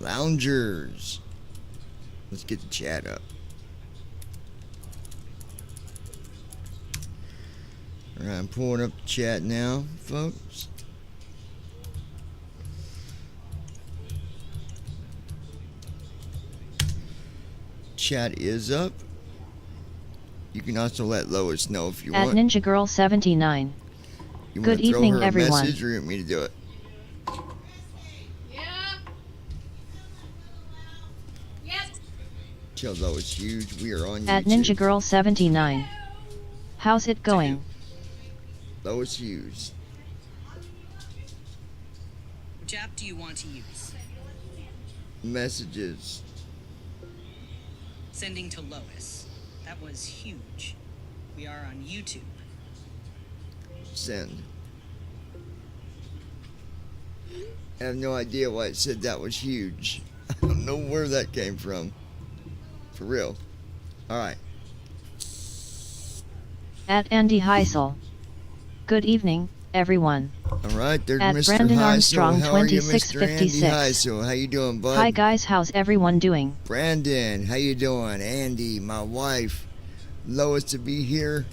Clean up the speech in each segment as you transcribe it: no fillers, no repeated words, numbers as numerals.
Loungers. Let's get the chat up. Alright, I'm pulling up the chat now, folks. Chat is up. You can also let Lois know if you want. At Ninja Girl 79. Good evening, everyone. Message or you want me to do it? Tell Lois huge. We are on YouTube. At Ninja Girl 79. How's it going? Lois Hughes. Which app do you want to use? Messages. Sending to Lois. That was huge. We are on YouTube. Send. I have no idea why it said that was huge. I don't know where that came from. For real. Alright. At Andy Heisel. Good evening, everyone. Alright, there's at Mr. Brandon Heisel. Armstrong How are you, Mr. 2656. Andy Heisel? How you doing, bud? Hi guys, how's everyone doing? Brandon, how you doing? Andy, my wife, Lois to be here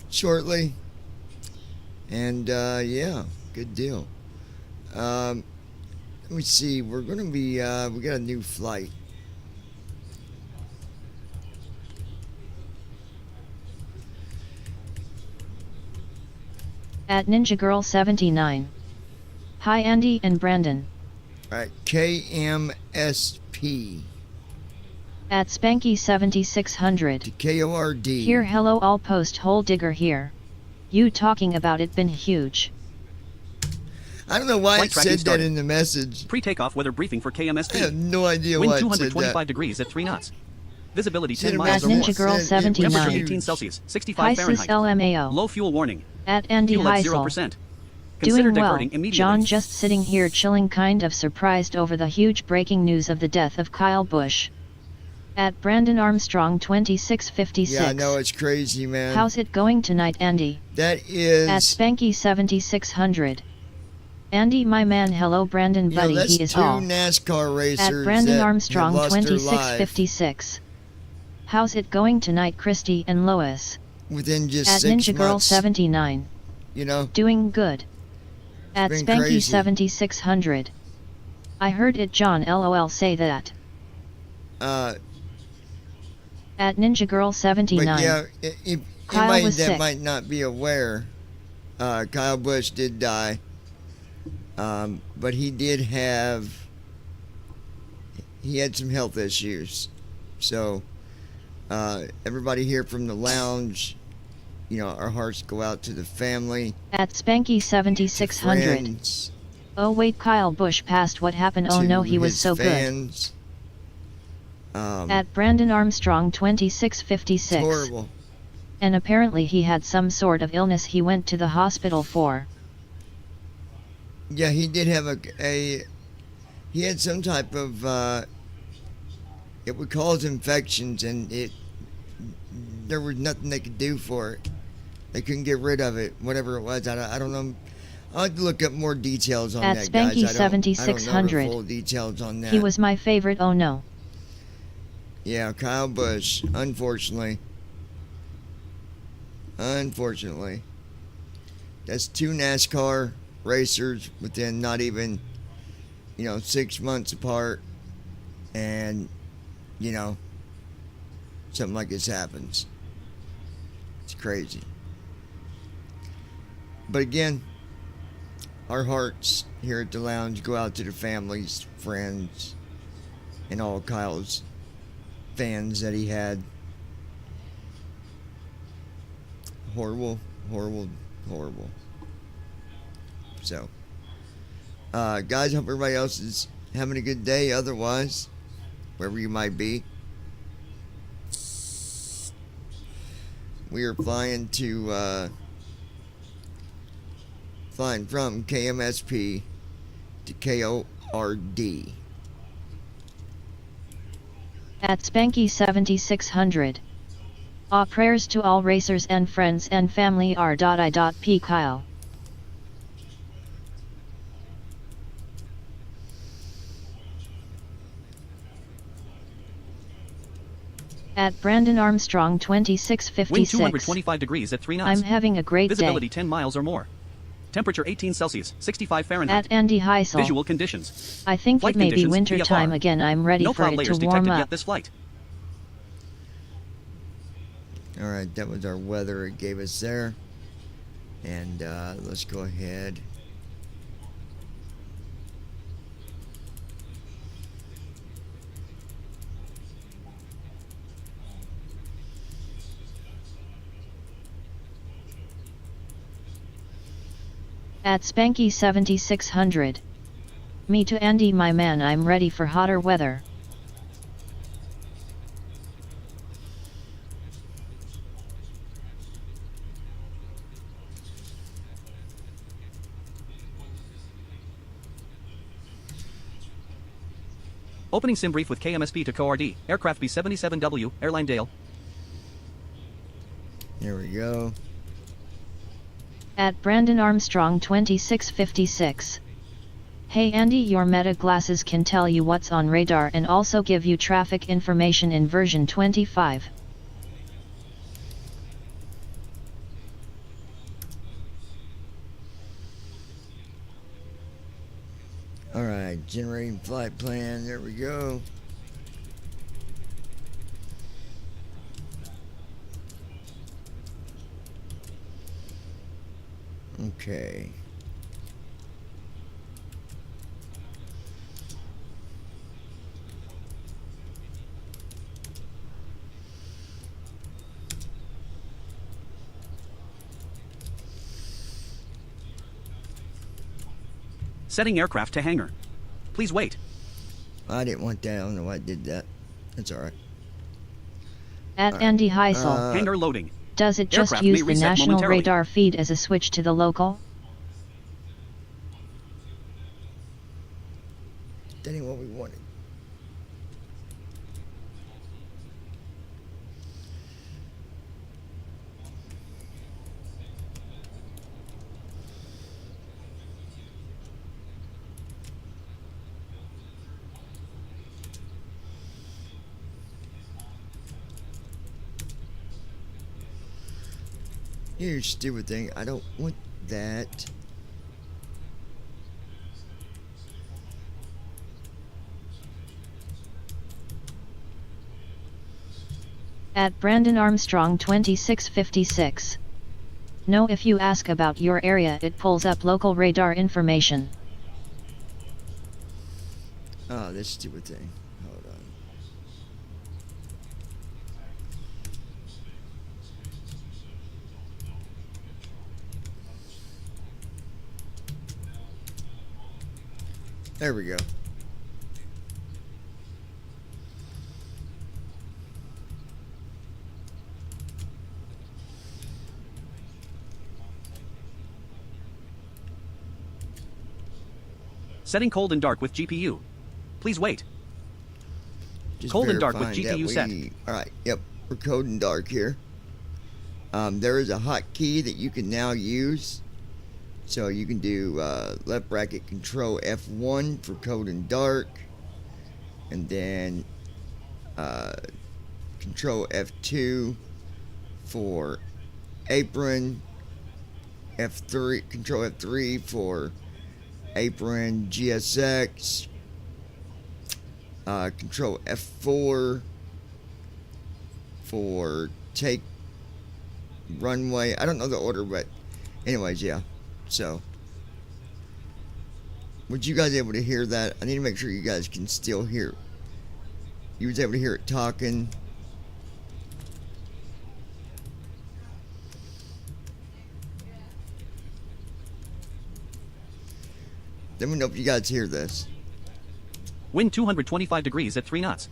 shortly. And yeah, good deal. Let me see. We're gonna be we got a new flight. At Ninja Girl 79. Hi Andy and Brandon. Alright, KMSP. At Spanky 7600. To KORD. Here, hello all, post hole digger here. You talking about it been huge. I don't know why Flight it tracking said started. that in the message. Pre-takeoff weather briefing for KMSP. I have no idea Wind why it said 225 that. degrees at 3 knots. Visibility Said 10 it miles At or more. Ninja Girl Said it was 79. Temperature huge. 18 Celsius, 65 Hi Fahrenheit. sis LMAO. Low fuel warning. At Andy Fuel at Heisel. 0%. Consider Doing well, diverting immediately. John just sitting here chilling, kind of surprised over the huge breaking news of the death of Kyle Busch. At Brandon Armstrong 2656. Yeah, I know, it's crazy, man. How's it going tonight, Andy? That is... At Spanky 7600. Andy, my man, hello Brandon you know, buddy, that's he is two all. NASCAR racers At Brandon that Armstrong have lost their life 2656. How's it going tonight, Christy and Lois? within just At 6 Ninja Girl months. 79. You know, Doing good. At been Spanky crazy. 7600. I heard it John LOL say that. uh, At Ninja Girl 79. but yeah, if Kyle anybody was that sick. might not be aware, Kyle Busch did die. But he had some health issues. So, everybody here from the lounge, you know, our hearts go out to the family. At Spanky 7600. Friends, Oh wait, Kyle Busch passed, what happened? Oh to no, he was his so good. fans. At Brandon Armstrong 2656. It's horrible. And apparently he had some sort of illness he went to the hospital for. Yeah, he did have he had some type of, it would cause infections, and there was nothing they could do for it. They couldn't get rid of it, whatever it was. I don't know. I'll have to look up more details on At that, Spanky guys. I don't know 7600. the full details on that. He was my favorite, oh no. Yeah, Kyle Busch, unfortunately. Unfortunately. That's two NASCAR racers within not even, 6 months apart. And, something like this happens. It's crazy. But again, our hearts here at the lounge go out to the families, friends, and all Kyle's fans that he had. Horrible, horrible, horrible. So, guys, hope everybody else is having a good day. Otherwise, wherever you might be, we are flying from KMSP to KORD. At Spanky 7600. Prayers to all racers and friends and family R.I.P. Kyle. At Brandon Armstrong Wind 2656. 225 degrees at 3 knots. I'm having a great Visibility day. 10 miles or more. Temperature 18 Celsius, 65 Fahrenheit. At Andy Heisel. Visual conditions. I think Flight it may be conditions, winter VFR. time again. I'm ready No for cloud it to layers warm detected up. yet this flight. All right, that was our weather it gave us there. And let's go ahead. At Spanky 7600. Me to Andy, my man, I'm ready for hotter weather. Opening sim brief with KMSP to CORD. Aircraft B77W, Airline Dale. There we go. At Brandon Armstrong 2656. Hey Andy, your Meta glasses can tell you what's on radar and also give you traffic information in version 25. All right, generating flight plan. There we go. Okay. Setting aircraft to hangar. Please wait. I didn't want that. I don't know why I did that. That's all right. At Andy Heisel. Hangar loading. Does it just Aircraft may use the reset national momentarily. radar feed as a switch to the local? That ain't what we wanted. Here's stupid thing. I don't want that. At Brandon Armstrong 2656. No, if you ask about your area, it pulls up local radar information. Oh, this stupid thing. Hold on. There we go. Setting cold and dark with GPU. Please wait. Just Cold and dark with verifying that GPU set. All right. Yep. We're cold and dark here. There is a hotkey that you can now use. So you can do left bracket control F1 for cold and dark. And then control F2 for apron. F3, control F3 for apron GSX. Control F4 for take runway. I don't know the order, but anyways, yeah. So, was you guys able to hear that? I need to make sure you guys can still hear. You was able to hear it talking. Let me know if you guys hear this. Wind 225 degrees at 3 knots.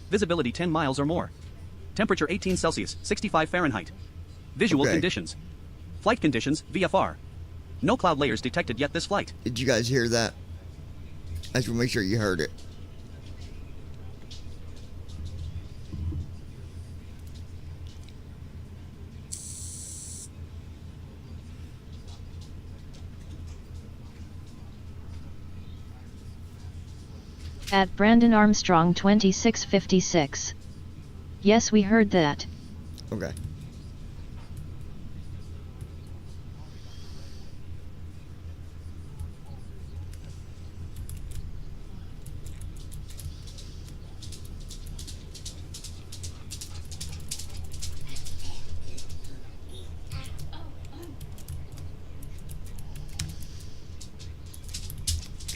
Visibility 10 miles or more. Temperature 18 Celsius, 65 Fahrenheit. Visual Okay. conditions. Flight conditions, VFR. No cloud layers detected yet this flight. Did you guys hear that? I just want to make sure you heard it. At Brandon Armstrong 2656. Yes, we heard that. Okay.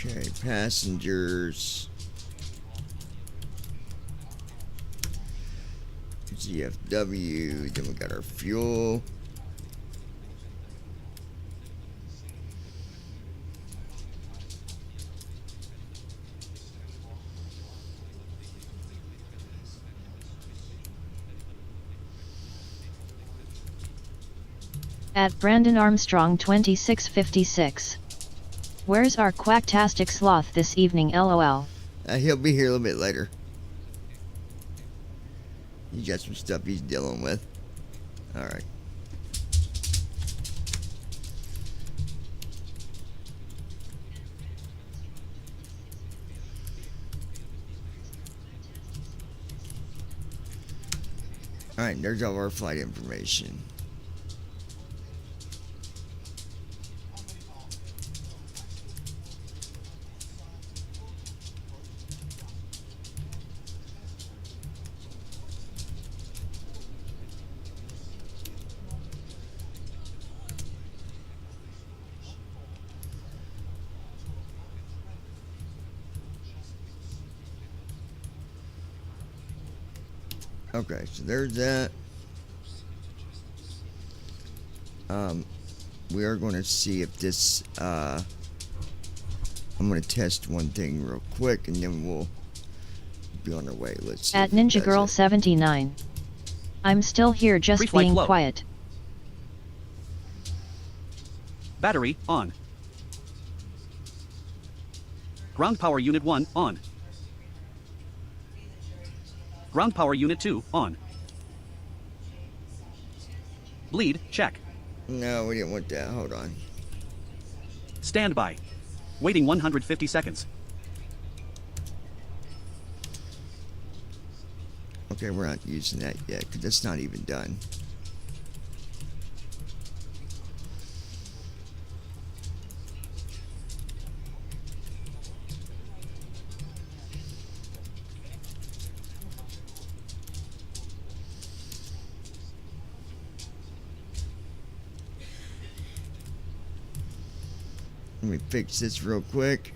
Okay, passengers. GFW, then we got our fuel. At Brandon Armstrong 2656. Where's our quacktastic sloth this evening lol? He'll be here a little bit later. He got some stuff he's dealing with. Alright. Alright, there's all our flight information. Okay, so there's that. We are going to see if this, I'm going to test one thing real quick and then we'll be on our way. Let's see. At Ninja Girl 79. I'm still here just Pre-flight being flow. quiet. Battery, on. Ground power unit 1, on. Ground power unit 2, on. Bleed, check. No, we didn't want that. Hold on. Standby. Waiting 150 seconds. Okay, we're not using that yet because that's not even done. Let me fix this real quick.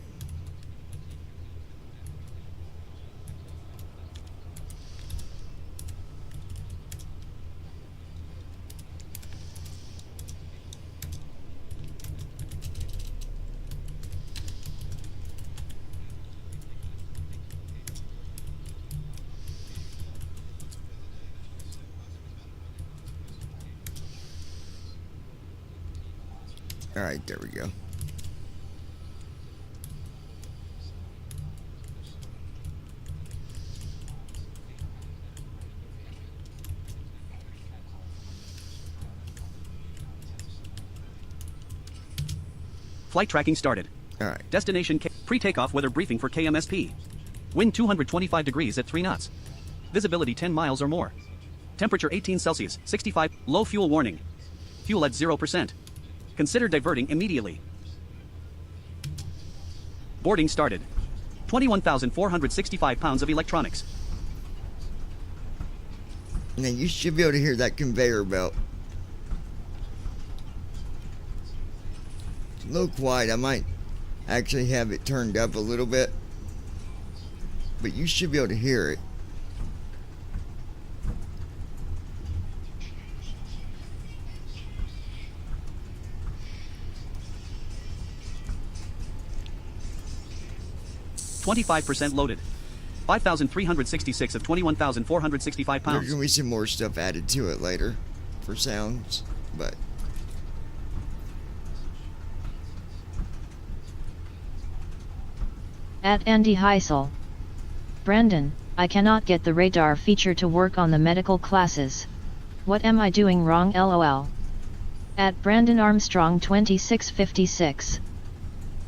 All right, there we go. Flight tracking started. All right. Destination pre-takeoff weather briefing for KMSP. Wind 225 degrees at 3 knots. Visibility 10 miles or more. Temperature 18 Celsius, 65. Low fuel warning. Fuel at 0%. Consider diverting immediately. Boarding started. 21,465 pounds of electronics. Now you should be able to hear that conveyor belt. It's a little quiet. I might actually have it turned up a little bit, but you should be able to hear it. %loaded. 5,366 of 21,465 There's pounds. gonna be some more stuff added to it later for sounds, but At Andy Heisel. Brandon, I cannot get the radar feature to work on the medical classes. What am I doing wrong lol? At Brandon Armstrong 2656.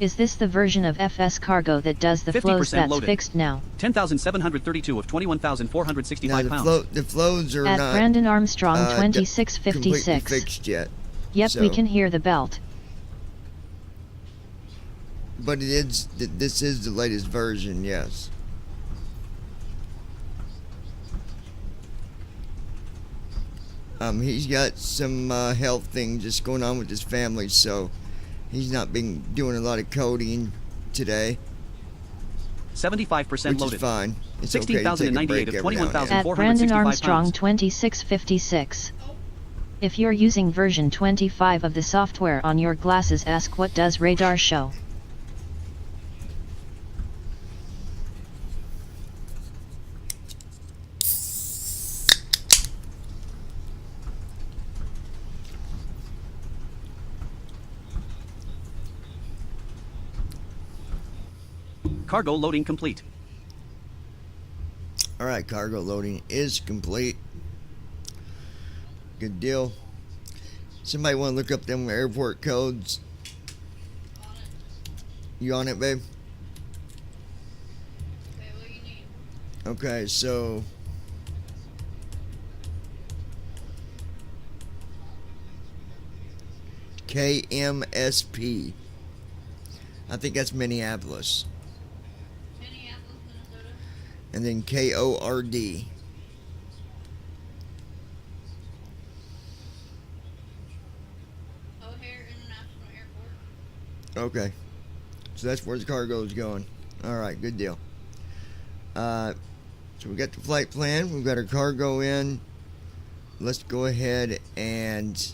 Is this the version of FS Cargo that does the 50% flows that's loaded. fixed now? 10,732 of Now 21,465 the pounds. the flows are At not Brandon Armstrong completely 2656. fixed yet. Yep, So, we can hear the belt. but it is this is the latest version, yes. He's got some health things just going on with his family, so he's not been doing a lot of coding today, 75% which loaded. is fine. It's okay to take a 16,098 break of every now and then. 21,000. At 465 Brandon Armstrong pounds. 2656. If you're using version 25 of the software on your glasses, ask what does radar show? Cargo loading complete. All right, cargo loading is complete. Good deal. Somebody want to look up them airport codes? You on it, babe? Okay, what do you need? Okay, so KMSP. I think that's Minneapolis. Minneapolis, Minnesota. And then KORD. O'Hare International Airport. Okay. So that's where the cargo is going. All right, good deal. So we got the flight plan. We've got our cargo in. Let's go ahead and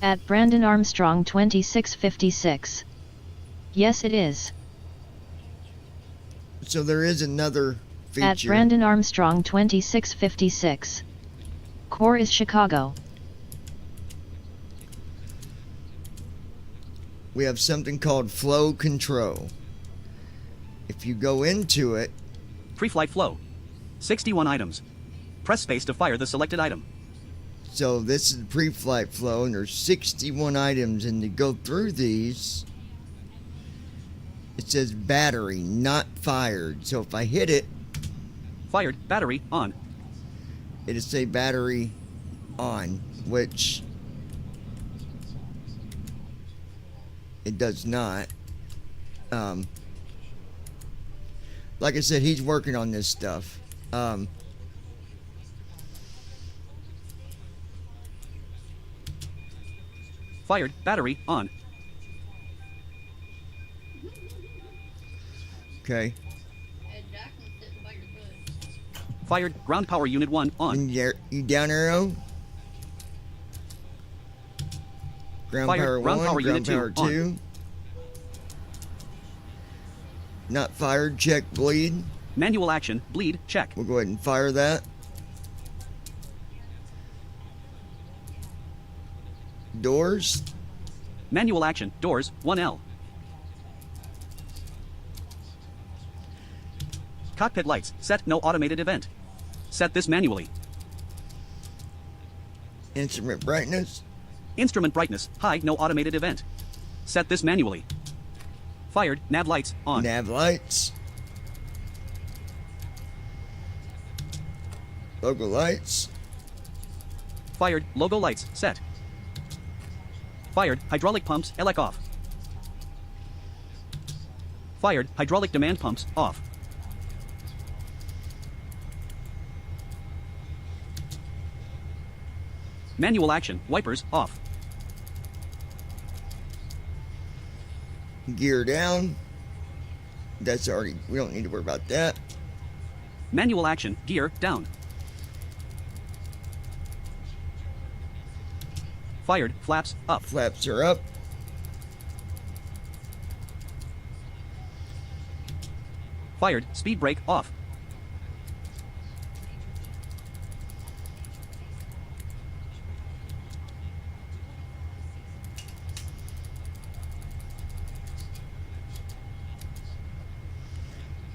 At Brandon Armstrong 2656. Yes, it is. so there is another feature. At Brandon Armstrong 2656. Core is Chicago. We have something called flow control. If you go into it, Pre-flight flow. 61 items. Press space to fire the selected item. so this is the pre-flight flow, and there's 61 items, and to go through these, it says battery not fired. So if I hit it, Fired. Battery on. it'll say battery on, which it does not. Like I said, he's working on this stuff. Fired. Battery on. Okay. Ed Jackson sitting by your foot. Fired. Ground power unit 1 on. And you down arrow. Ground Fired. power Ground 1, power ground unit power 2, 2. Not fired, check bleed. Manual action. Bleed. Check. We'll go ahead and fire that. Doors. Manual action. Doors. 1L. Cockpit lights. Set. No automated event. Set this manually. Instrument brightness. Instrument brightness. High. No automated event. Set this manually. Fired. Nav lights on. Nav lights. Logo lights. Fired. Logo lights. Set. Fired. Hydraulic pumps. ELEC off. Fired. Hydraulic demand pumps off. Manual action. Wipers off. Gear down. That's already, we don't need to worry about that. Manual action. Gear down. Fired. Flaps up. Flaps are up. Fired. Speed brake off.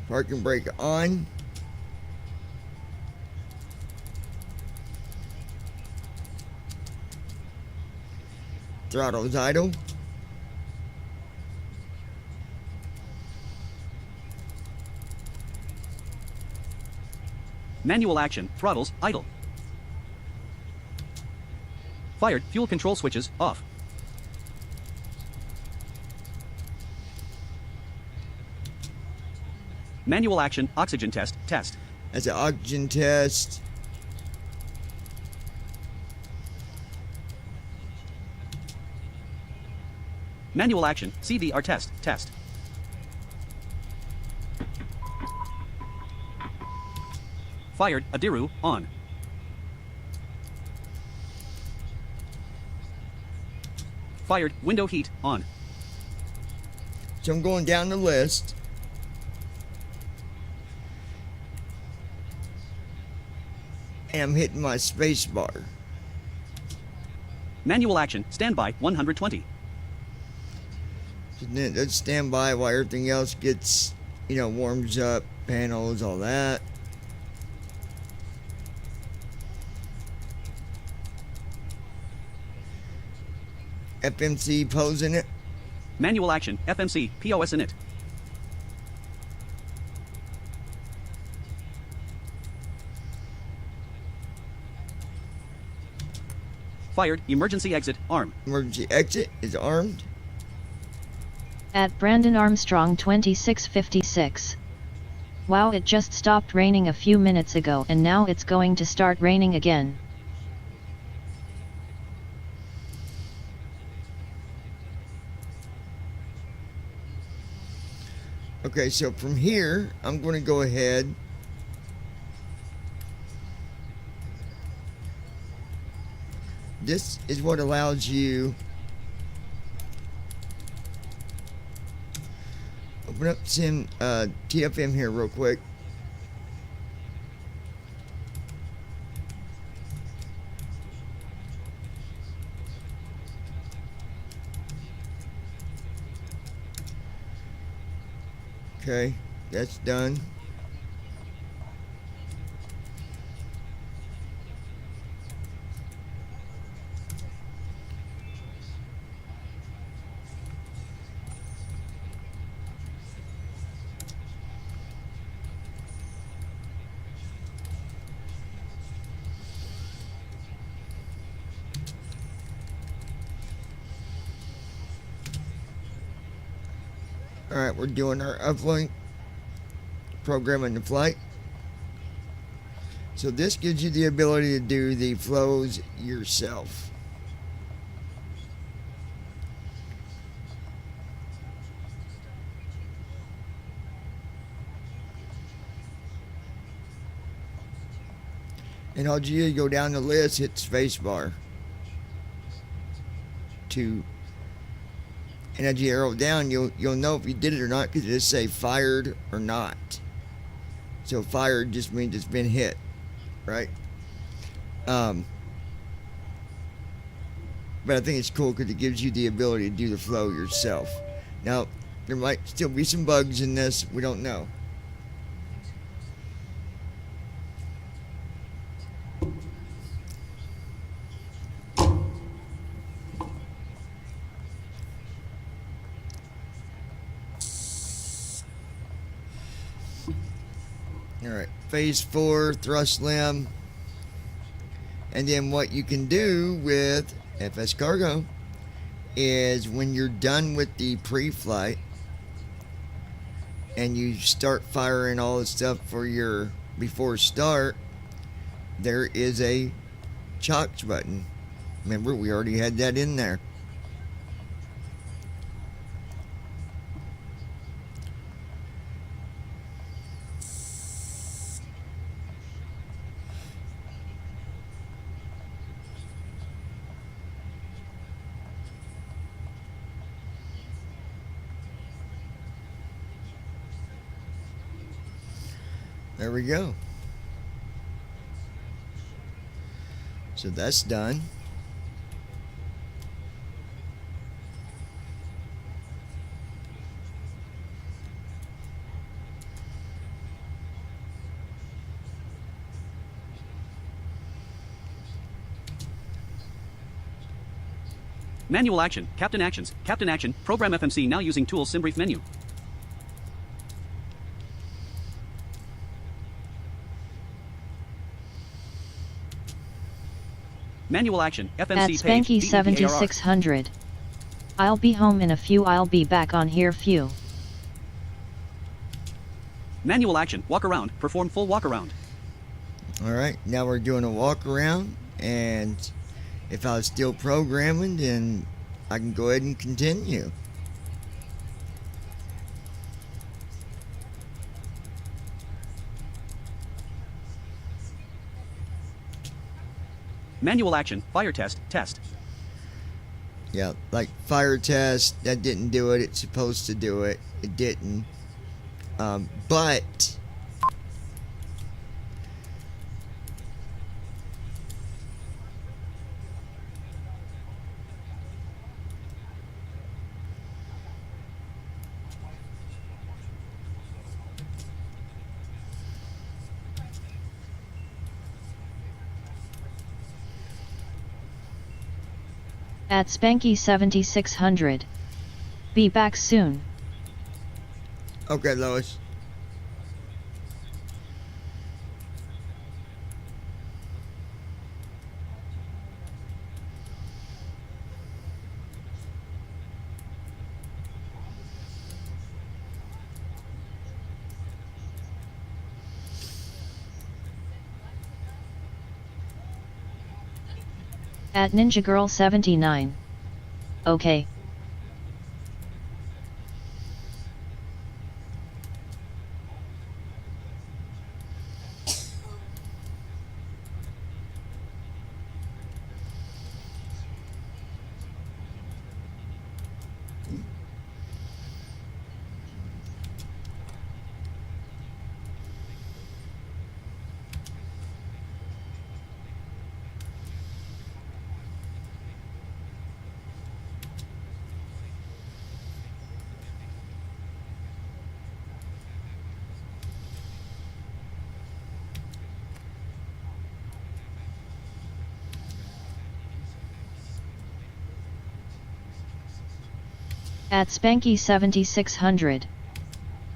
Parking brake on. Throttle's idle. Manual action, throttles, idle. Fired, fuel control switches, off. Manual action, oxygen test, test. That's an oxygen test. Manual action, CVR test, test. Fired, Adiru, on. Fired, window heat, on. So I'm going down the list. And I'm hitting my space bar. Manual action, standby, 120. So then let's stand by while everything else gets, warms up, panels, all that. FMC posing it. Manual action, FMC, POS in it. Fired, emergency exit, arm. Emergency exit is armed. At Brandon Armstrong 2656. Wow, it just stopped raining a few minutes ago and now it's going to start raining again. Okay, so from here, I'm going to go ahead. This is what allows you. Open up Sim TFM here real quick. Okay, that's done. Alright, we're doing our uplink programming the flight. So this gives you the ability to do the flows yourself. And all you do is go down the list, hit spacebar to. And as you arrow down, you'll know if you did it or not because it'll say fired or not. So fired just means it's been hit, right? But I think it's cool because it gives you the ability to do the flow yourself. Now, there might still be some bugs in this. We don't know. Alright, phase 4, thrust limb. And then what you can do with FS Cargo is when you're done with the pre-flight and you start firing all the stuff for your before start, there is a chocks button. Remember, we already had that in there. There we go. So that's done. Manual action, Captain actions, Captain action, program FMC now using tools SimBrief menu. Manual action, At FMC page, Spanky DEVARR. 7600. I'll be home in a few. I'll be back on here few. Manual action, walk around, perform full walk around. Alright, now we're doing a walk around, and if I was still programming, then I can go ahead and continue. Manual action, fire test, test. Yeah, like fire test, that didn't do it. It's supposed to do it. It didn't. But At Spanky 7600. Be back soon. okay, Lois. At Ninja Girl 79. Okay. At Spanky 7600.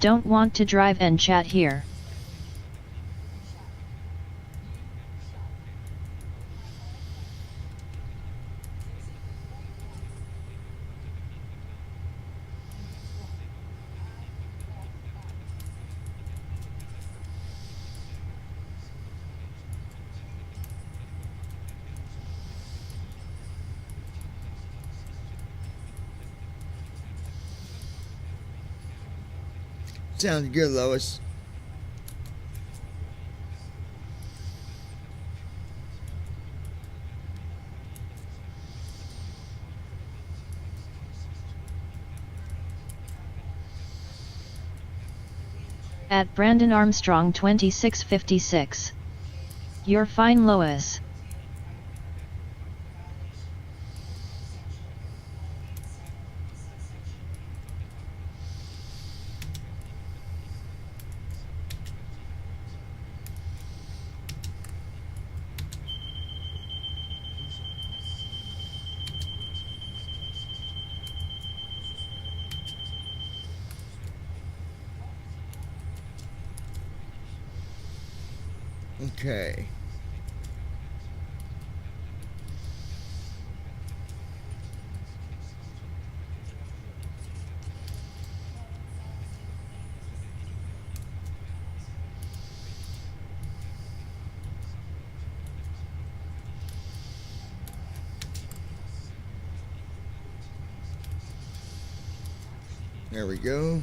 Don't want to drive and chat here. Sounds good, Lois. At Brandon Armstrong 2656. You're fine, Lois. Okay. There we go.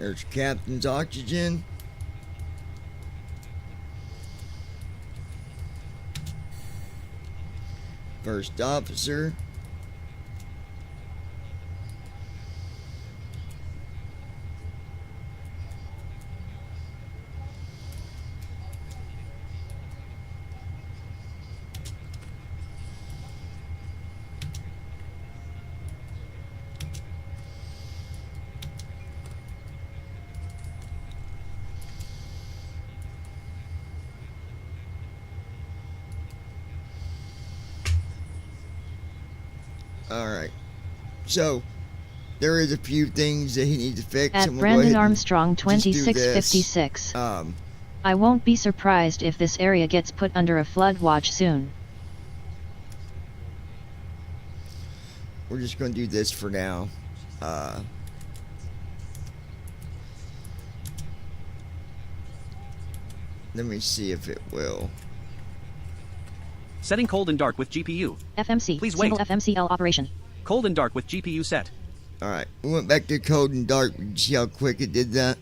There's Captain's oxygen. First officer. All right. So there is a few things that he needs to fix. At I'm gonna go Brandon ahead and Armstrong just do this. 2656. I won't be surprised if this area gets put under a flood watch soon. We're just going to do this for now. Let me see if it will. Setting cold and dark with GPU. FMC. Please wait. Single FMCL operation. Cold and dark with GPU set. All right, we went back to code and dark. See how quick it did that?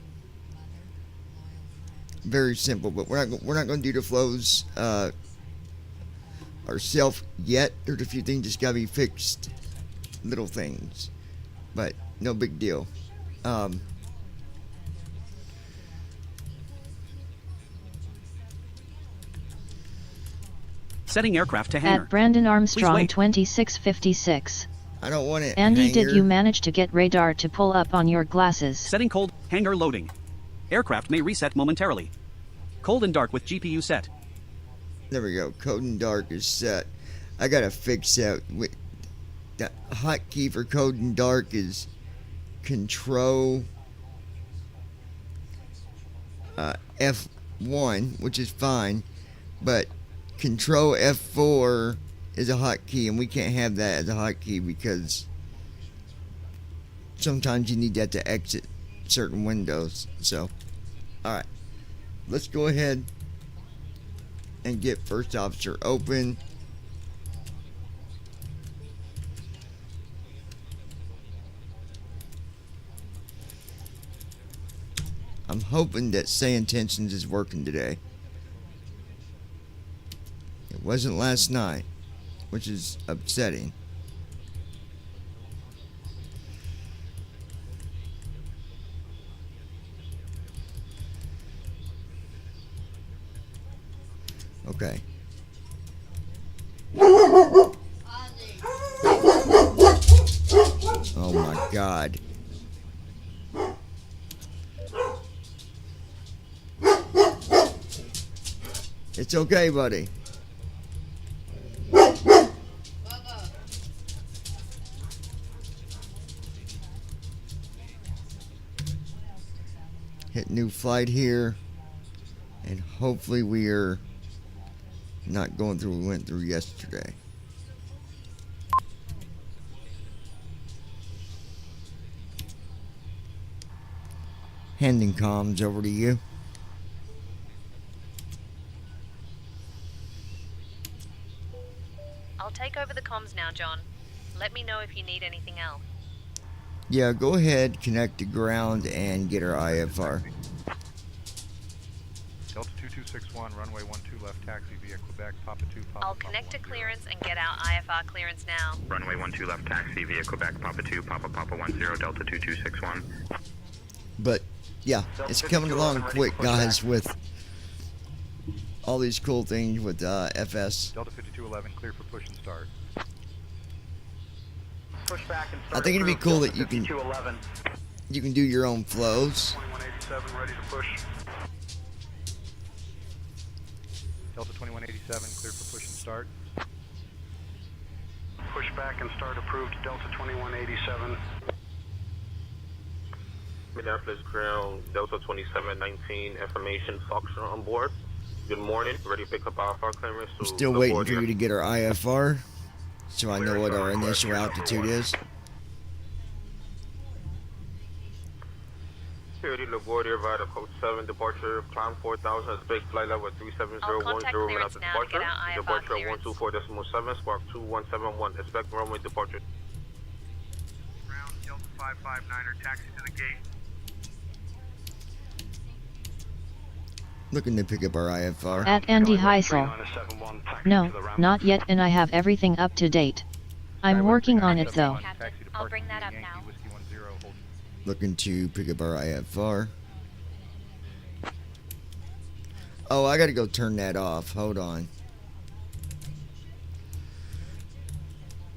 Very simple, but we're not going to do the flows ourselves yet. There's a few things that's got to be fixed, little things, but no big deal. Setting aircraft to hangar. At Brandon Armstrong wait. 2656. I don't want it. Andy, did hanger. you manage to get radar to pull up on your glasses? Setting cold, hangar loading. Aircraft may reset momentarily. Cold and dark with GPU set. There we go. Code and dark is set. I gotta fix that. The hotkey for code and dark is Control F1, which is fine, but Control F4 is a hotkey, and we can't have that as a hotkey because sometimes you need that to exit certain windows. So, all right, let's go ahead and get first officer open. I'm hoping that Say Intentions is working today. It wasn't last night, which is upsetting. Okay. Oh my God. It's okay, buddy. Hit new flight here, and hopefully we are not going through what we went through yesterday. Handing comms over to you. I'll take over the comms now, John. Let me know if you need anything else. Yeah, go ahead, connect to ground, and get our IFR. Delta 2261, runway 12 left, taxi via Quebec, Papa 2, Papa. I'll connect to clearance and get our IFR clearance now. Runway 12 left, taxi via Quebec, Papa 2, Papa 10, Delta 2261. But yeah, it's coming along quick, guys, with all these cool things with FS. Delta 5211, clear for push and start. Push back and I think it'd be cool that you can do your own flows. 2187, ready to push. Delta 2187, clear for push and start. Push back and start approved, Delta 2187. Minneapolis ground, Delta 2719, information, Foxtrot on board. Good morning, ready to pick up our fire clearance. Still waiting for you to get our IFR, so I know what our initial altitude is. Security LaGuardia via code 7, departure, climb 4000, expect flight level 37010 minutes now to get departure. our IFR Departure clearance. 124.7, spark 2171, expect runway departure. Ground, Delta 559er, taxi to the gate. Looking to pick up our IFR. At Andy Heisel. No, not yet, and I have everything up to date. I'm working on it though. Captain, I'll bring that up now. Looking to pick up our IFR. Oh, I gotta go turn that off. Hold on.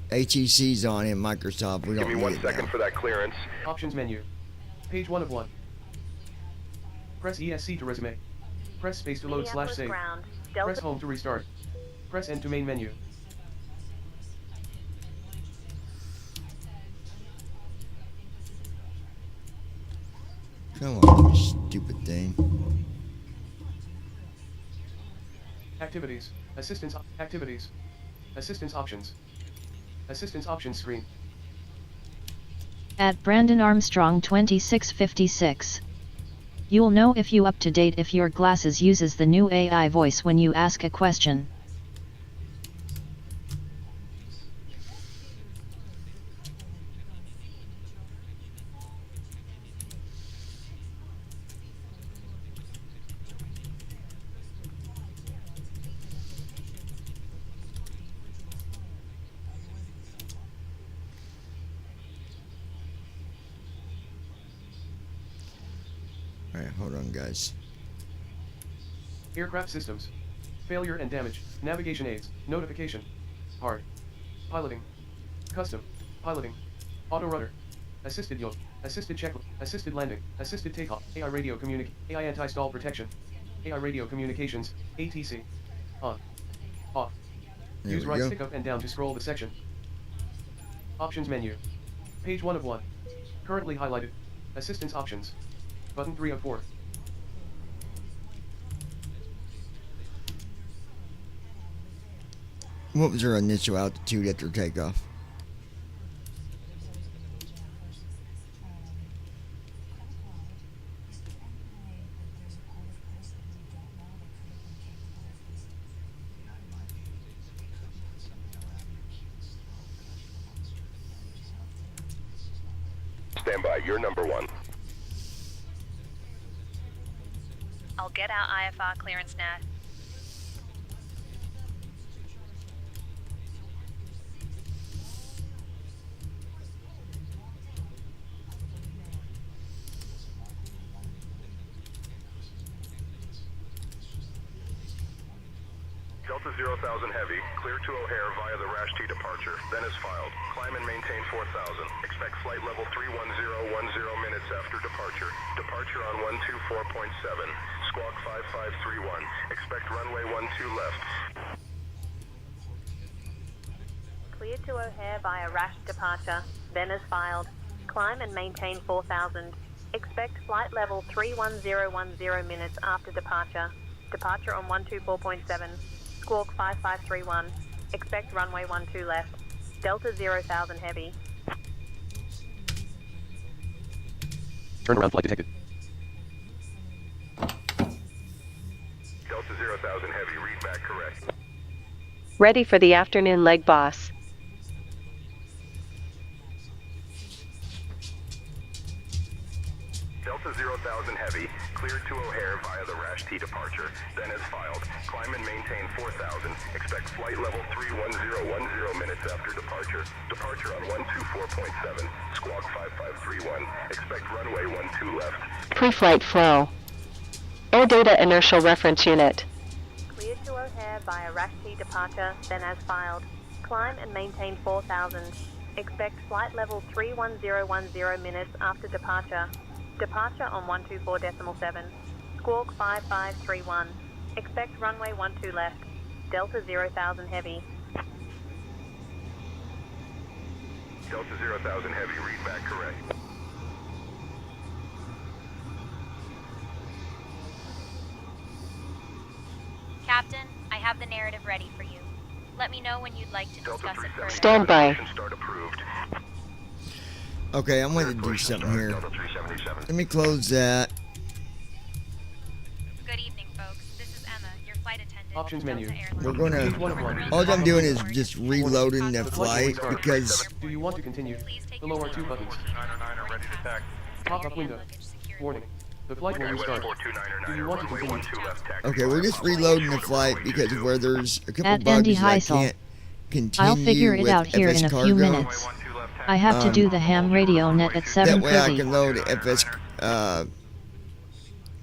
HEC's on in Microsoft. We don't Give me need 1 it second now. for that clearance. Options menu. Page 1 of 1. Press ESC to resume. Press space to load /save. Ground, Press Delta home to restart. Press N to main menu. Come on, you stupid thing. Activities. Assistance. Activities. Assistance options. Assistance options screen. At Brandon Armstrong 2656. You'll know if you up to date if your glasses uses the new AI voice when you ask a question. Alright, hold on, guys. Aircraft systems. Failure and damage. Navigation aids. Notification. Hard. Piloting. Custom. Piloting. Auto rudder. Assisted yaw. Assisted check. Assisted landing. Assisted takeoff. AI radio AI anti-stall protection. AI radio communications. ATC. On. Off. There Use we right go. stick up and down to scroll the section. Options menu. Page 1 of 1. Currently highlighted. Assistance options. Button 3 of 4. What was our initial altitude after takeoff? Stand by, you're number 1. I'll get out IFR clearance now. Delta 0,000 Heavy, clear to O'Hare via the Rash T departure, then is filed. Climb and maintain 4,000. Expect flight level 31010 minutes after departure. Departure on 124.7. Squawk 5531. Expect runway 12 left. Clear to O'Hare via Rash departure, then is filed. Climb and maintain 4,000. Expect flight level 31010 minutes after departure. Departure on 124.7. Squawk 5531. Expect runway 12 left. Delta 0,000 Heavy. Turnaround flight detected. Delta 0,000 Heavy, read back correct. Ready for the afternoon leg, boss. Delta 0,000 Heavy, cleared to O'Hare via the Rash T departure, then is filed. Climb and maintain 4,000. Expect flight level 31010 minutes after departure. Departure on 124.7. Squawk 5531. Expect runway 12 left. Pre-flight flow. Air data inertial reference unit. Clear to O'Hare via Rash T departure, then as filed. Climb and maintain 4,000. Expect flight level 31010 minutes after departure. Departure on 124.7. Squawk 5531. Expect runway 12 left. Delta 0,000 Heavy. Delta 0,000 Heavy, read back correct. Captain, I have the narrative ready for you. Let me know when you'd like to discuss it further. Stand by. Start approved. Okay, I'm going to do something here. Delta 377. Let me close that. Good evening, folks. This is Emma, your flight attendant. Options Delta menu. Airlines. We're going Page 1 of 1. to... All I'm doing is just reloading the flight because... Do you want to continue? The lower 2 buttons. 429er ready to taxi. Pop-up window. Warning. The flight will restart. Do you want to continue? 12 left taxi. Okay, we're just reloading the flight because of where there's a couple At Andy bugs that I Heisel. can't continue I'll figure it with out here FS in a Cargo. few minutes. I have to do the ham radio net at That way I 7:30. can load FS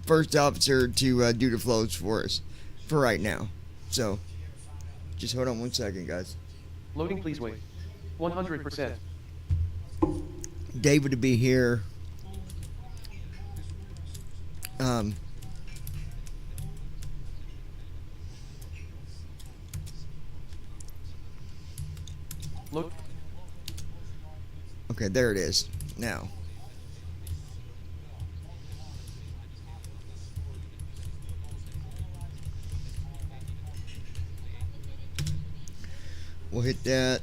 first officer to do the flows for us for right now. So, just hold on one second, guys. Loading, please wait. 100%. David to be here. Load. Okay, there it is. Now, We'll hit that.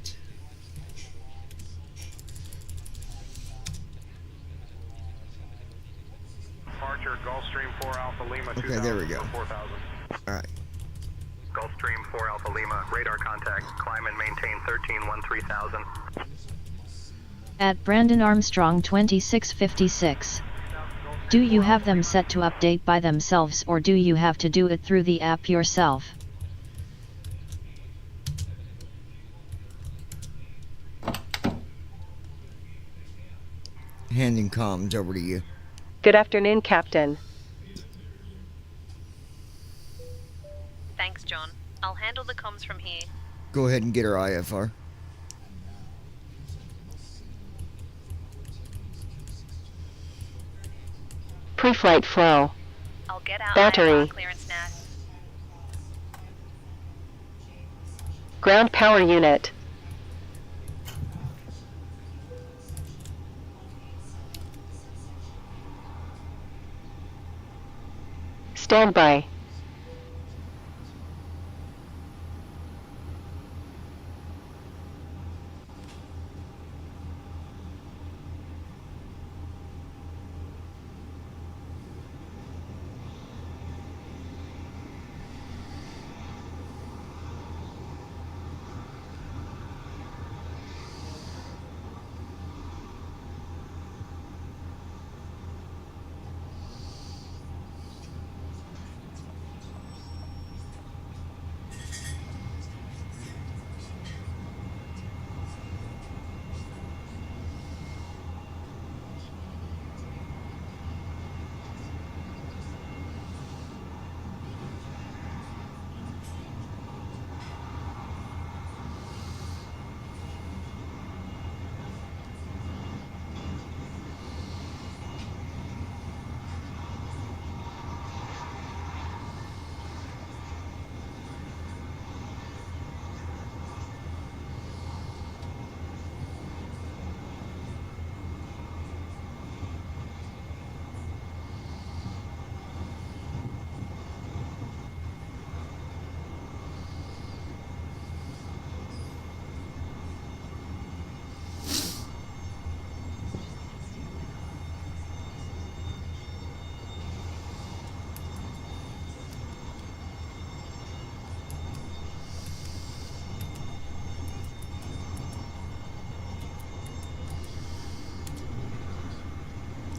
Departure Gulfstream 4 Alpha Lima. Okay, there we go. 4000. All right. Gulfstream 4 Alpha Lima, radar contact, climb and maintain 13-3000. At Brandon Armstrong 2656. Do you have them set to update by themselves or do you have to do it through the app yourself? Handing comms over to you. Good afternoon, Captain. Thanks, John. I'll handle the comms from here. Go ahead and get her IFR. Pre-flight flow. I'll get out Battery. IFR clearance now. Ground power unit. Standby.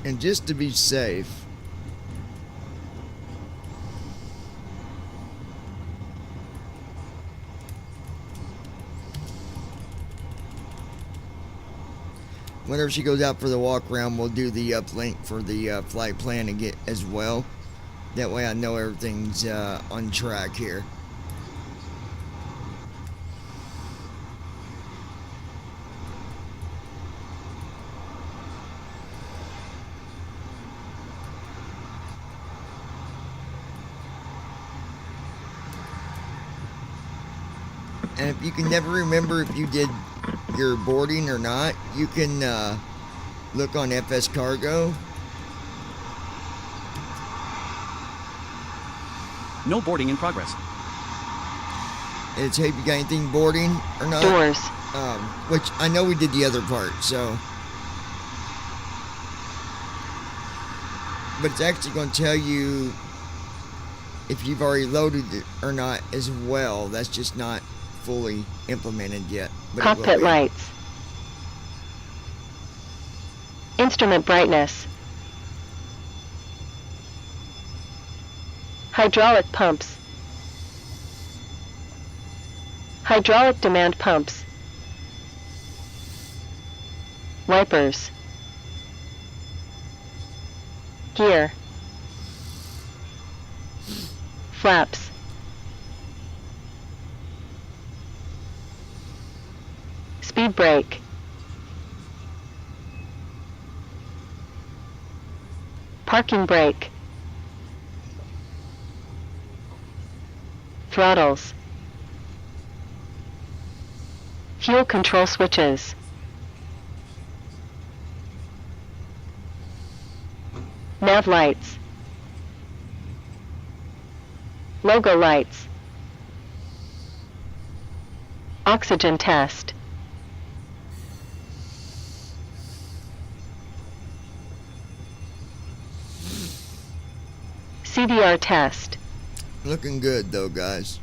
And just to be safe, whenever she goes out for the walk around, we'll do the uplink for the flight plan and get as well. That way I know everything's on track here. And if you can never remember if you did your boarding or not, you can look on FS Cargo. No boarding in progress. And it's, hey, you got anything boarding or not? Doors. Which I know we did the other part, so. But it's actually going to tell you if you've already loaded it or not as well. That's just not fully implemented yet. But Cockpit lights. Instrument brightness. Hydraulic pumps. Hydraulic demand pumps. Wipers. Gear. Flaps. Speed brake. Parking brake. Throttles. Fuel control switches. Nav lights. Logo lights. Oxygen test. CDR test. Looking good though, guys.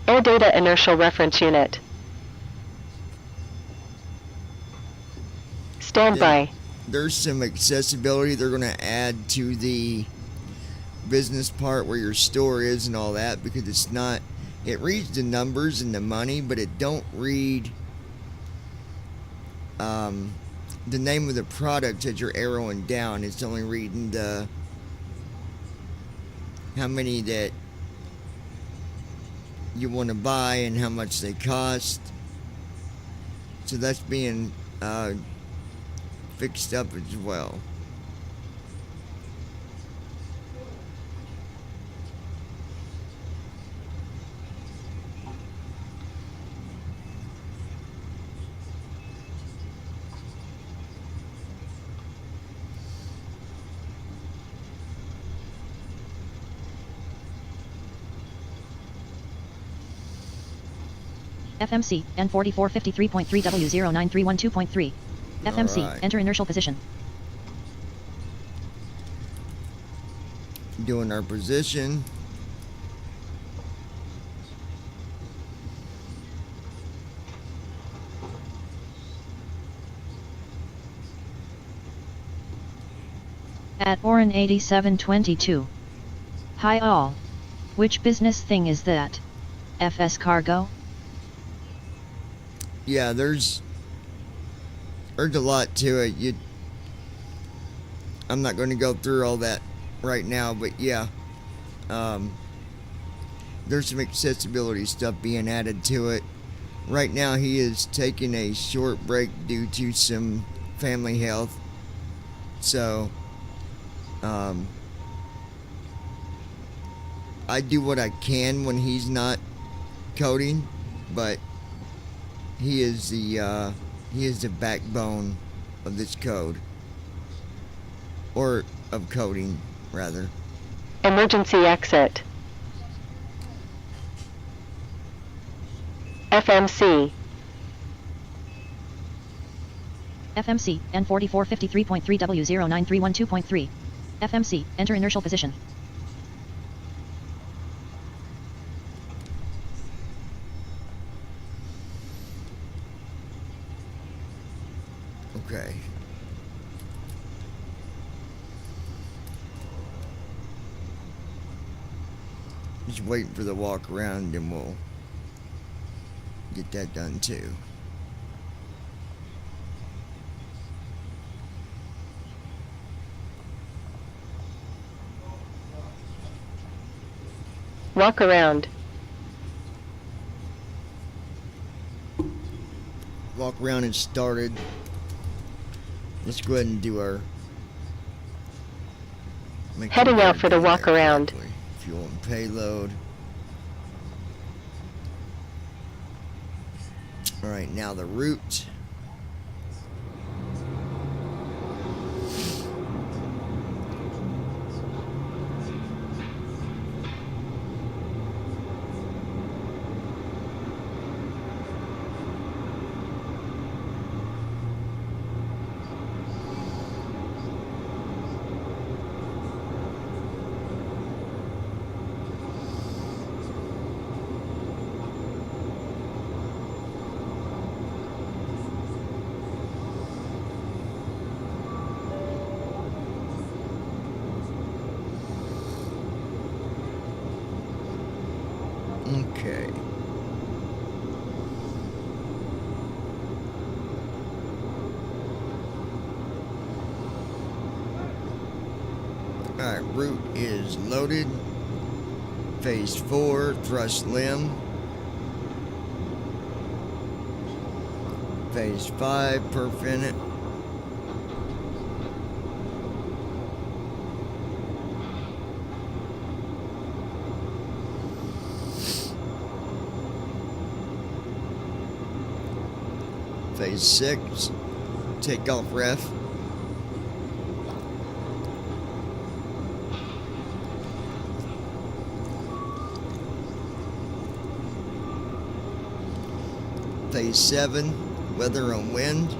Air data inertial reference unit. Standby. There's some accessibility they're going to add to the business part where your store is and all that, because it's not, it reads the numbers and the money, but it don't read the name of the product that you're arrowing down. It's only reading the how many that you want to buy and how much they cost. So that's being fixed up as well. FMC, N4453.3W09312.3. FMC, Alright. enter inertial position. Doing our position. At Orin 8722. Hi all. Which business thing is that? FS Cargo? Yeah, there's a lot to it. I'm not going to go through all that right now, but yeah, there's some accessibility stuff being added to it. Right now, he is taking a short break due to some family health. So, I do what I can when he's not coding, but he is the backbone of this code, or of coding rather. Emergency exit. FMC. FMC, N4453.3W09312.3. FMC, enter inertial position. Okay. Just waiting for the walk around and we'll get that done too. Walk around. Walk around and started. Let's go ahead and do our... Heading out for the walk around. Fuel and payload. Alright, now the route. Okay. Alright, route is loaded. Phase 4, thrust limb. Phase 5, perf in it. Phase 6, takeoff ref. Phase 7, weather and wind,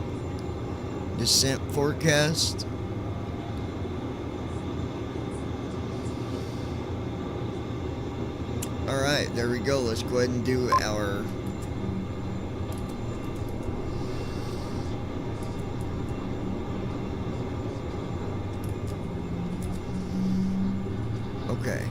descent forecast. Alright, there we go. Let's go ahead and do our okay.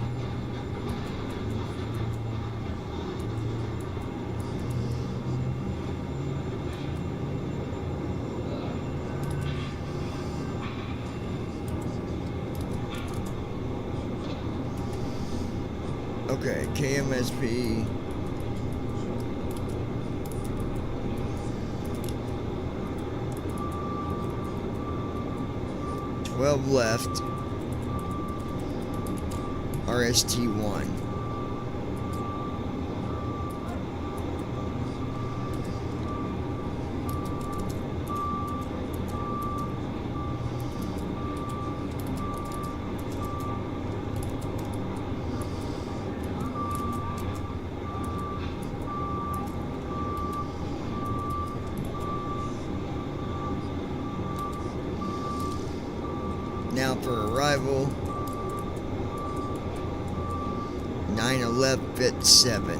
Okay, KMSP. "12 left. RST1. Now for arrival, 9/11 fit 7.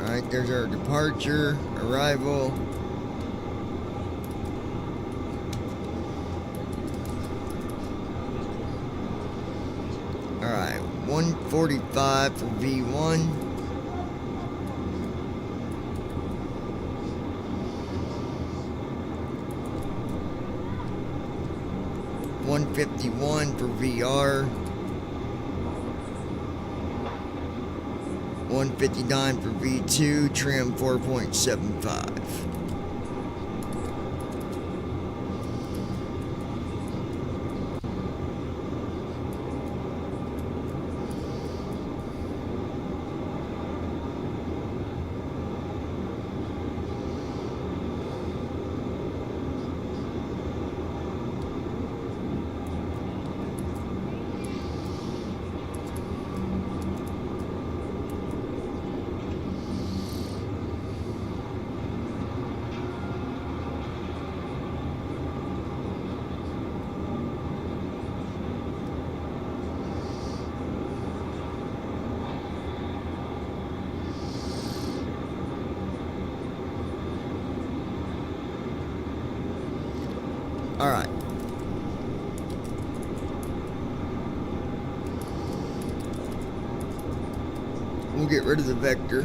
Alright, there's our departure, arrival. Alright, 1:45 for V1. $1:51 for VR. 1:59 for V2, trim 4.75. Alright. We'll get rid of the vector.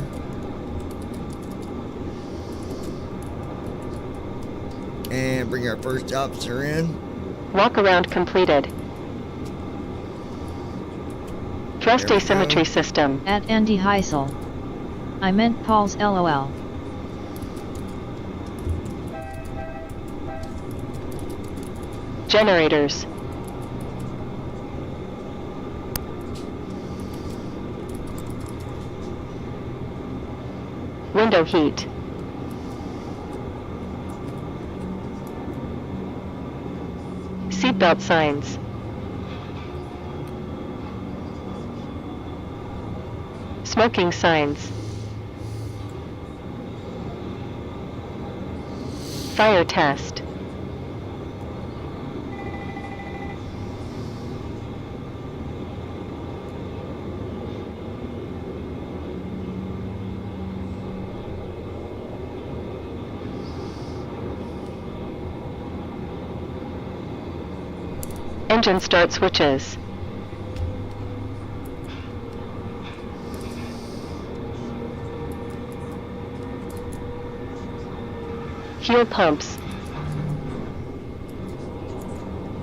And bring our first officer in. Walk around completed. Thrust asymmetry system. At Andy Heisel. I meant Paul's LOL. Generators. Window heat. Seatbelt signs. Smoking signs. Fire test. Engine start switches. Fuel pumps.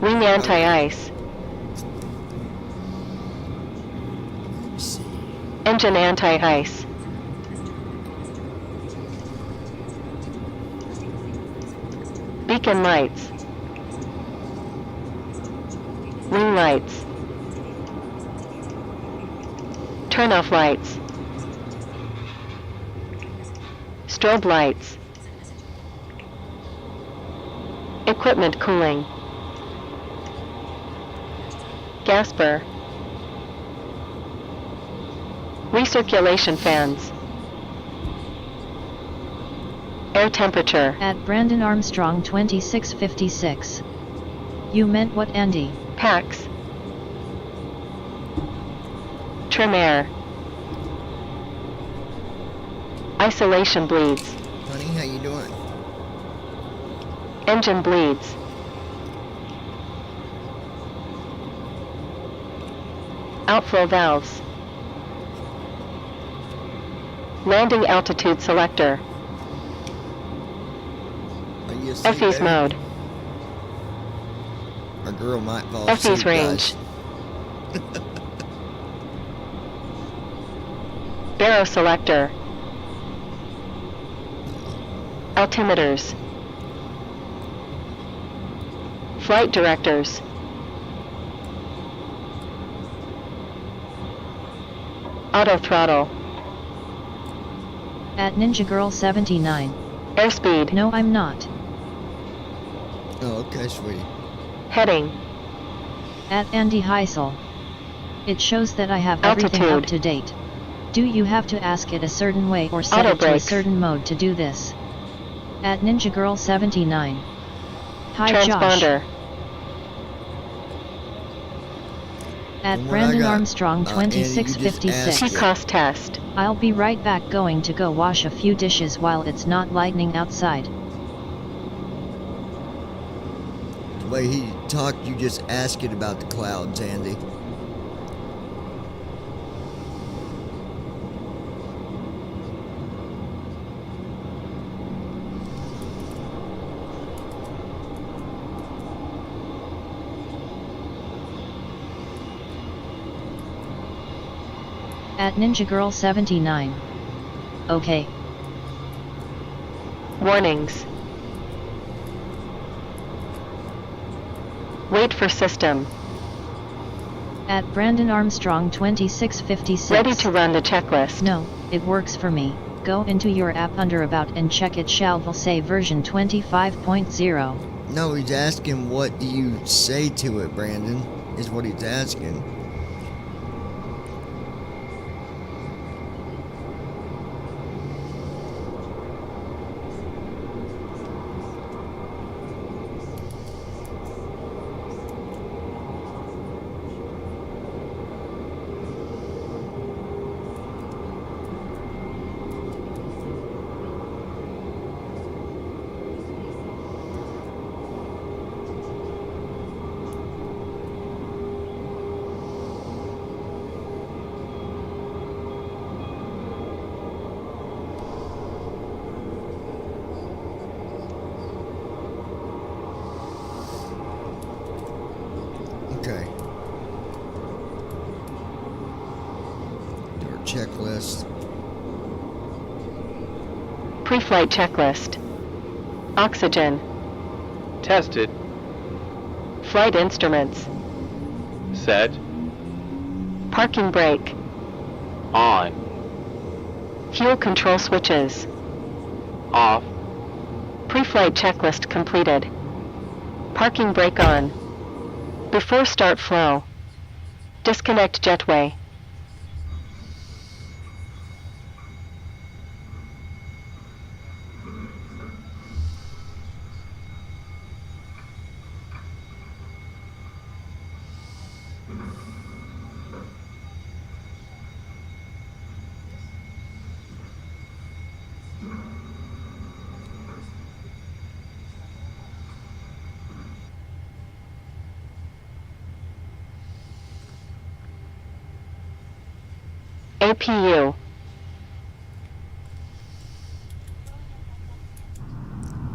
Wing anti-ice. Engine anti-ice. Beacon lights. Wing lights. Turn off lights. Strobe lights. Equipment cooling. Gasper. Recirculation fans. Air temperature. At Brandon Armstrong 2656. You meant what, Andy? Packs. Trim air. Isolation bleeds. Honey, how you doing? Engine bleeds. Outflow valves. Landing altitude selector. Are you asleep FE's there? mode. Our girl might fall asleep, FE's range. guys. Baro selector. Altimeters. Flight directors. Auto throttle. At Ninja Girl 79. Airspeed. No, I'm not. Oh, okay, sweetie. Heading. At Andy Heisel. It shows that I have everything Altitude. up to date. Do you have to ask it a certain way or set Auto it to a brakes. certain mode to do this? At Ninja Girl 79. Hi Josh. Transponder. At From what I Brandon got, Armstrong Andy, you just 2656. asked T-cost test. I'll be right back, going to go wash a few dishes while it's not lightning outside. The way he talked, you just ask it about the clouds, Andy. At Ninja Girl 79. Okay. Warnings. Wait for system. At Brandon Armstrong 2656. Ready to run the checklist. No, it works for me. Go into your app under About and check it. Shall will say version 25.0. No, he's asking what do you say to it, Brandon, is what he's asking. Okay. Do our checklist. Pre-flight checklist. Oxygen. Tested. Flight instruments. Set. Parking brake. On. Fuel control switches. Off. Pre-flight checklist completed. Parking brake on. Before start flow. Disconnect jetway. APU.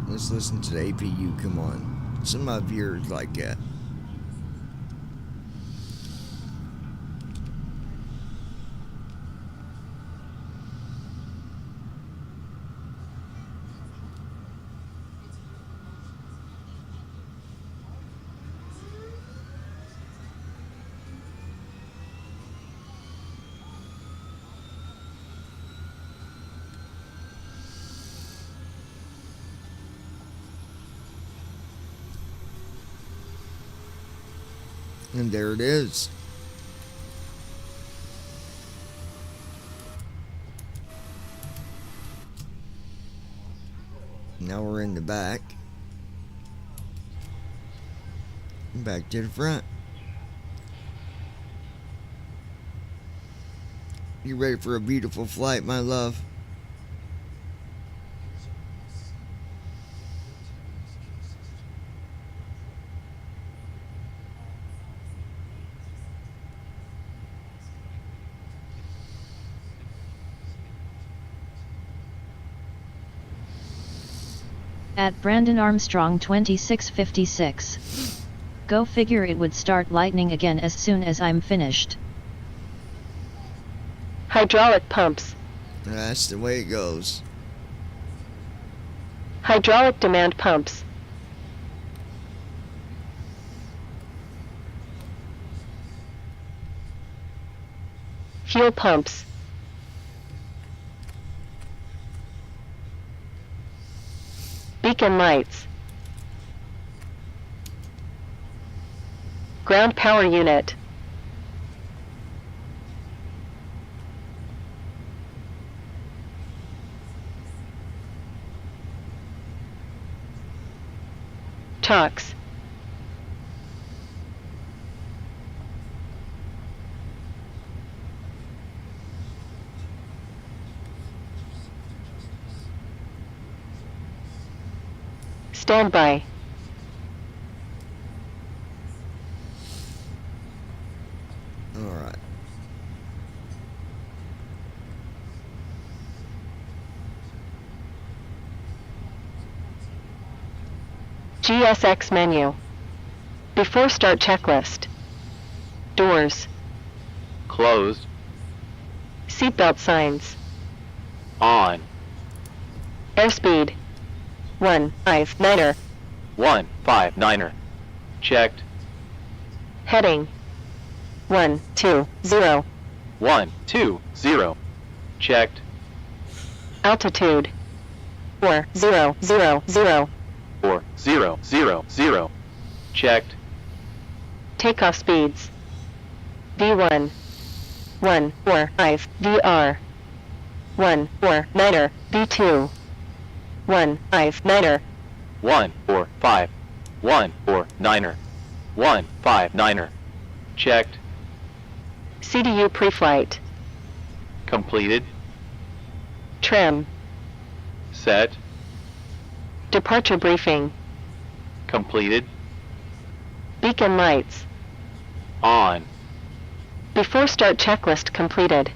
Let's listen to the APU, come on. Some of yours like that. And there it is. Now we're in the back. Back to the front. You ready for a beautiful flight, my love? At Brandon Armstrong 2656. Go figure, it would start lightning again as soon as I'm finished. Hydraulic pumps. That's the way it goes. Hydraulic demand pumps. Fuel pumps. Beacon lights. Ground power unit. Chocks. Standby. All right. GSX menu. Before start checklist. Doors. Closed. Seatbelt signs. On. Airspeed. 159er. 159er. Checked. Heading. 120. 120. Checked. Altitude. 4000. 4000. Checked. Takeoff speeds. V1. 145 VR. 149er. V2. 159er. 145. 149er. 159er. Checked. CDU preflight. Completed. Trim. Set. Departure briefing. Completed. Beacon lights. On. Before start checklist completed.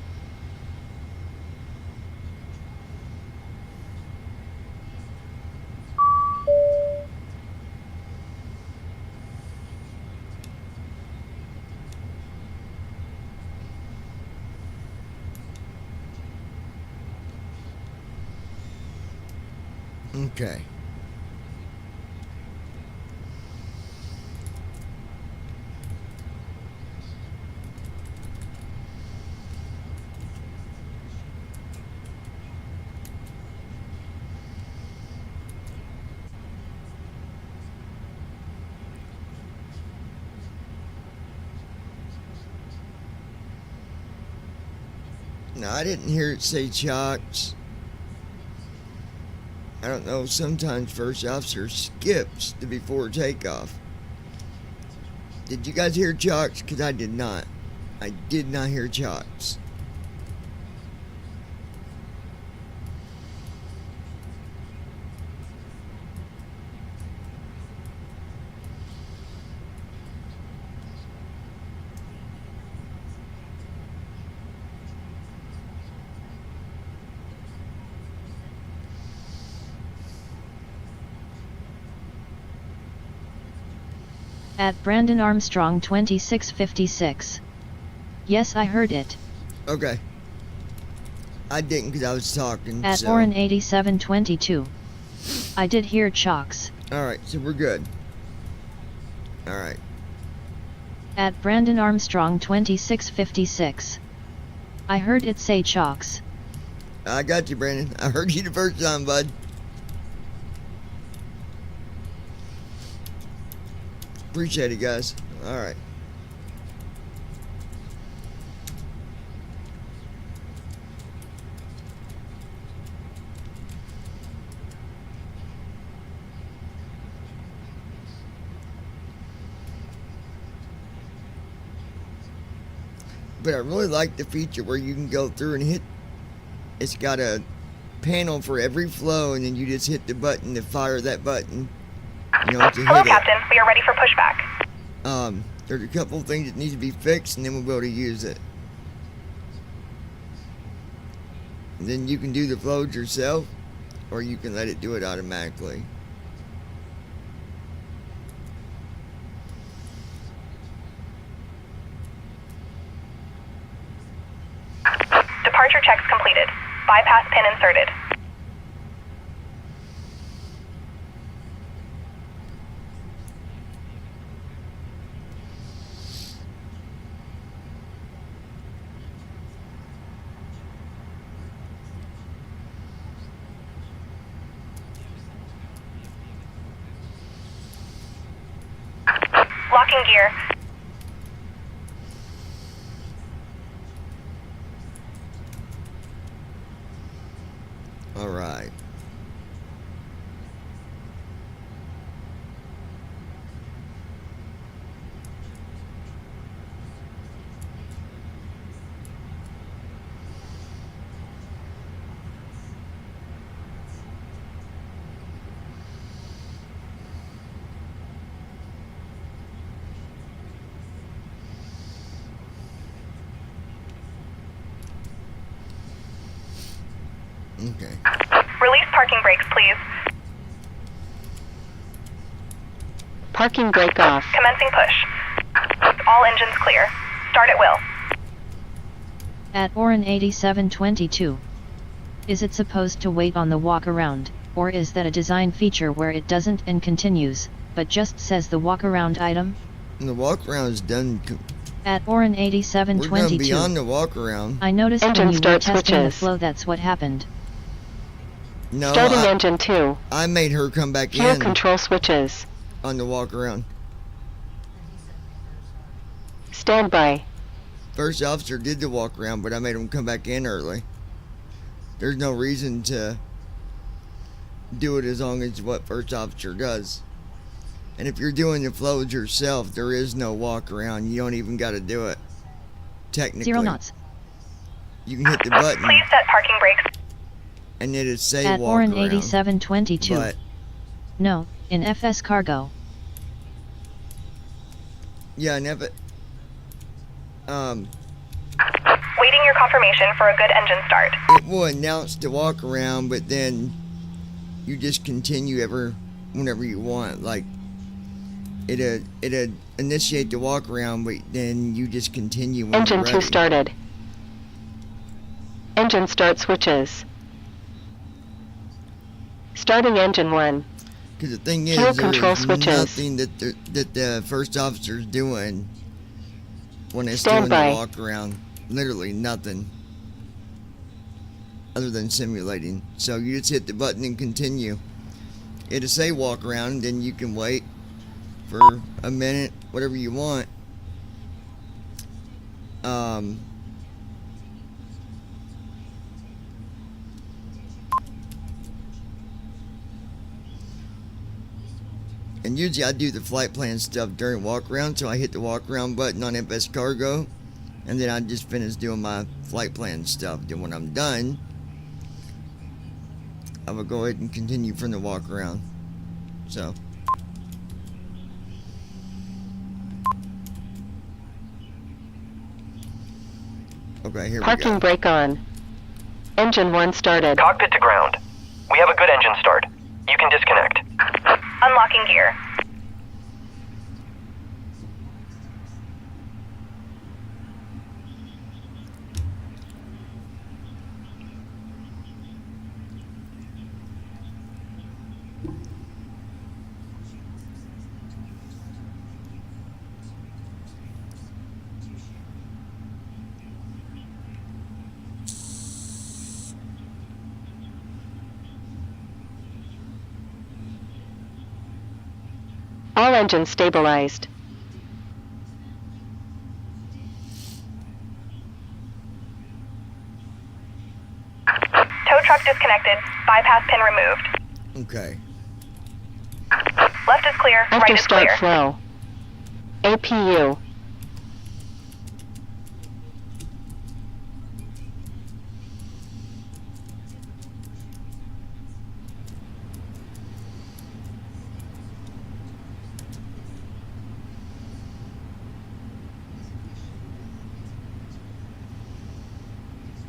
Okay. Now, I didn't hear it say chocks. I don't know, sometimes first officer skips the before takeoff. Did you guys hear chocks? Because I did not. I did not hear chocks. At Brandon Armstrong 2656. Yes, I heard it. Okay. I didn't because I was talking. At so. Oren 8722. I did hear chocks. Alright, so we're good. Alright. At Brandon Armstrong 2656. I heard it say chocks. I got you, Brandon. I heard you the first time, bud. Appreciate it, guys. Alright. But I really like the feature where you can go through and hit. It's got a panel for every flow, and then you just hit the button to fire that button. You don't have to Hello, hit Captain. We are ready for pushback. it. There's a couple of things that need to be fixed, and then we'll be able to use it. And then you can do the flows yourself, or you can let it do it automatically. Departure checks completed. Bypass pin inserted. Locking gear. All right. Okay. Release parking brakes, please. Parking brake off. Commencing push. All engines clear. Start at will. At Orin 8722. Is it supposed to wait on the walk around, or is that a design feature where it doesn't and continues, but just says the walk around item? And the walk around is done. At Orin We're going 8722. beyond the walk around. I noticed Engine when you were start testing the switches. flow that's what happened. No, Starting engine 2. I made her come back Fuel in control switches. on the walk around. Standby. First officer did the walk around, but I made him come back in early. There's no reason to do it as long as what first officer does. And if you're doing the flows yourself, there is no walk around. You don't even got to do it. Technically. 0 knots. You can hit the button Please set parking brakes. and it'll say At walk Orin around. 8722. But No, in FS Cargo. yeah, never. Waiting your confirmation for a good engine start. It will announce the walk around, but then you just continue whenever you want. Like it'll initiate the walk around, but then you just continue when Engine you're 2 ready. started. Engine start switches. Starting engine 1. Because the thing is, Fuel control there's switches. nothing that the first officer's doing when it's Stand doing by. the walk around. Literally nothing other than simulating. So you just hit the button and continue. It'll say walk around, and then you can wait for a minute, whatever you want. And usually I do the flight plan stuff during walk around, so I hit the walk around button on FS Cargo, and then I just finish doing my flight plan stuff. Then when I'm done, I will go ahead and continue from the walk around. So. Okay, here we Parking go. brake on. Engine 1 started. Cockpit to ground. We have a good engine start. You can disconnect. Unlocking gear. All engines stabilized. Tow truck disconnected. Bypass pin removed. Okay. Left is clear. After Right is start clear. flow. APU.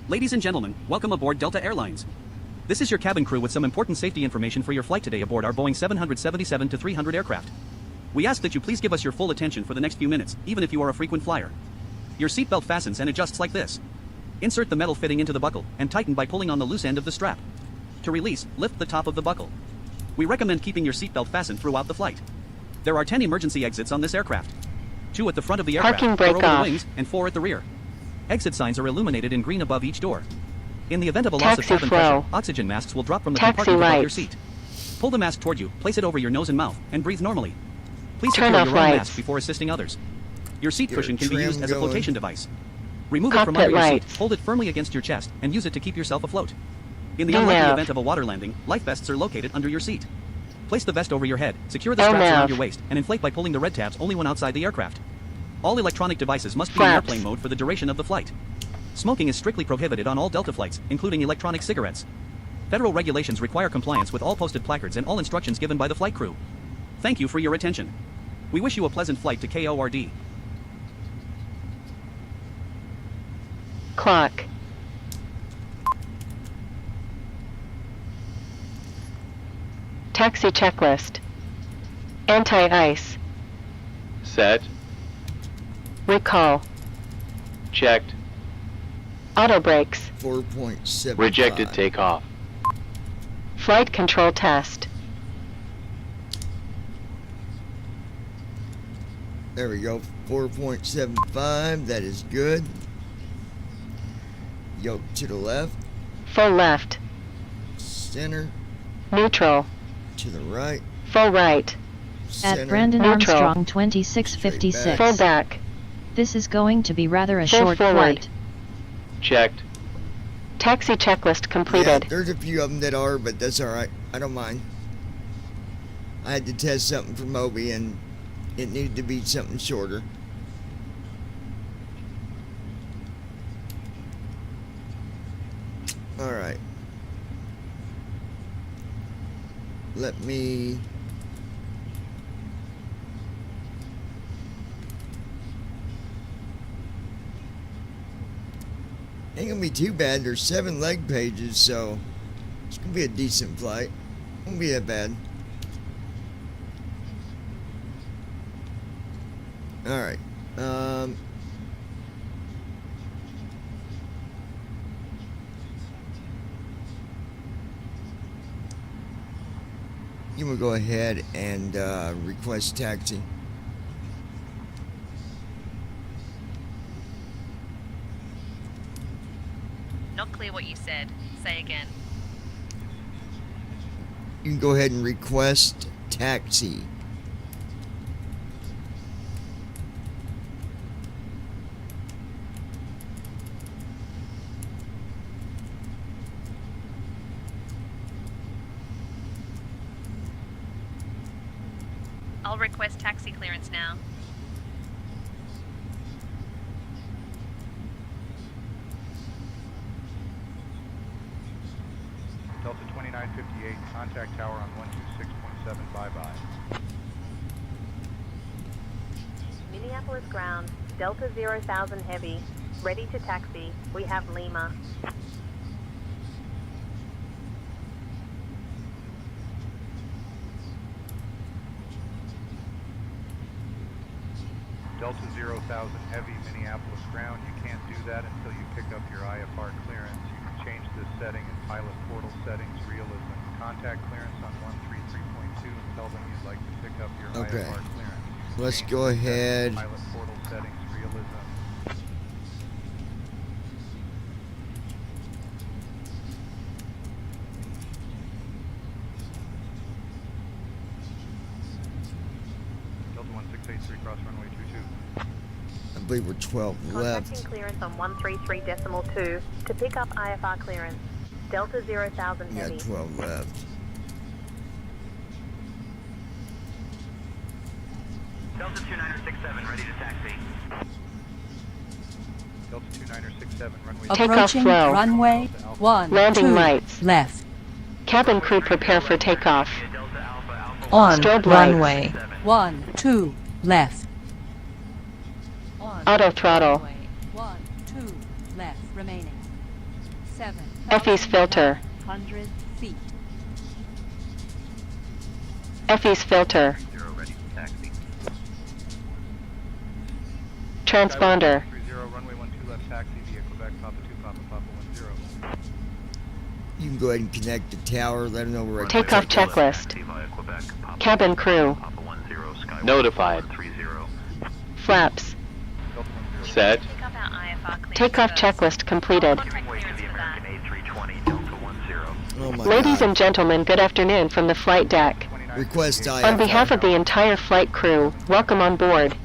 Ladies and gentlemen, welcome aboard Delta Airlines. This is your cabin crew with some important safety information for your flight today aboard our Boeing 777-300 aircraft. We ask that you please give us your full attention for the next few minutes, even if you are a frequent flyer. Your seatbelt fastens and adjusts like this. Insert the metal fitting into the buckle and tighten by pulling on the loose end of the strap. To release, lift the top of the buckle. We recommend keeping your seatbelt fastened throughout the flight. There are 10 emergency exits on this aircraft. 2 at the front of the aircraft, Parking 4 over brake the off. wings, and 4 at the rear. Exit signs are illuminated in green above each door. In the event of a loss of Taxi cabin flow. pressure, oxygen masks will drop from the Taxi compartment above your lights. seat. Pull the mask toward you, place it over your nose and mouth, and breathe normally. Please Turn secure off your own lights. mask before assisting others. Your seat Get a cushion can be trim used as a going. flotation device. Remove it from Cockpit under your lights. seat, hold it firmly against your chest, and use it to keep yourself afloat. In the VNAV. unlikely event of a water landing, life vests are located under your seat. Place the vest over your head, secure the LNAV. straps around your waist, and inflate by pulling the red tabs only when outside the aircraft. All electronic devices must be in Flaps. airplane mode for the duration of the flight. Smoking is strictly prohibited on all Delta flights, including electronic cigarettes. Federal regulations require compliance with all posted placards and all instructions given by the flight crew. Thank you for your attention. We wish you a pleasant flight to KORD. Clock. Taxi checklist. Anti-ice. Set. Recall. Checked. Auto brakes. 4.75. Rejected takeoff. Flight control test. There we go. 4.75. That is good. Yoke to the left. Full left. Center. Neutral. To the right. Full right. Center. At Brandon Neutral. Armstrong 2656. Full back. This is going to be rather a Full short forward. flight. Checked. Taxi checklist Yeah, completed. there's a few of them that are, but that's all right. I don't mind. I had to test something for Moby, and it needed to be something shorter. All right. Let me. Ain't gonna be too bad. There's 7 leg pages, so it's gonna be a decent flight. Won't be that bad. All right. You will go ahead and request taxi. Not clear what you said. Say again. You can go ahead and request taxi. I'll request taxi clearance now. Delta 2958, contact tower on 126.7, bye-bye. Minneapolis ground, Delta 0000 heavy, ready to taxi. We have Lima. Delta 0000 heavy, Minneapolis ground. You can't do that until you pick up your IFR clearance. You can change this setting in pilot portal settings, realism. Contact clearance on 133.2 and tell them you'd like to pick up your Okay. IFR clearance. Let's Change go this setting in ahead. Pilot portal settings, realism. Delta 1683, cross runway 22. I believe we're 12 left. Contacting clearance on 133.2 to pick up IFR clearance. Delta 0000 We heavy. got 12 left. Delta 2967, ready to taxi. Delta 2967, runway Takeoff Approaching flow. runway 1, Landing 2, lights. left. Cabin crew prepare for takeoff. On Strobe lights. runway 1, 2, left. On Auto throttle. runway 1, 2, left remaining. Effie's filter. 100 feet. Effie's filter. Zero ready for taxi. Transponder. 30, runway 12 left taxi via Quebec, Papa 2, Papa 10. You can go ahead and connect the tower. Let them know we're ready. Takeoff checklist. Cabin crew. Notified. Flaps. Set. Take off our IFR clearance Takeoff first. checklist completed. Contract clearance for that. Oh my Ladies God. and gentlemen, good afternoon from the flight deck. Request IFR. On behalf of the entire flight crew, welcome on board.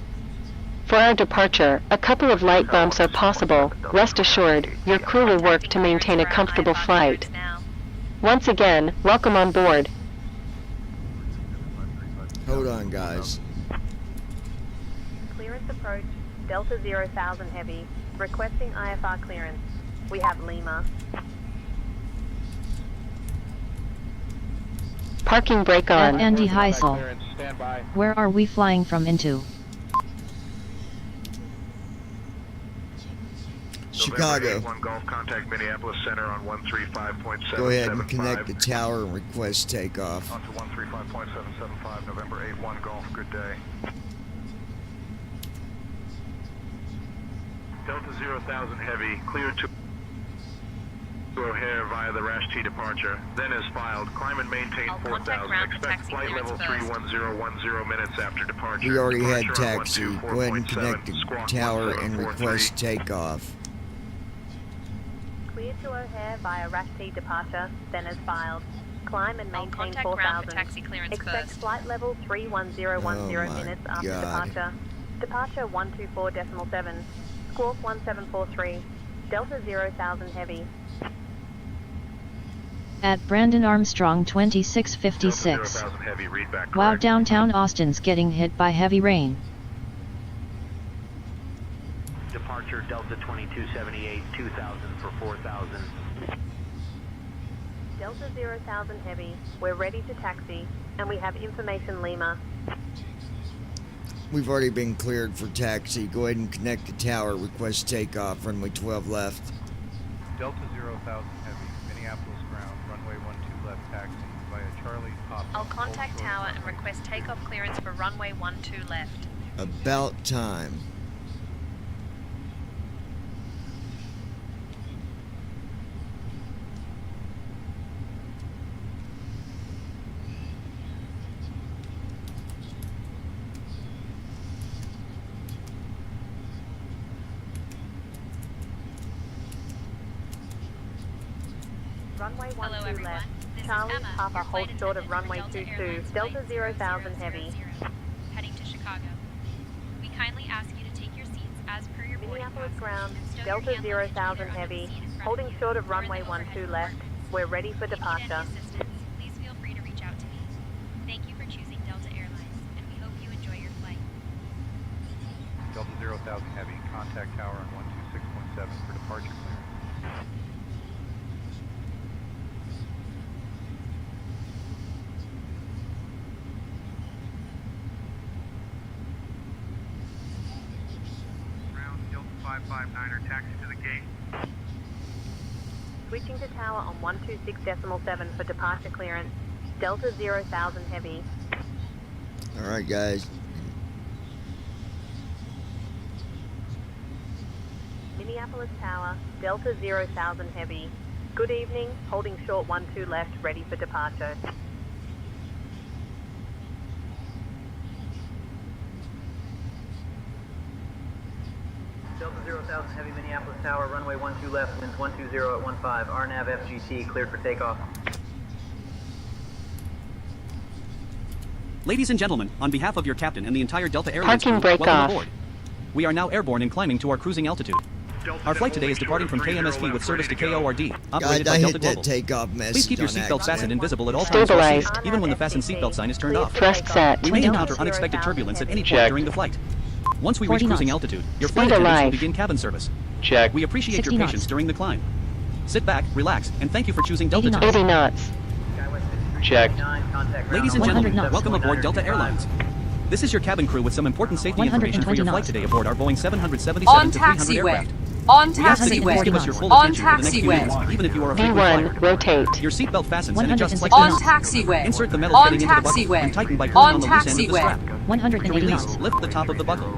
For our departure, a couple of light bumps are possible. Rest assured, your crew will work to maintain a comfortable flight. Once again, welcome on board. Hold on, guys. Clearance approach, Delta 0,000 Heavy, requesting IFR clearance. We have Lima. Parking brake At on. Andy Heisel. Where are we flying from into? Chicago. 1 Golf, contact Minneapolis Center on 135.775. Go ahead and connect the tower and request takeoff. On to 135.775, November 81 Golf, good day. Delta 0,000 Heavy, cleared to O'Hare via the Rash T departure. Then as filed, climb and maintain I'll contact 4,000. ground for Expect taxi flight clearance level first. 31010 minutes after departure. We already had Departure on taxi. 124.7, Go ahead and connect the squawk tower and 1743. request takeoff. Clear to O'Hare via Rash T departure, then as filed. Climb and I'll maintain contact ground 4,000. for taxi clearance Expect first. flight level 31010 Oh my minutes after God. departure. Departure 124.7. Squawk 1743. Delta 0,000 Heavy. At Brandon Armstrong 2656. Delta 0,000 Heavy, read back Wow, correct. downtown Austin's getting hit by heavy rain. Departure Delta 2278, 2000 for 4000. Delta 0,000 Heavy. We're ready to taxi, and we have information Lima. We've already been cleared for taxi. Go ahead and connect the tower. Request takeoff. Runway 12 left. Delta 0,000 Heavy, Minneapolis ground, runway 12 left taxi via Charlie, Papa. I'll contact tower and request takeoff clearance for runway 12 left. About time. Runway 12 Hello, everyone. left. This is Charlie, Emma, Papa, your flight hold short of attendant for runway Delta 22. Airlines Delta flight 0,000 Heavy. 0000, heading to Chicago. We kindly ask you to take your seats as per your boarding Minneapolis passes ground, and stow Delta your hand luggage 0,000 either under the Heavy. seat in front of Holding you short of or in runway the overhead 12 left. compartments. We're ready for If you need any departure. assistance, please feel free to reach out to me. Thank you for choosing Delta Airlines, and we hope you enjoy your flight. Delta 0,000 Heavy, contact tower on 126.7 for departure clearance. Ground, Delta 559er, taxi to the gate. Switching to tower on 126.7 for departure clearance. Delta 0,000 Heavy. All right, guys. Minneapolis Tower, Delta 0,000 Heavy. Good evening, holding short 12 left, ready for departure. Delta 0,000 Heavy, Minneapolis Tower, runway 12 left, winds 120 at 15, RNAV FGT, cleared for takeoff. Ladies and gentlemen, on behalf of your captain and the entire Delta Airlines Parking crew, brake welcome off. aboard. We are now airborne and climbing to our cruising altitude. Our flight today is departing from KMSP with service to KORD, operated by I Delta hit Global. that takeoff message. Please keep your on seatbelt accident. fastened and visible at all times while Stabilized. seated, even when the fasten seatbelt sign is turned off. Thrust set. We may encounter unexpected turbulence at any point Check. during the flight. Once we 40 reach cruising knots. altitude, your Speed flight attendants will alive. begin cabin service. Check. We appreciate 60 your patience knots. during the climb. Sit back, relax, and thank you for choosing Delta 80 today. 80 knots. Checked. Ladies and 100 gentlemen, knots. welcome aboard Delta Airlines. This is your cabin crew with some important safety information for 120 your flight knots. today aboard our Boeing 777-300 On aircraft. taxiway. On We ask that you please taxiway. give us your full On attention for the next few minutes, taxiway. even if you are a frequent V1, flyer. rotate. Your seatbelt fastens and adjusts like On this. taxiway. Insert the metal On fitting into the buckle taxiway. and tighten by pulling On on the loose end of the taxiway. strap. 180 To release, knots. lift the top of the buckle.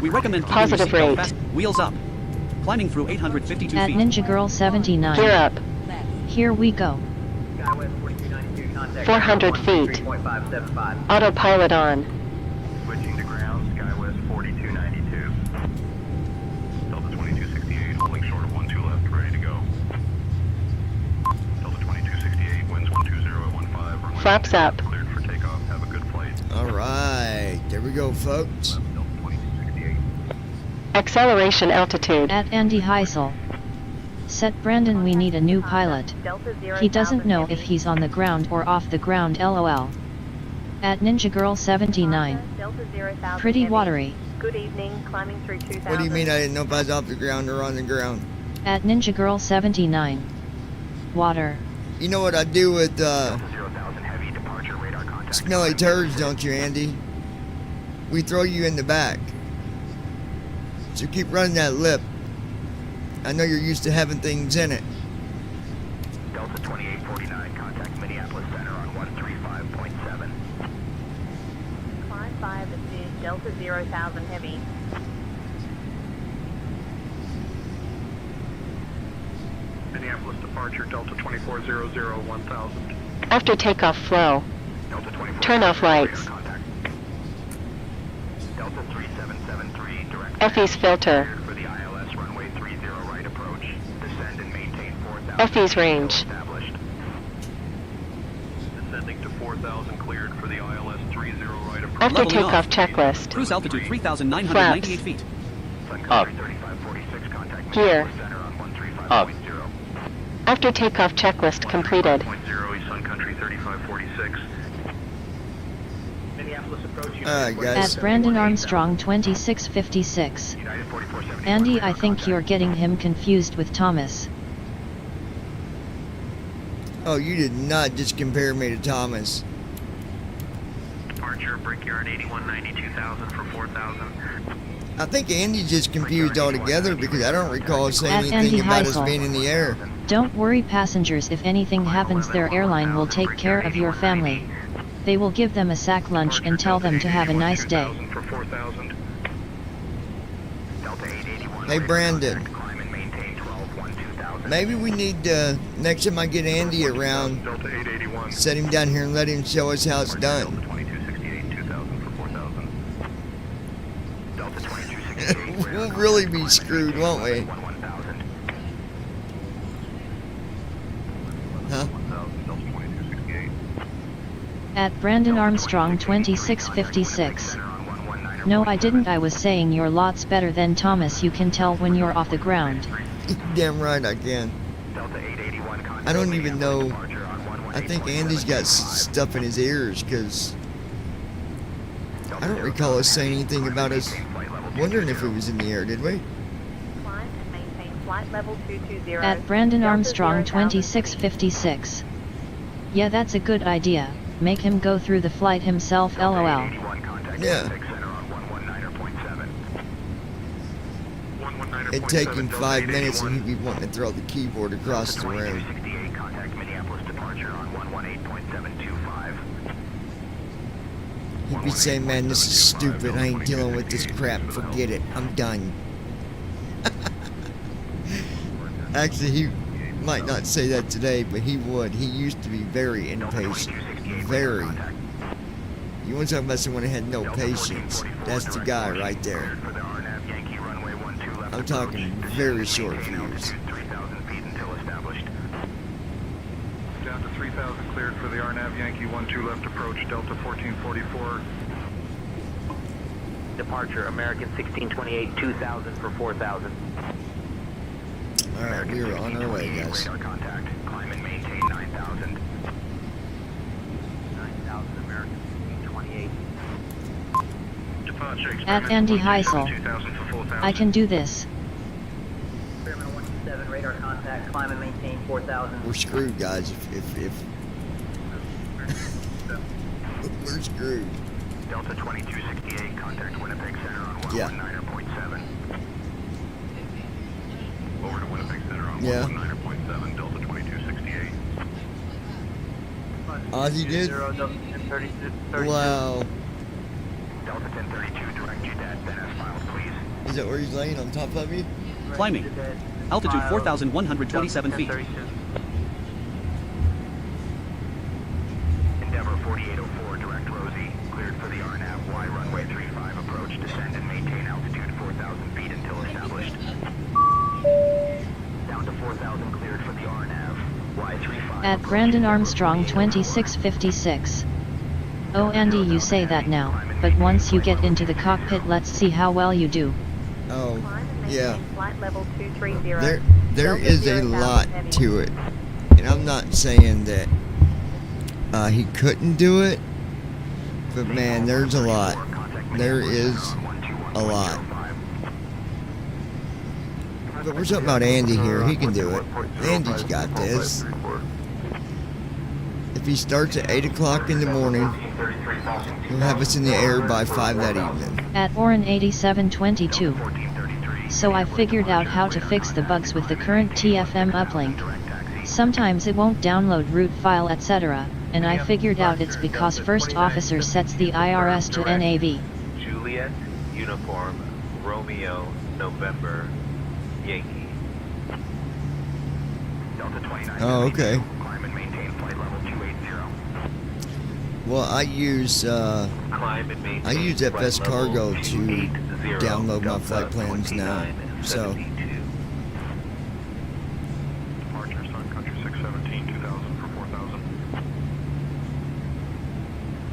We recommend keeping Positive your seatbelt rate. fast. Wheels up. Climbing through 852 At feet. Ninja Girl 79. Gear up. Here we go. Skywest 4292, contact 400 feet. 3.575. Autopilot on. Switching to ground, Skywest 4292. Delta 2268, holding short of 12 left, ready to go. Delta 2268, winds 120 at 15. Flaps up. Cleared for takeoff. Have a good flight. All right, there we go, folks. Delta 2268. Acceleration altitude. At Andy Heisel. Set Brandon, we need a new pilot. He doesn't know if he's on the ground or off the ground, lol. At Ninja Girl 79. Pretty watery. Good evening, climbing through 2000. What do you mean I didn't know if I was off the ground or on the ground? At Ninja Girl 79. Water. You know what I do with smelly turds, don't you, Andy? We throw you in the back. So keep running that lip. I know you're used to having things in it. Delta 2849, contact Minneapolis Center on 135.7. Climb 5 assist, Delta 0,000 heavy. Minneapolis departure, Delta 2400, 1000. After takeoff flow. Delta 24. Turn off lights. Contact. Delta 3773, direct. FE's filter. For the ILS runway 30 right approach. Descend and maintain 4000. FE's range. Established. Descending to 4000, cleared for the ILS 30 right approach. After Leveling takeoff off. checklist. Cruise altitude 3,998 feet. Up. 3546, contact Gear. Minneapolis Center on 135.0. Up. After takeoff checklist completed. 0 East Sun Country 3546. Minneapolis approach. Alright, guys. At Brandon Armstrong 2656. United 4470. Andy, I think you're getting him confused with Thomas. Oh, you did not just compare me to Thomas. Departure, Brickyard 8192,000 for 4,000. I think Andy's just confused altogether because I don't recall saying At anything Andy about us Heisel. being in the air. Don't worry, passengers, if anything happens, their airline will take care of your family. They will give them a sack lunch and tell them to have a nice day. For 4,000. Delta 881. Hey, Brandon. Climb and maintain 12-1-2000. Maybe we need to, next time I get Andy around, Delta 881. set him down here and let him show us how it's done. 2268, 2,000 for 4,000. Delta 2268. We'll really be screwed, won't we? 1,000. Huh? Delta 2268. At Brandon Armstrong 2656. No, I didn't. I was saying you're lots better than Thomas. You can tell when you're off the ground. Damn right I can. Delta 881. I don't even know. I think Andy's got stuff in his ears because I don't recall us saying anything about us wondering if it was in the air, did we? Climb and maintain flight level 220. At Brandon Delta Armstrong 0,000 heavy. 2656. Yeah, that's a good idea. Make him go through the flight himself, lol. Yeah. It'd take him 5 minutes and he'd be wanting to throw the keyboard across the room. Contact Minneapolis departure on 118.725. He'd be saying, man, this is stupid. I ain't dealing with this crap. Forget it. I'm done. Actually, he might not say that today, but he would. He used to be very impatient. Very. You want to talk about someone who had no patience? That's the guy right there. I'm talking very short fuse. 3,000 feet until established. Down to 3,000 cleared for the RNAV Yankee 12 left approach, Delta 1444. Departure, American 1628, 2,000 for 4,000. Alright, we are on our way, guys. Radar contact. Climb and maintain 9,000. 9,000 American 1628. Departure. At Andy Heisel. 2,000 for 4,000. I can do this. Experiment 127, radar contact, climb and maintain 4,000. We're screwed, guys. If we're screwed. Delta 2268, contact Winnipeg Center on Yeah. 119.7. Yeah. 119.7, Delta 2268. Ozzy did? Wow. Delta 1032, direct you dead, then as filed, please. Is that where he's laying on top of me? Climbing. Altitude 4,127 feet. Endeavor 4804, direct Rosie, cleared for the RNAV Y runway 35 approach, descend and maintain altitude 4,000 feet until established. Down to 4,000, cleared for the RNAV Y35. At Brandon Armstrong 2656. Oh Andy, you say that now, but once you get into the cockpit let's see how well you do. Oh, yeah. Flight level 230. There is a lot to it. And I'm not saying that he couldn't do it, but man, there's a lot. There is a lot. But we're talking about Andy here. He can do it. Andy's got this. If he starts at 8 o'clock in the morning, he'll have us in the air by 5 that evening. At Orin 8722. So I figured out how to fix the bugs with the current TFM uplink. Sometimes it won't download root file etc. And I figured out it's because first officer sets the IRS to NAV. Juliet, Uniform, Romeo, November, Yankee. Delta 29. Oh, okay. Climb and maintain flight level 280. Well, I use FS Cargo to download my flight plans now. So. Departure, Sun Country 617, 2000 for 4,000.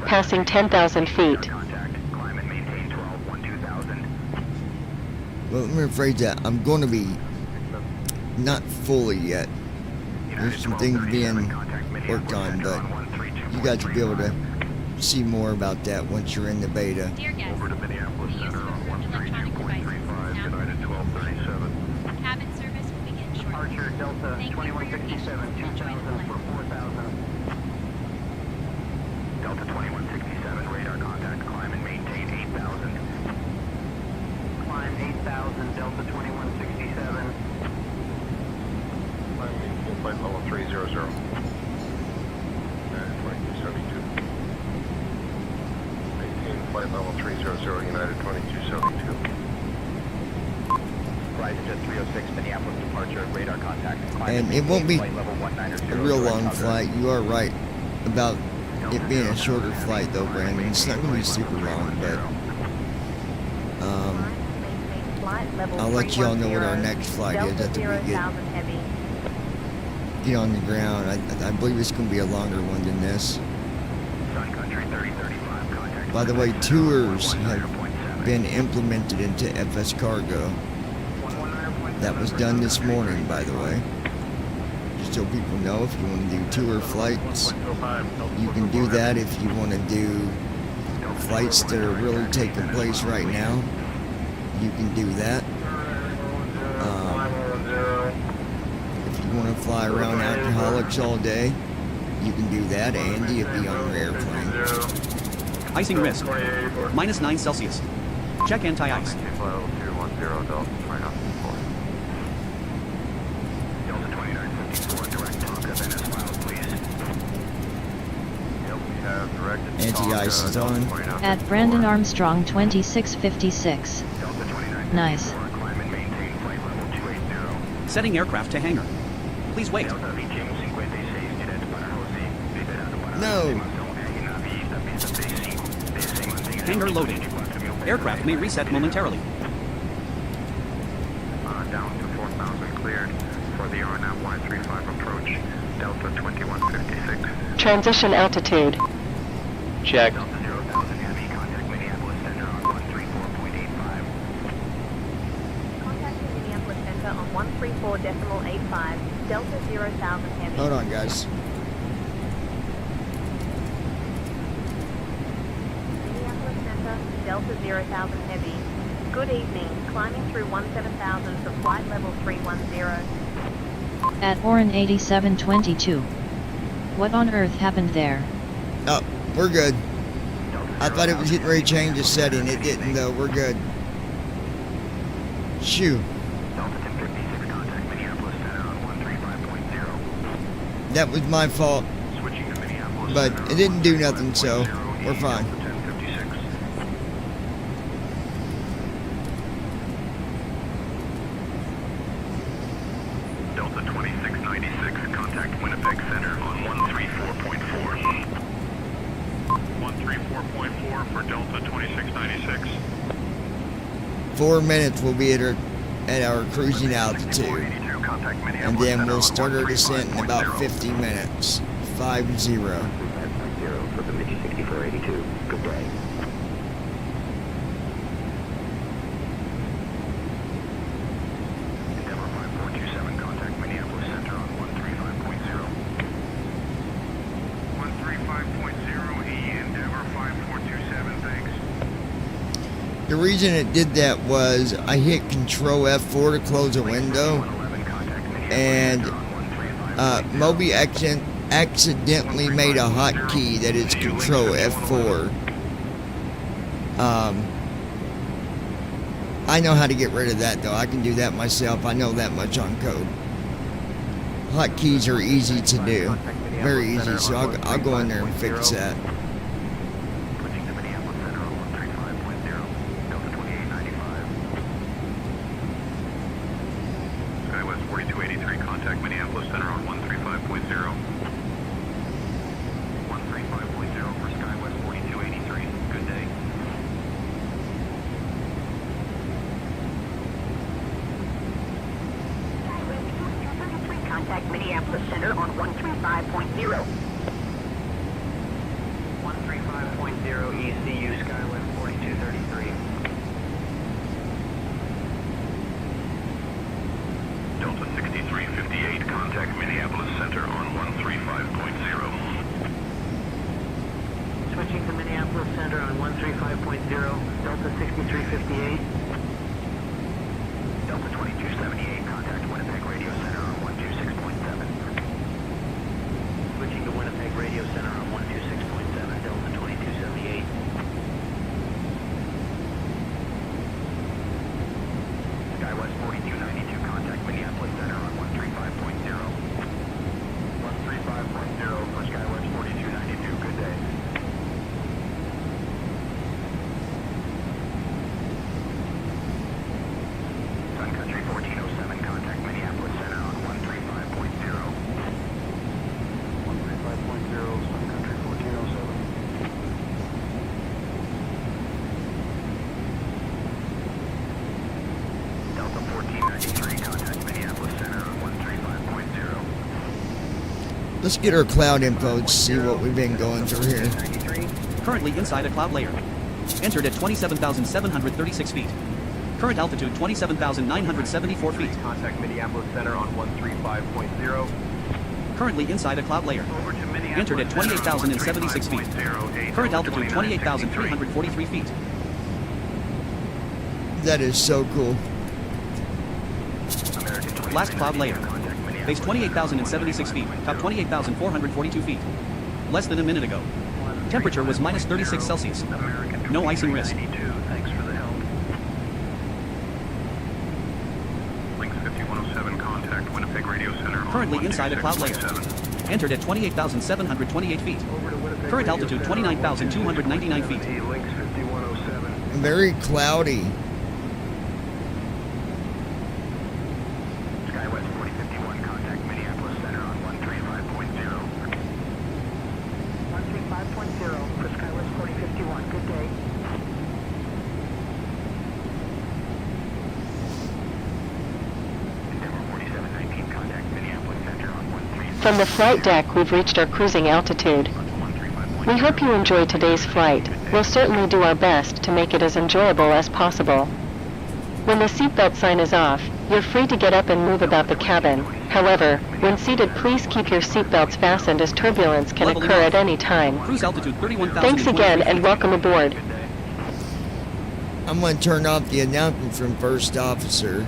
Passing 10,000 feet. Contact, climb and maintain 12, 12,000. Well, let me rephrase that. I'm going to be not fully yet. There's some things being worked on, but you guys will be able to see more about that once you're in the beta. Dear guests, Over to Minneapolis the use Center of on certain electronic 132.35, devices United 1237. Cabin service will begin shortly. Archer Delta Thank you for your patience. 2167, Enjoy the 2,000 for flight. 4,000. Delta 2167, radar contact, climb and maintain 8,000. Climb 8,000, Delta 2167. Climb maintain flight level 300. United 2272. Maintain flight level 300, United 2272. Rise to 306, Minneapolis departure, radar contact. And it won't be a real long flight. You are right about it being a shorter flight though, Brandon. It's not going to be super long, but I'll let you all know what our next flight is after we get on the ground. I believe it's going to be a longer one than this. Sun Country 3035, contact. By the way, tours have been implemented into FS Cargo. That was done this morning, by the way. Just so people know, if you want to do tour flights, you can do that. If you want to do flights that are really taking place right now, you can do that. If you want to fly around alcoholics all day, you can do that. Andy, you'll be on your airplane. Icing risk. -9 Celsius. Check anti-ice. Delta 2954, direct Tonka, then as filed, please. Yep, we have directed Anti-ice is on. At Brandon Armstrong 2656. Nice. Climb and maintain flight level 280. Setting aircraft to hangar. Please wait. Delta 2556, diretto para Rosie. No. Hangar loading. Aircraft may reset momentarily. Down to 4,000 cleared for the RNAV Y35 approach. Delta 2156. Transition altitude. Check. Delta 0,000 heavy, contact Minneapolis Center on 134.85. Contact Minneapolis Center on 134.85. Delta 0,000 heavy. Hold on, guys. Minneapolis Center, Delta 0,000 heavy. Good evening. Climbing through 17,000 for flight level 310. At Orin 8722. What on earth happened there? Oh, we're good. I thought it was getting ready to change the setting. It didn't, though. We're good. Shoo. Delta 1056, contact Minneapolis Center on That was my fault. But it didn't do nothing, so we're fine. Delta 2696, contact Winnipeg Center on 134.4. 134.4 for Delta 2696. 4 minutes we'll be at our cruising altitude. And then we'll start our descent in about 50 minutes. 50. For the Mickey 6482. Good day. Endeavor 5427, contact Minneapolis Center on 135.0. 135.0, Endeavor 5427, thanks. The reason it did that was I hit Control F4 to close a window, and Moby accidentally made a hotkey that is Control F4. I know how to get rid of that though. I can do that myself. I know that much on code. Hotkeys are easy to do, very easy. So I'll go in there and fix that. Skywest 4283, contact Minneapolis Center on 135.0. 135.0 for Skywest 4283. Good day. Contact Minneapolis Center on 135.0. 135.0 ECU Skywest 4233. Delta 6358, contact Minneapolis Center on 135.0. Switching to Minneapolis Center on 135.0, Delta 6358. Delta 2278, contact Winnipeg Radio Center on 126.7. Switching to Winnipeg Radio Center on 126.7, Delta 2278. Skywest 4292, contact Minneapolis Center on 135.0. 135.0 for Skywest 4292. Good day. Sun Country 1407, contact Minneapolis Center on 135.0. 135.0, Sun Country 1407. Delta 1493, contact Minneapolis Center on 135.0. Let's get our cloud info to see what we've been going through here. Currently inside a cloud layer. Entered at 27,736 feet. Current altitude 27,974 feet. Contact Minneapolis Center on 135.0. Currently inside a cloud layer. Entered at 28,076 feet. Current altitude 28,343 feet. That is so cool. Last cloud layer. Base 28,076 feet. Top 28,442 feet. Less than a minute ago. Temperature was minus 36 Celsius. No icing risk. Thanks for the help. Lynx 5107, contact Winnipeg Radio Center on Currently inside a cloud layer. Entered at 28,728 feet. Current altitude 29,299 feet. Lynx 5107. Very cloudy. Skywest 4051, contact Minneapolis Center on 135.0. 135.0 for Skywest 4051. Good day. Endeavor 4719, contact Minneapolis Center on 135.0. From the flight deck, we've reached our cruising altitude. We hope you enjoyed today's flight. We'll certainly do our best to make it as enjoyable as possible. When the seatbelt sign is off, you're free to get up and move about the cabin. However, when seated, please keep your seatbelts fastened as turbulence can Leveling occur off. at any time. Cruise altitude 31,000. Thanks again and welcome aboard. I'm going to turn off the announcement from First Officer.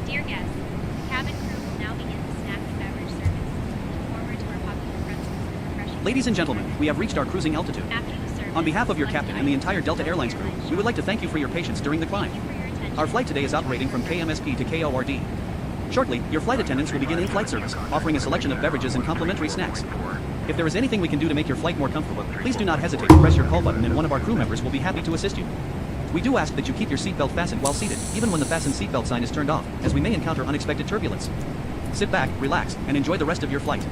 Dear guests, cabin crew will now begin the snack and beverage service. Look forward to our popular pretzels and refreshing. Ladies and gentlemen, we have reached our cruising altitude. After the service, On behalf of your captain and the entire Delta Airlines crew, we would like to thank you for your patience during the climb. Our flight today is operating from KMSP to KORD. Shortly, your flight attendants will begin in-flight service, offering a selection of beverages and complimentary snacks. If there is anything we can do to make your flight more comfortable, please do not hesitate to press your call button and one of our crew members will be happy to assist you. We do ask that you keep your seatbelt fastened while seated, even when the fasten seatbelt sign is turned off, as we may encounter unexpected turbulence. Sit back, relax, and enjoy the rest of your flight.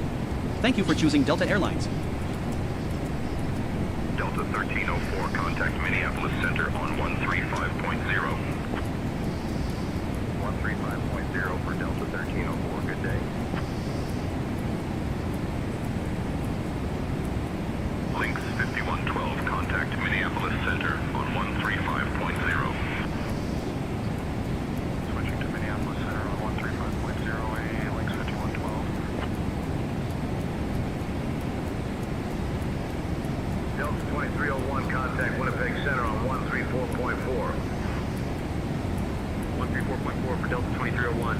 Thank you for choosing Delta Airlines. Delta 1304, contact Minneapolis Center on 135.0. 135.0 for Delta 1304, good day. Lynx 5112, contact Minneapolis Center on 135.0. Switching to Minneapolis Center on 135.0, Lynx 5112. Delta 2301, contact Winnipeg Center on 134.4. 134.4 for Delta 2301.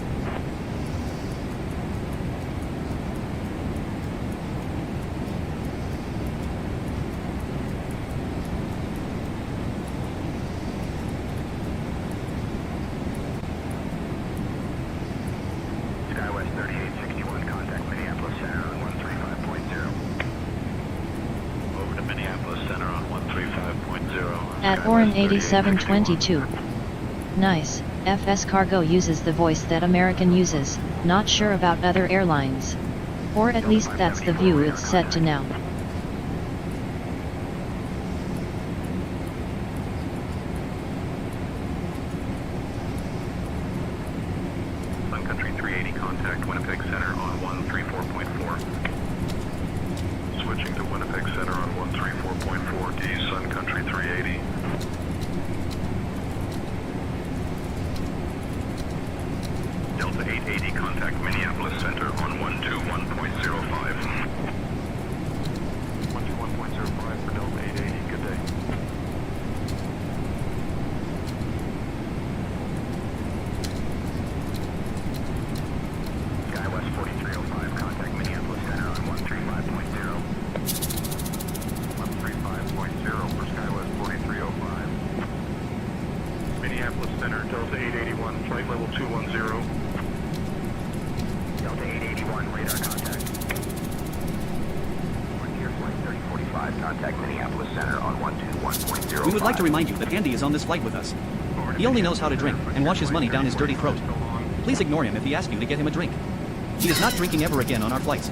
SkyWest 3861, contact Minneapolis Center on 135.0. Over to Minneapolis Center on 135.0. At Orin 8722. Nice. FS Cargo uses the voice that American uses, not sure about other airlines. Or at least that's the view it's set to now. Sun Country 380, contact Winnipeg Center on 134.4. Switching to Winnipeg Center on 134.4, D Sun Country 380. Delta 880, contact Minneapolis Center on 121.05. 121.05 for Delta 880, good day. SkyWest 4305, contact Minneapolis Center on 135.0. 135.0 for SkyWest 4305. Minneapolis Center, Delta 881, flight level 210. Delta 881, radar contact. Frontier Flight 3045, contact Minneapolis Center on 121.0. We would like to remind you that Andy is on this flight with us. He only knows how to drink and wash his money down his dirty throat. Please ignore him if he asks you to get him a drink. He is not drinking ever again on our flights.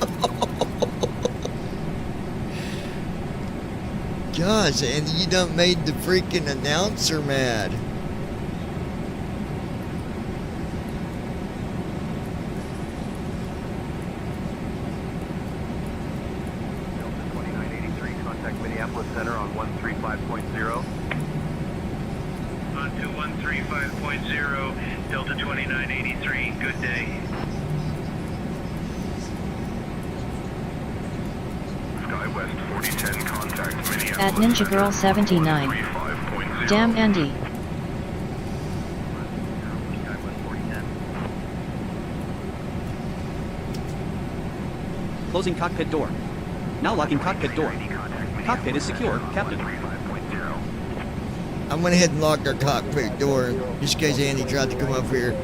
Gosh, Andy, you done made the freaking announcer mad. Delta 2983, contact Minneapolis Center on 135.0. On to 135.0, Delta 2983, good day. SkyWest 4010, contact Minneapolis At Ninja Girl 79. Damn Andy. Closing cockpit door. Now locking cockpit door. Cockpit is secure, Captain. I'm gonna head and lock our cockpit door just in case Andy tried to come up here.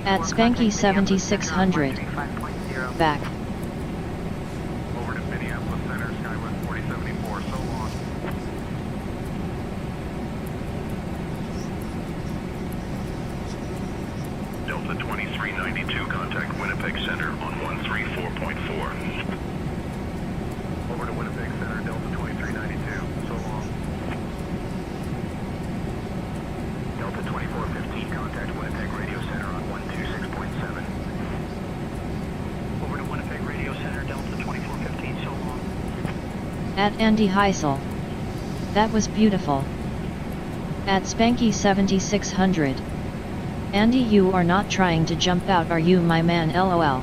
At Spanky 7600. Back. Over to Minneapolis Center, SkyWest 4074, so long. Delta 2392, contact Winnipeg Center on 134.4. Over to Winnipeg Center, Delta 2392, so long. Delta 2415, contact Winnipeg Radio Center on 126.7. Over to Winnipeg Radio Center, Delta 2415, so long. At Andy Heisel. That was beautiful. At Spanky 7600. Andy, you are not trying to jump out, are you, my man? LOL.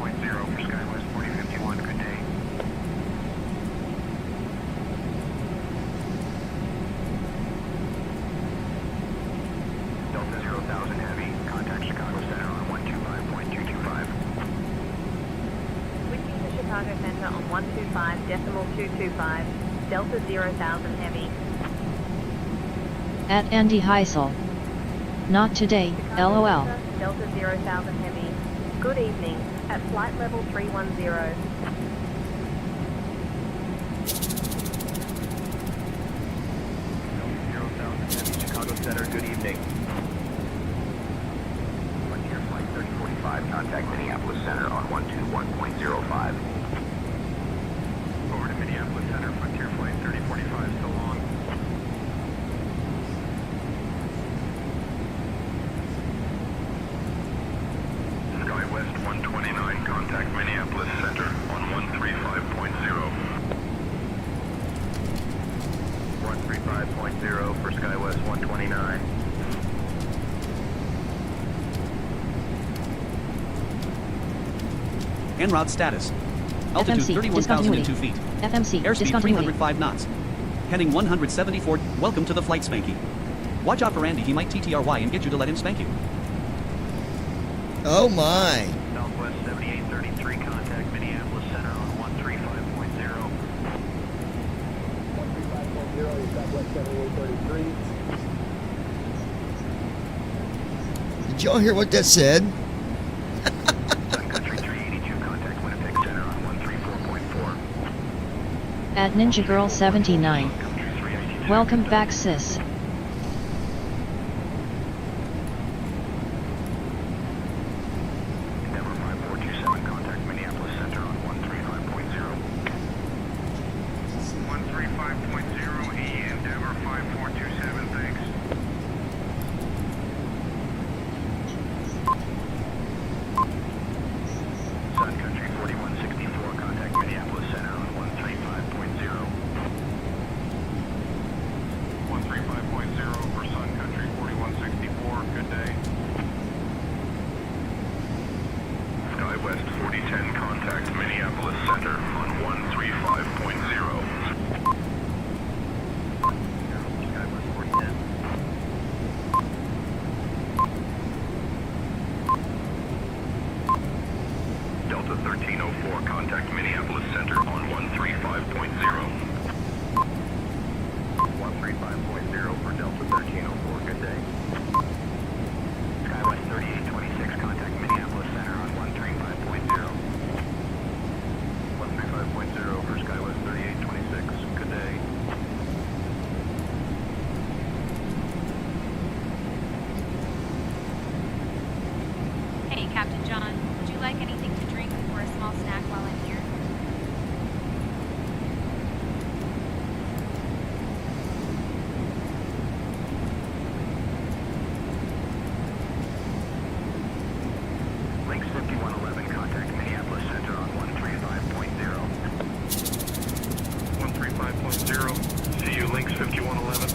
for SkyWest 4051. Good day. Delta 0,000 Heavy, contact Chicago Center on 125.225. Switching to Chicago Center on 125.225. Delta 0,000 Heavy. At Andy Heisel. Not today, Chicago lol. Center, Delta 0,000 Heavy. Good evening. At flight level 310. Chicago Center, good evening. Frontier Flight 3045, contact Minneapolis Center on 121.05. Over to Minneapolis Center, Frontier Flight 3045, so long. SkyWest 129, contact Minneapolis Center on 135.0. 135.0 for SkyWest 129. En route status. Altitude FMC, 31,002 feet. FMC, Airspeed discontinuity. 305 knots. Heading 174. Welcome to the flight, Spanky. Watch out for Andy, he might TTRY and get you to let him spank you. Oh my. Southwest 7833, contact Minneapolis Center on 135.0. 135.0, Southwest 7833. Did y'all hear what that said? Sun Country 382, contact Winnipeg Center on 134.4. At Ninja Girl 79. Welcome back, sis. Endeavor 5427, contact Minneapolis Center on 135.0. 135.0, Endeavor 5427, thanks. Sun Country 4164, contact Minneapolis Center on 135.0. 135.0 for Sun Country 4164, good day. SkyWest 4010, contact Minneapolis Center on 135.0. SkyWest 4010. Delta 1304, contact Minneapolis Center on 135.0. 135.0 for Delta 1304, good day. SkyWest 3826, contact Minneapolis Center on 135.0. 135.0 for SkyWest 3826, good day. Hey, Captain John, would you like anything to drink or a small snack while I'm here? Links 5111, contact Minneapolis Center on 135.0. 135.0, see you, Links 5111.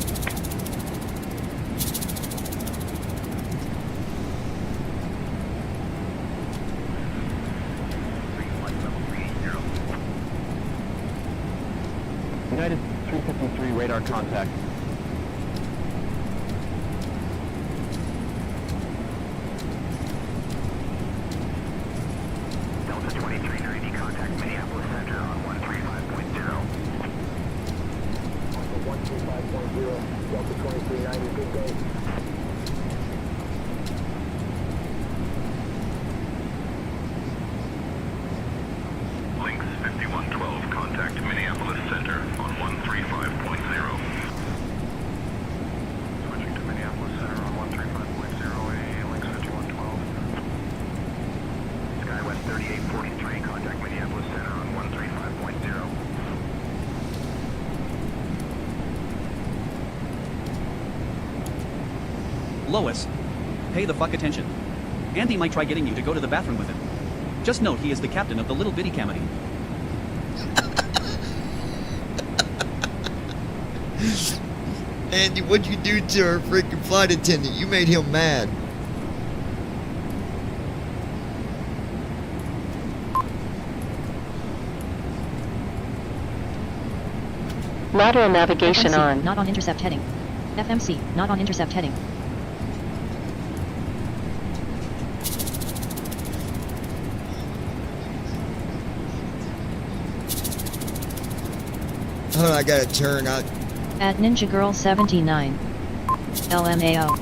United 353 radar contact. Delta 2390, contact Minneapolis Center on 135.0. 135.0, Delta 2390, good day. Links 5112, contact Minneapolis Center on 135.0. Switching to Minneapolis Center on 135.0A, Links 5112. SkyWest 3843, contact Minneapolis Center on 135.0. Lois. Pay the fuck attention. Andy might try getting you to go to the bathroom with him. Just note he is the captain of the little bitty comedy. Andy, what'd you do to our freaking flight attendant? You made him mad. Lateral navigation FMC, on. not on intercept heading. FMC, not on intercept heading. Hold on, I gotta turn out. At Ninja Girl 79. LMAO.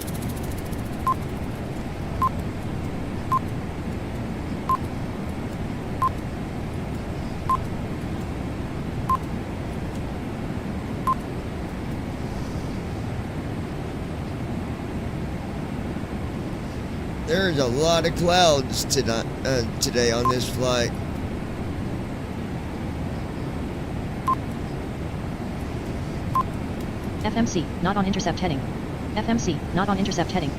There's a lot of clouds today on this flight. FMC, not on intercept heading. FMC, not on intercept heading.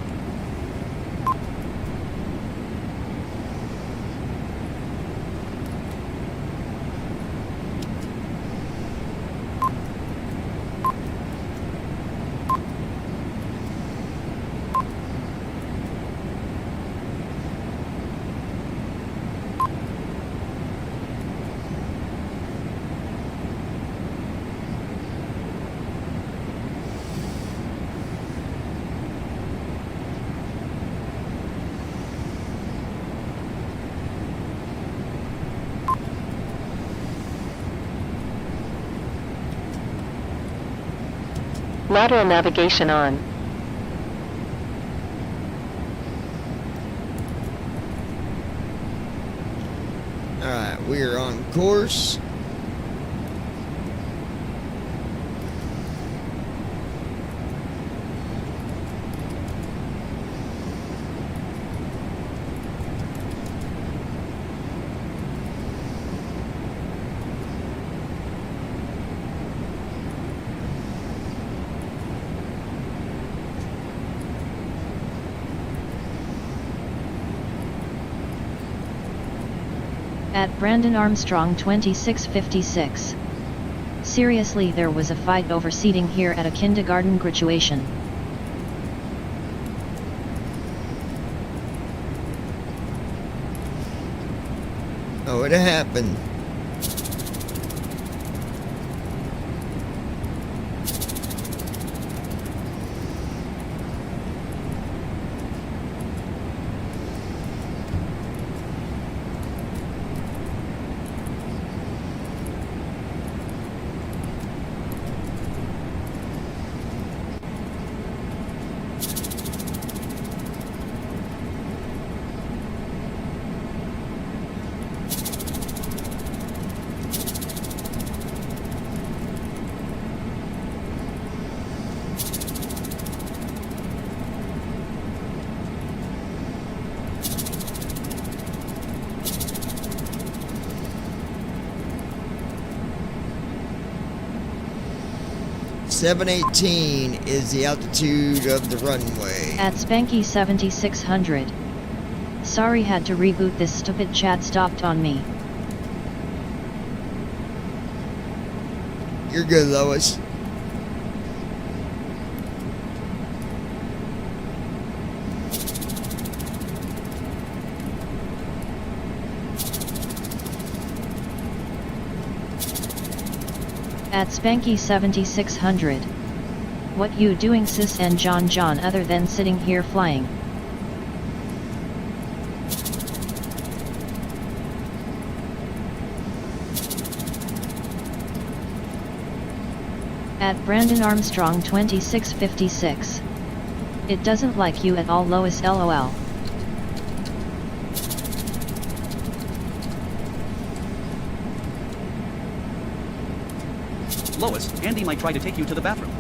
Lateral navigation on. Alright, we are on course. At Brandon Armstrong 2656. Seriously, there was a fight over seating here at a kindergarten graduation. Oh, it happened. .718 is the altitude of the runway. At Spanky 7600. Sorry, had to reboot, this stupid chat stopped on me. You're good, Lois. At Spanky 7600. What you doing, sis and John other than sitting here flying? At Brandon Armstrong 2656. It doesn't like you at all, Lois, LOL. Lois, Andy might try to take you to the bathroom.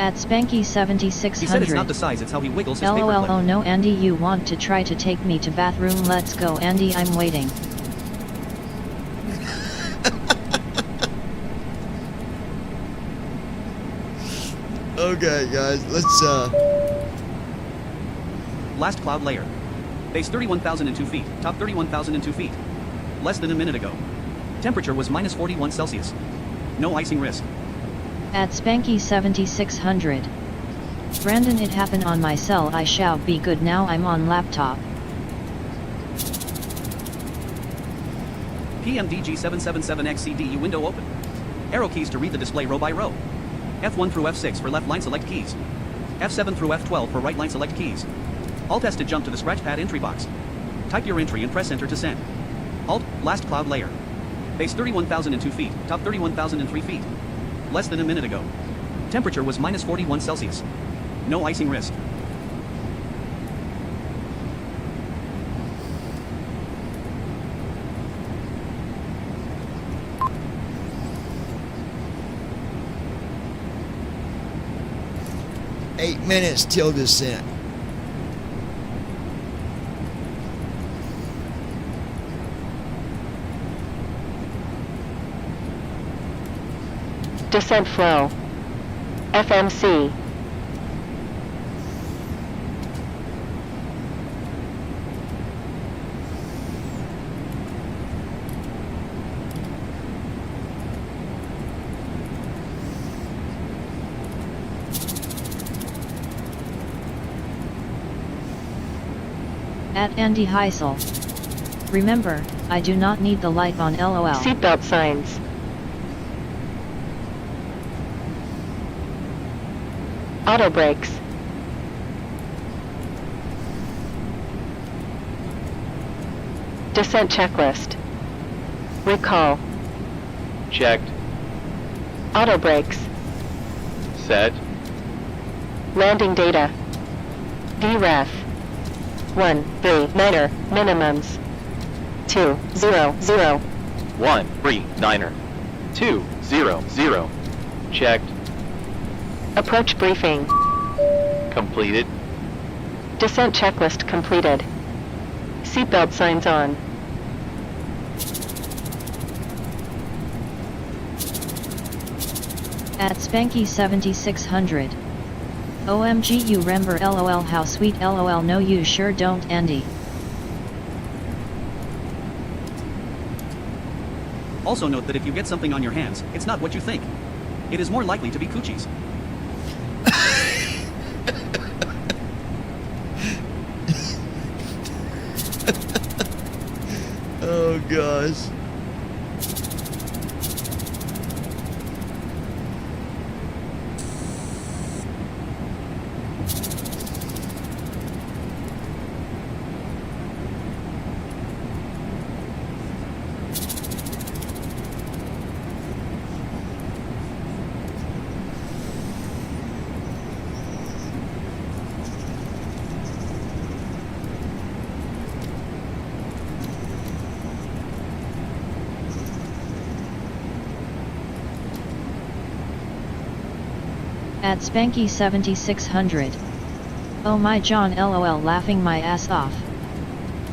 At Spanky He said it's 7600. not the size, it's how he wiggles his LOL. paperclip. Oh no, Andy, you want to try to take me to bathroom? Let's go, Andy, I'm waiting. Okay, guys, let's Last cloud layer. Base 31,002 feet, top 31,002 feet. Less than a minute ago. Temperature was minus 41 Celsius. No icing risk. At Spanky 7600. Brandon, it happened on my cell. I shall be good now. I'm on laptop. PMDG777XCDU window open. Arrow keys to read the display row by row. F1 through F6 for left line select keys. F7 through F12 for right line select keys. Alt S to jump to the scratchpad entry box. Type your entry and press enter to send. Alt, last cloud layer. Base 31,002 feet, top 31,003 feet. Less than a minute ago. Temperature was minus 41 Celsius. No icing risk. eight minutes till descent. Descent flow. FMC. At Andy Heisel. Remember, I do not need the light on LOL. Seatbelt signs. Auto brakes. Descent checklist. Recall. Checked. Auto brakes. Set. Landing data. VREF. 1, 3, niner, minimums. 2, 0, 0. 1, 3, niner. 2, 0, 0. Checked. Approach briefing. Completed. Descent checklist completed. Seatbelt signs on. At Spanky 7600. OMG, you remember LOL, how sweet LOL. No, you sure don't, Andy. Also note that if you get something on your hands, it's not what you think. It is more likely to be coochies. Oh gosh. At Spanky 7600. Oh my John, LOL, laughing my ass off.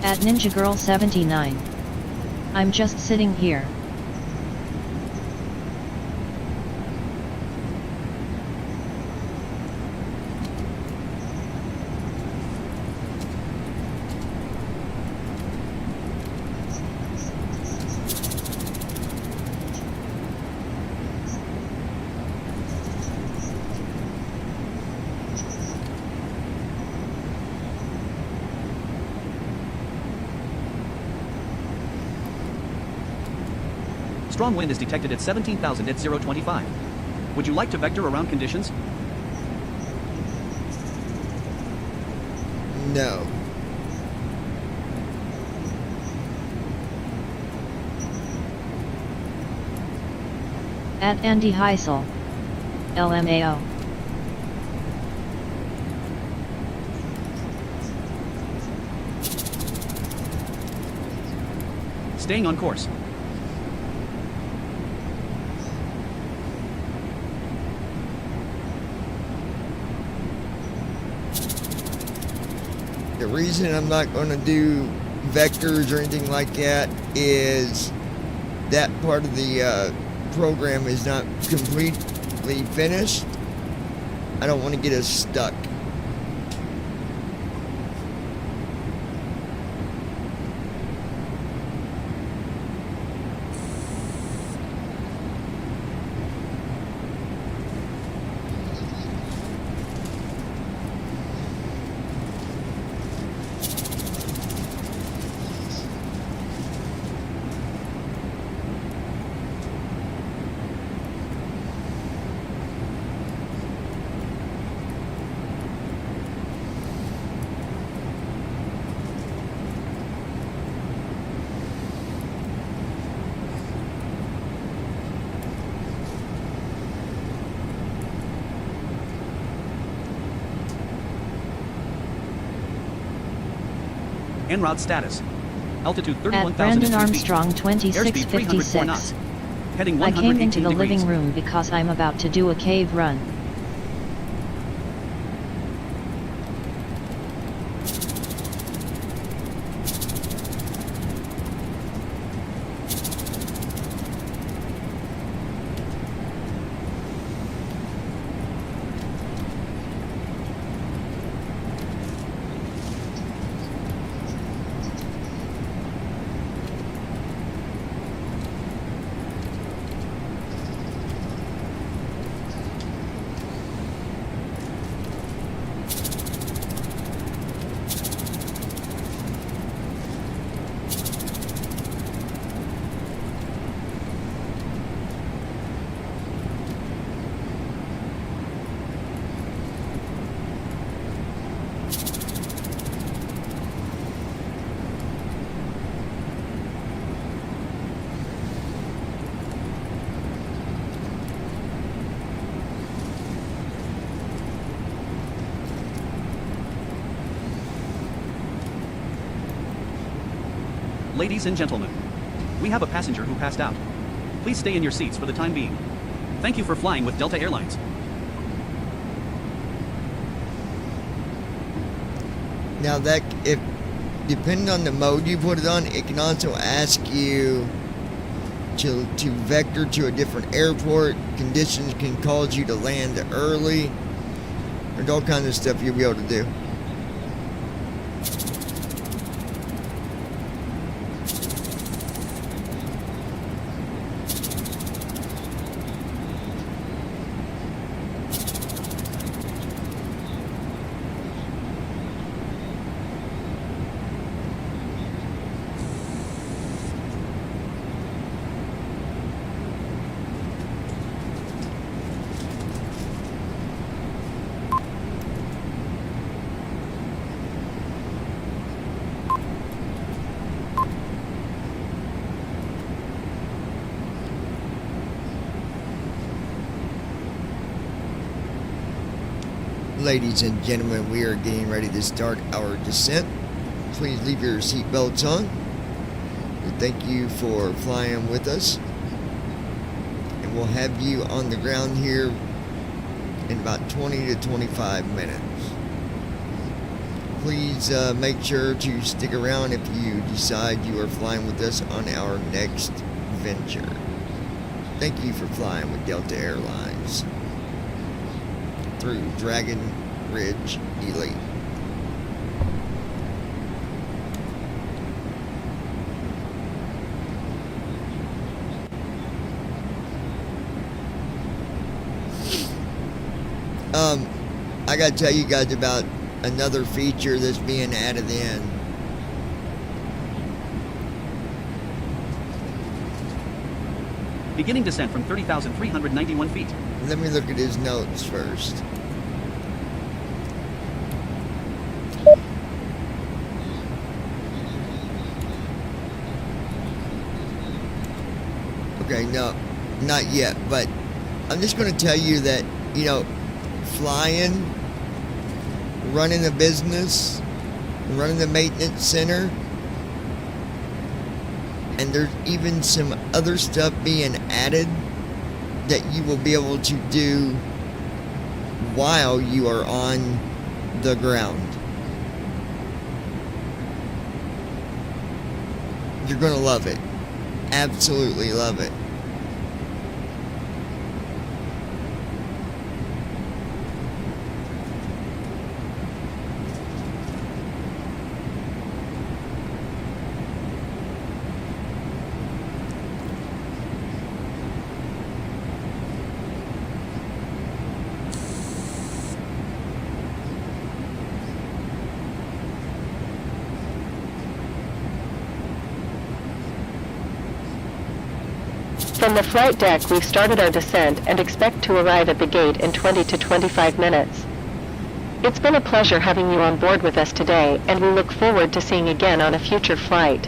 At Ninja Girl 79. I'm just sitting here. Strong wind is detected at 17,000 at 025. Would you like to vector around conditions? No. At Andy Heisel. LMAO. Staying on course. The reason I'm not going to do vectors or anything like that is that part of the program is not completely finished. I don't want to get us stuck. En route status. Altitude At 31,002 Brandon feet. Armstrong Airspeed 304 knots. 2656. Heading I came into 118 the degrees. living room because I'm about to do a cave run. Ladies and gentlemen, we have a passenger who passed out. Please stay in your seats for the time being. Thank you for flying with Delta Airlines. Now that, if depending on the mode you put it on, it can also ask you to vector to a different airport. Conditions can cause you to land early. There's all kinds of stuff you'll be able to do. Ladies and gentlemen, we are getting ready to start our descent. Please leave your seatbelts on. And thank you for flying with us. And we'll have you on the ground here in about 20 to 25 minutes. Please make sure to stick around if you decide you are flying with us on our next venture. Thank you for flying with Delta Airlines through Dragon Ridge Elite. I gotta tell you guys about another feature that's being added in. Beginning descent from 30,391 feet. Let me look at his notes first. Okay, no, not yet, but I'm just going to tell you that, you know, flying, running a business, running the maintenance center, and there's even some other stuff being added that you will be able to do while you are on the ground. You're gonna love it. Absolutely love it. From the flight deck, we've started our descent and expect to arrive at the gate in 20 to 25 minutes. It's been a pleasure having you on board with us today, and we look forward to seeing again on a future flight.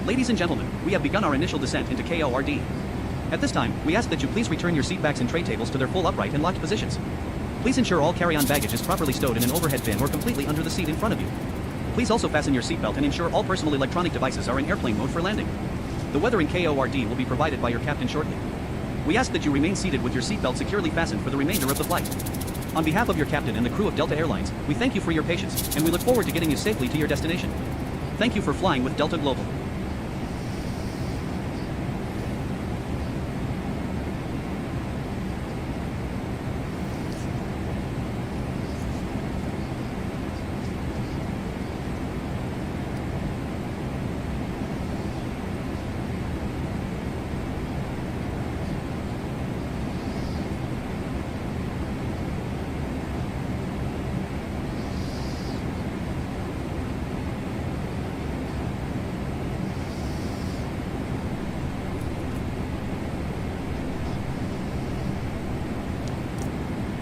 Ladies and gentlemen, we have begun our initial descent into KORD. At this time, we ask that you please return your seatbacks and tray tables to their full upright and locked positions. Please ensure all carry-on baggage is properly stowed in an overhead bin or completely under the seat in front of you. Please also fasten your seatbelt and ensure all personal electronic devices are in airplane mode for landing. The weather in KORD will be provided by your captain shortly. We ask that you remain seated with your seatbelt securely fastened for the remainder of the flight. On behalf of your captain and the crew of Delta Airlines, we thank you for your patience, and we look forward to getting you safely to your destination. Thank you for flying with Delta Global.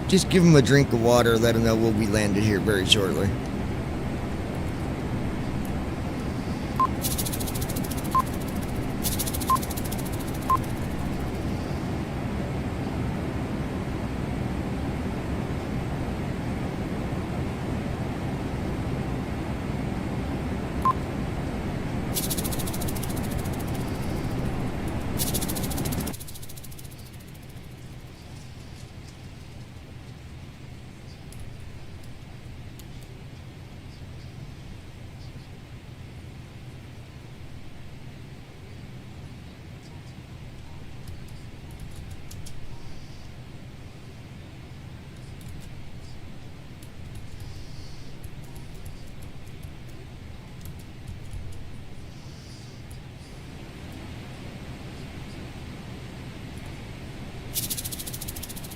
Just give them a drink of water, let them know we'll be landed here very shortly.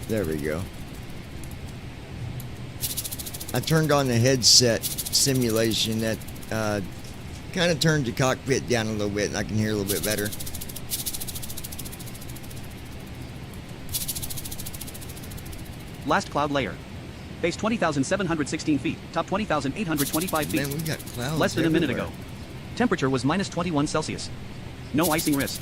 There we go. I turned on the headset simulation. That kind of turned the cockpit down a little bit, and I can hear a little bit better. Last cloud layer. Base 20,716 feet, top 20,825 feet. Man, we got clouds less than a minute everywhere. ago. Temperature was minus 21 Celsius. No icing risk.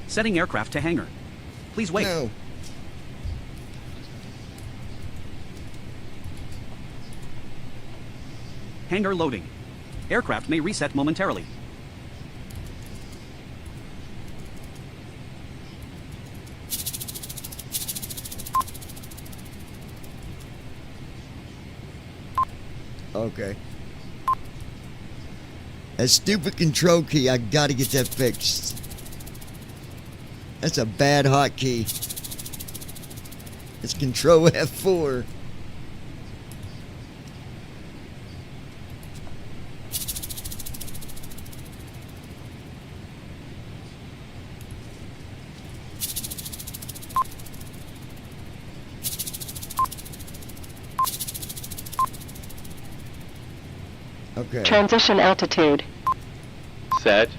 Setting aircraft to hangar. Please wait. No. Hangar loading. Aircraft may reset momentarily. Okay. That stupid control key, I gotta get that fixed. That's a bad hotkey. It's Control F4. Okay. Transition altitude. Set.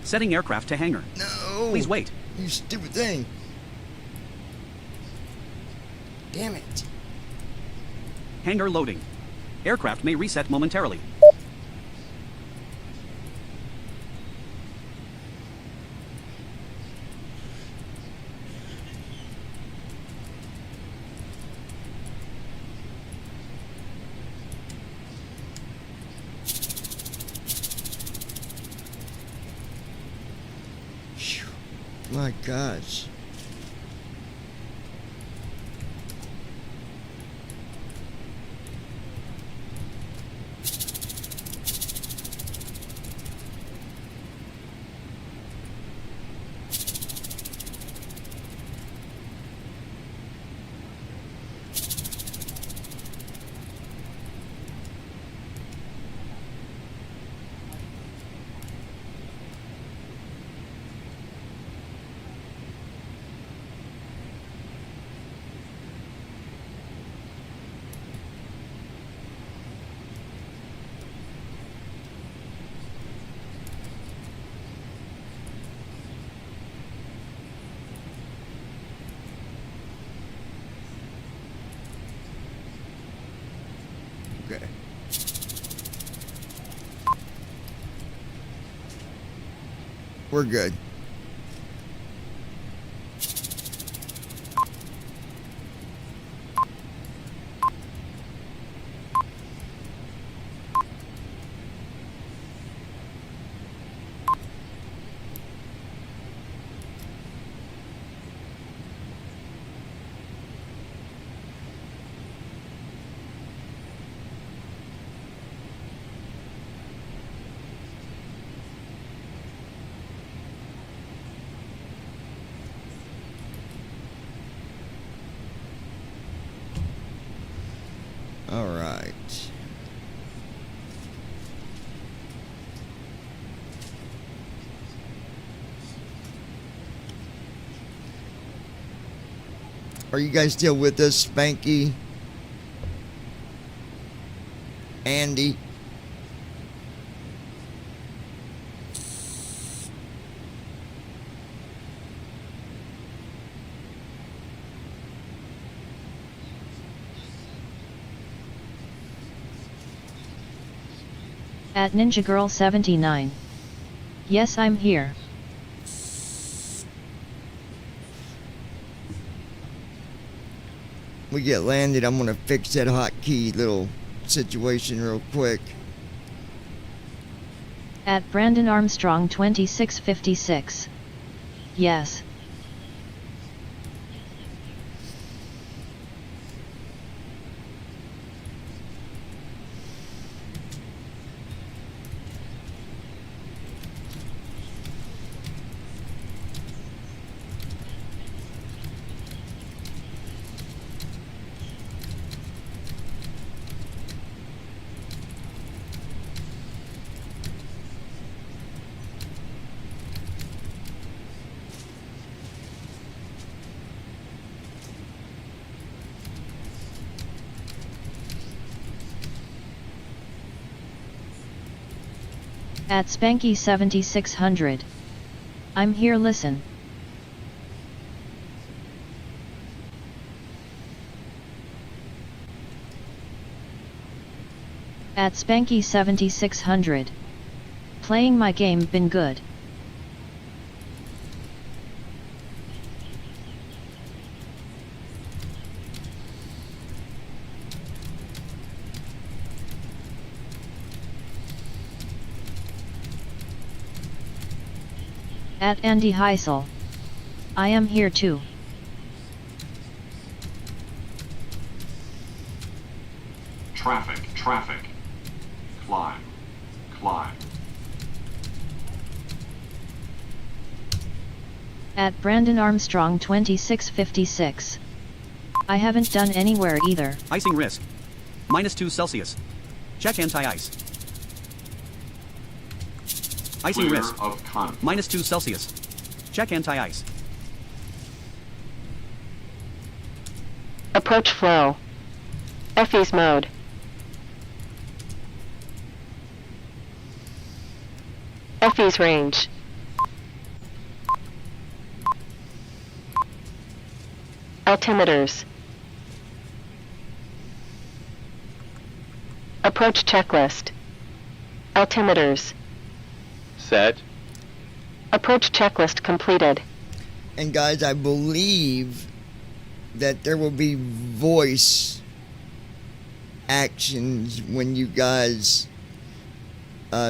Setting aircraft to hangar. No. Please wait. You stupid thing. Damn it. Hangar loading. Aircraft may reset momentarily. Phew. My gosh. Okay. We're good. All right. Are you guys still with us, Spanky? Andy? At Ninja Girl 79. Yes, I'm here. We get landed, I'm gonna fix that hotkey little situation real quick. At Brandon Armstrong 2656. Yes. At Spanky 7600. I'm here, listen. At Spanky 7600. Playing my game been good. At Andy Heisel. I am here too. Traffic, traffic. Climb, climb. At Brandon Armstrong 2656. I haven't done anywhere either. Icing risk. -2 Celsius. Check anti-ice. Icing Clear risk. of contact. -2 Celsius. Check anti-ice. Approach flow. FE's mode. FE's range. Altimeters. Approach checklist. Altimeters. Set. Approach checklist completed. And guys, I believe that there will be voice actions when you guys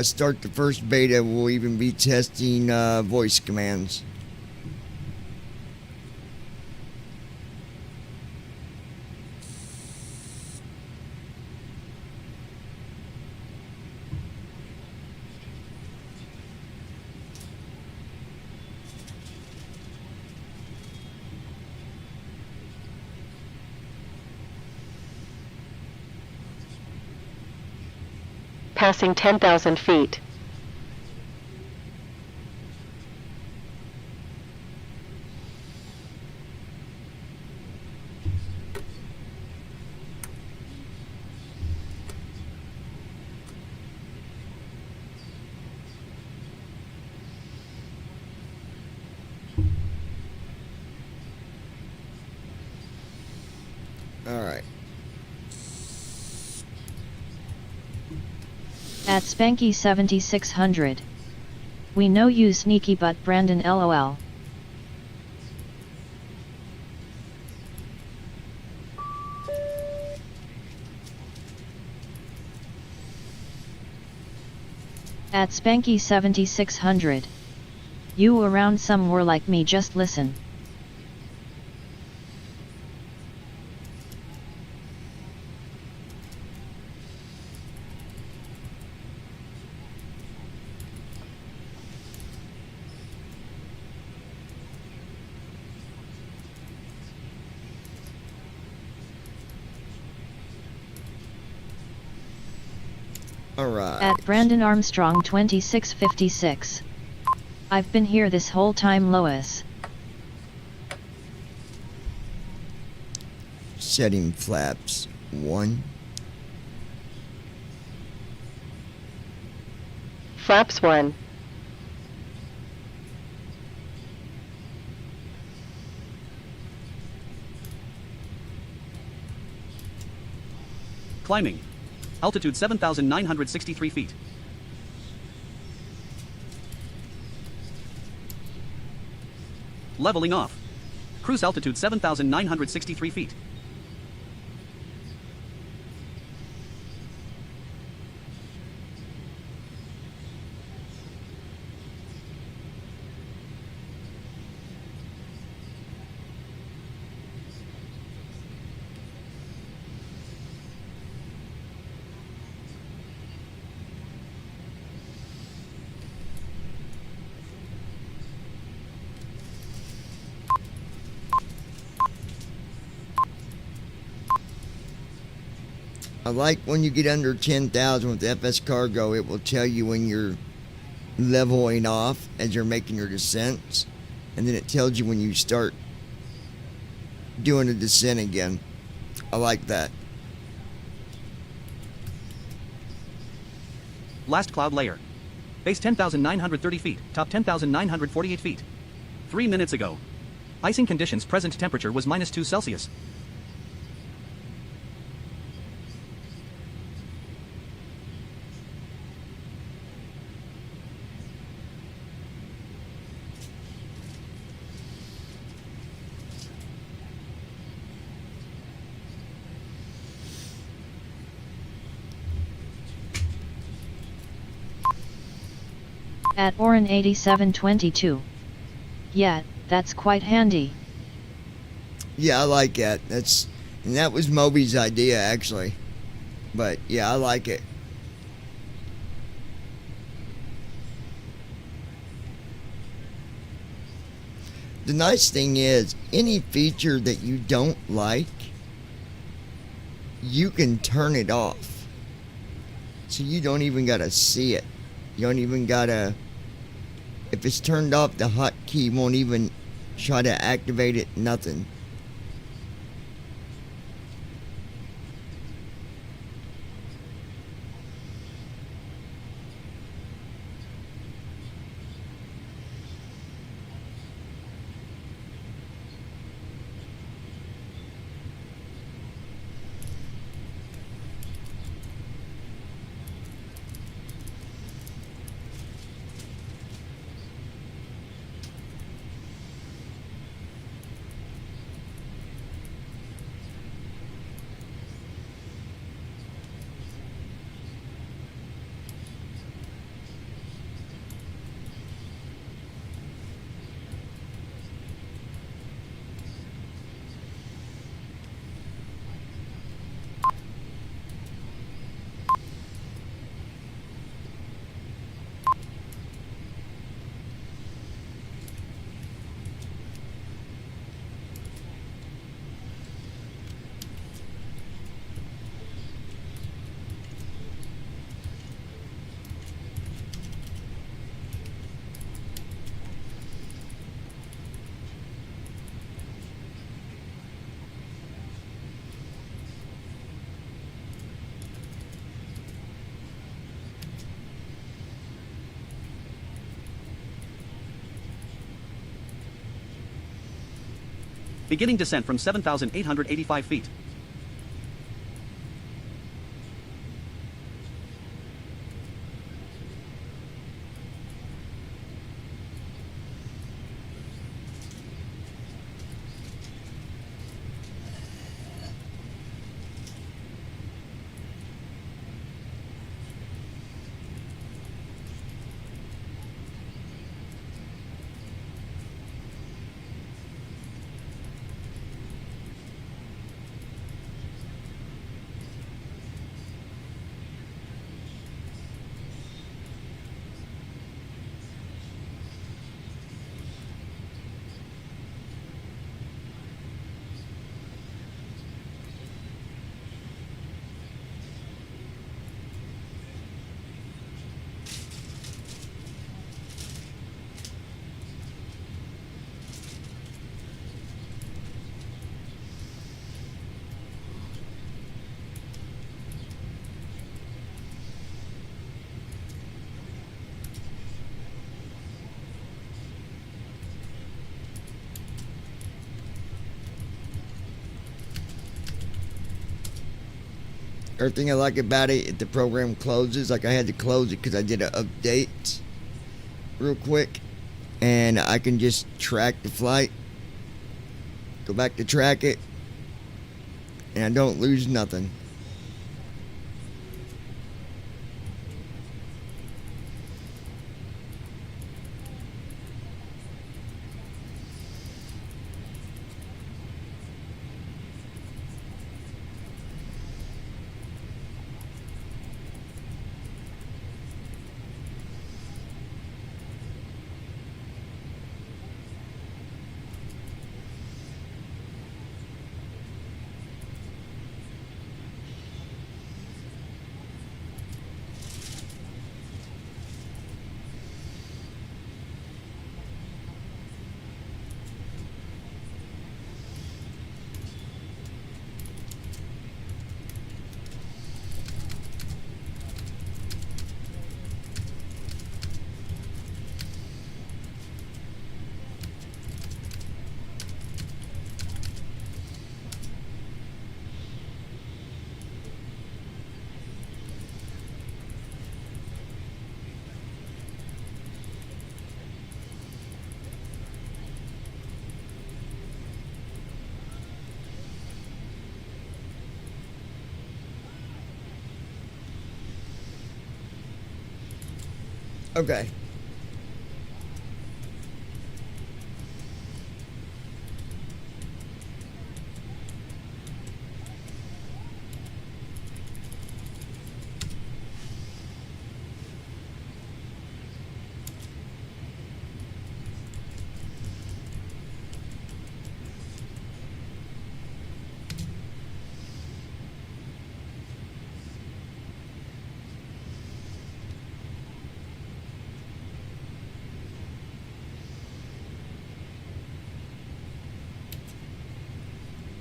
start the first beta. We'll even be testing voice commands. Passing 10,000 feet. All right. At Spanky 7600. We know you sneaky but Brandon LOL. At Spanky 7600. You around somewhere like me, just listen. Alright. At Brandon Armstrong 2656. I've been here this whole time, Lois. Setting flaps 1. Flaps 1. Climbing. Altitude 7,963 feet. Leveling off. Cruise altitude 7,963 feet. I like when you get under 10,000 with FS Cargo, it will tell you when you're leveling off as you're making your descents, and then it tells you when you start doing a descent again. I like that. Last cloud layer. Base 10,930 feet, top 10,948 feet. 3 minutes ago. Icing conditions, present temperature was -2 Celsius. At Oren 8722. Yeah, that's quite handy. Yeah, I like that. And that was Moby's idea, actually. But yeah, I like it. The nice thing is, any feature that you don't like, you can turn it off. So you don't even gotta see it. You don't even gotta, if it's turned off, the hotkey won't even try to activate it, nothing. Beginning descent from 7,885 feet. Everything I like about it, if the program closes, like I had to close it because I did an update real quick, and I can just track the flight, go back to track it, and I don't lose nothing. Okay.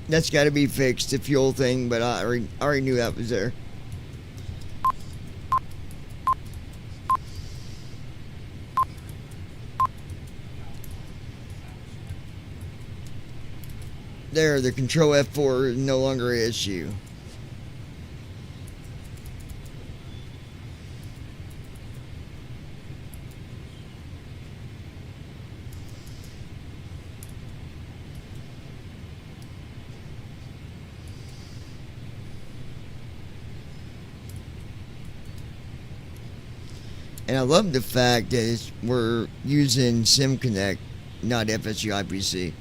That's got to be fixed, the fuel thing, but I already knew that was there. There, the control F4 is no longer an issue. And I love the fact that we're using SimConnect, not FSU IPC.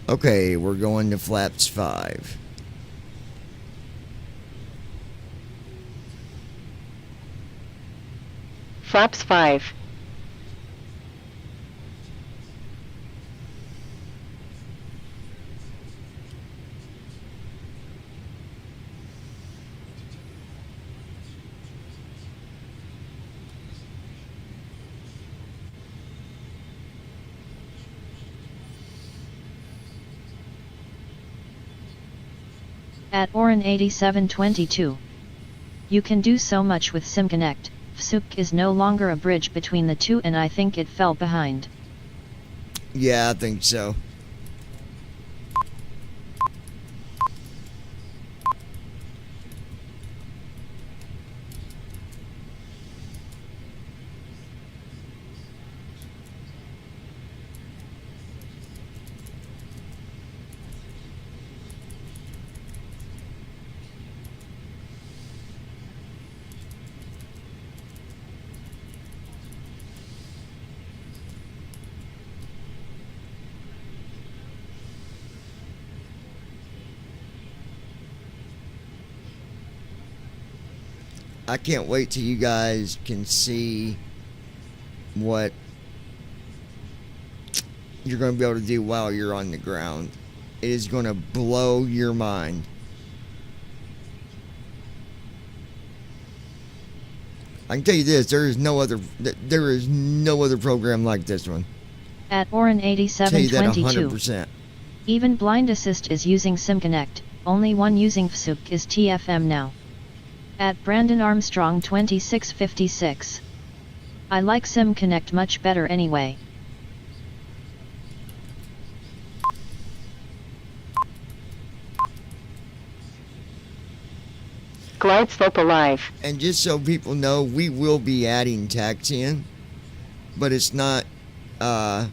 Okay, we're going to flaps 5. Flaps 5. At Orin 8722. You can do so much with SimConnect. FSUC is no longer a bridge between the two, and I think it fell behind. Yeah, I think so. I can't wait till you guys can see what you're going to be able to do while you're on the ground. It is going to blow your mind. I can tell you this, there is no other program like this one. At Orin Tell you that 8722. 100%. Even Blind Assist is using SimConnect, only one using FSUC is TFM now. At Brandon Armstrong 2656. I like SimConnect much better anyway. Glide slope alive. And just so people know, we will be adding taxiing, but it's not at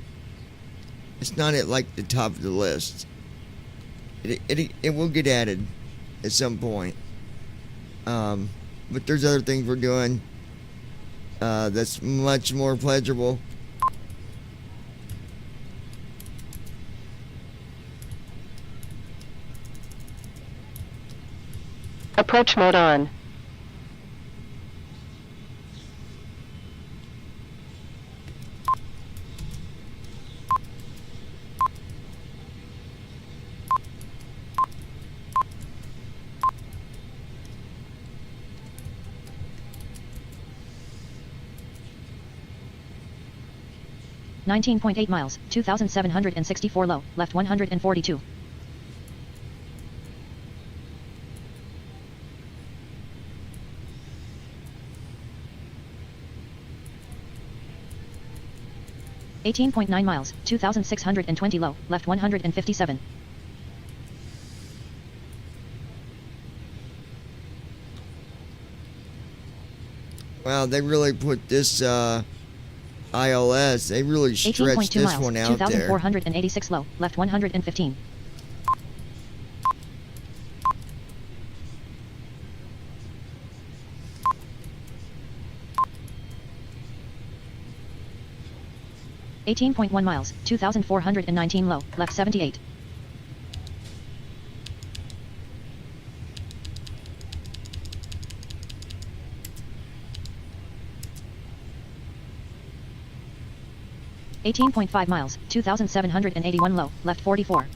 like the top of the list. It will get added at some point. But there's other things we're doing that's much more pleasurable. Approach mode on. $19.8 miles, 2,764 low, left 142. $18.9 miles, 2,620 low, left 157. Wow, they really put this ILS, they really stretched this miles, one out there. 2,486 low, left 115. $18.1 miles, 2,419 low, left 78. $18.5 miles, 2,781 low, left 44.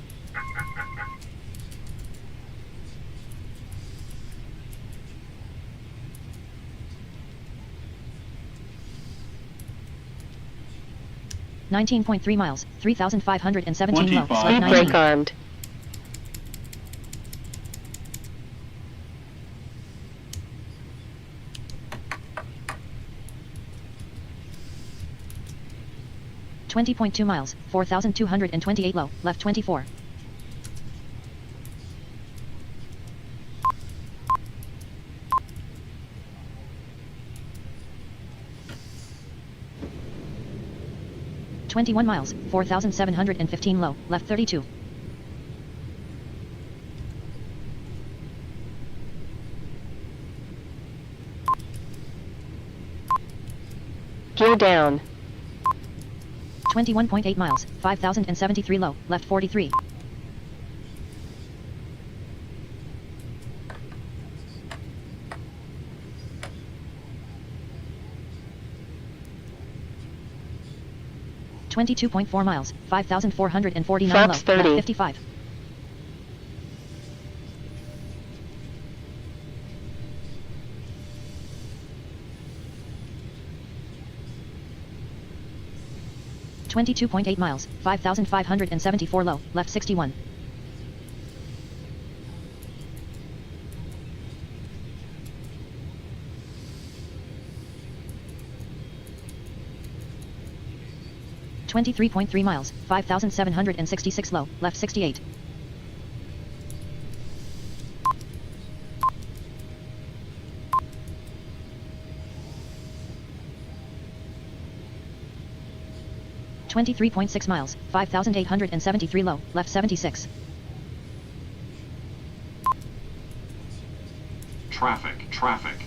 $19.3 miles, 3,517 low, left Speed 19. brake armed. $20.2 miles, 4,228 low, left 24. $21 miles, 4,715 low, left 32. Gear down. 21.8 miles, 5,073 low, left 43. $22.4 miles, 5,449 low, Flaps 30. left 55. $22.8 miles, 5,574 low, left 61. 23.3 miles, 5,766 low, left 68. .6 miles, 5,873 low, left 76. Traffic, traffic.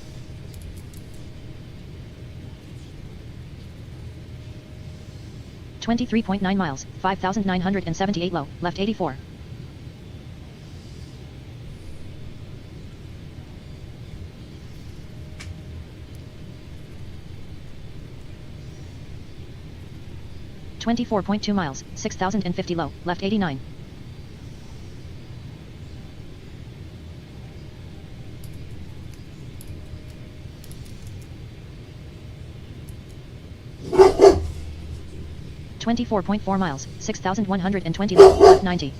.9 miles, 5,978 low, left 84. .2 miles, 6,050 low, left 89. .4 miles, 6,120 low, left 90.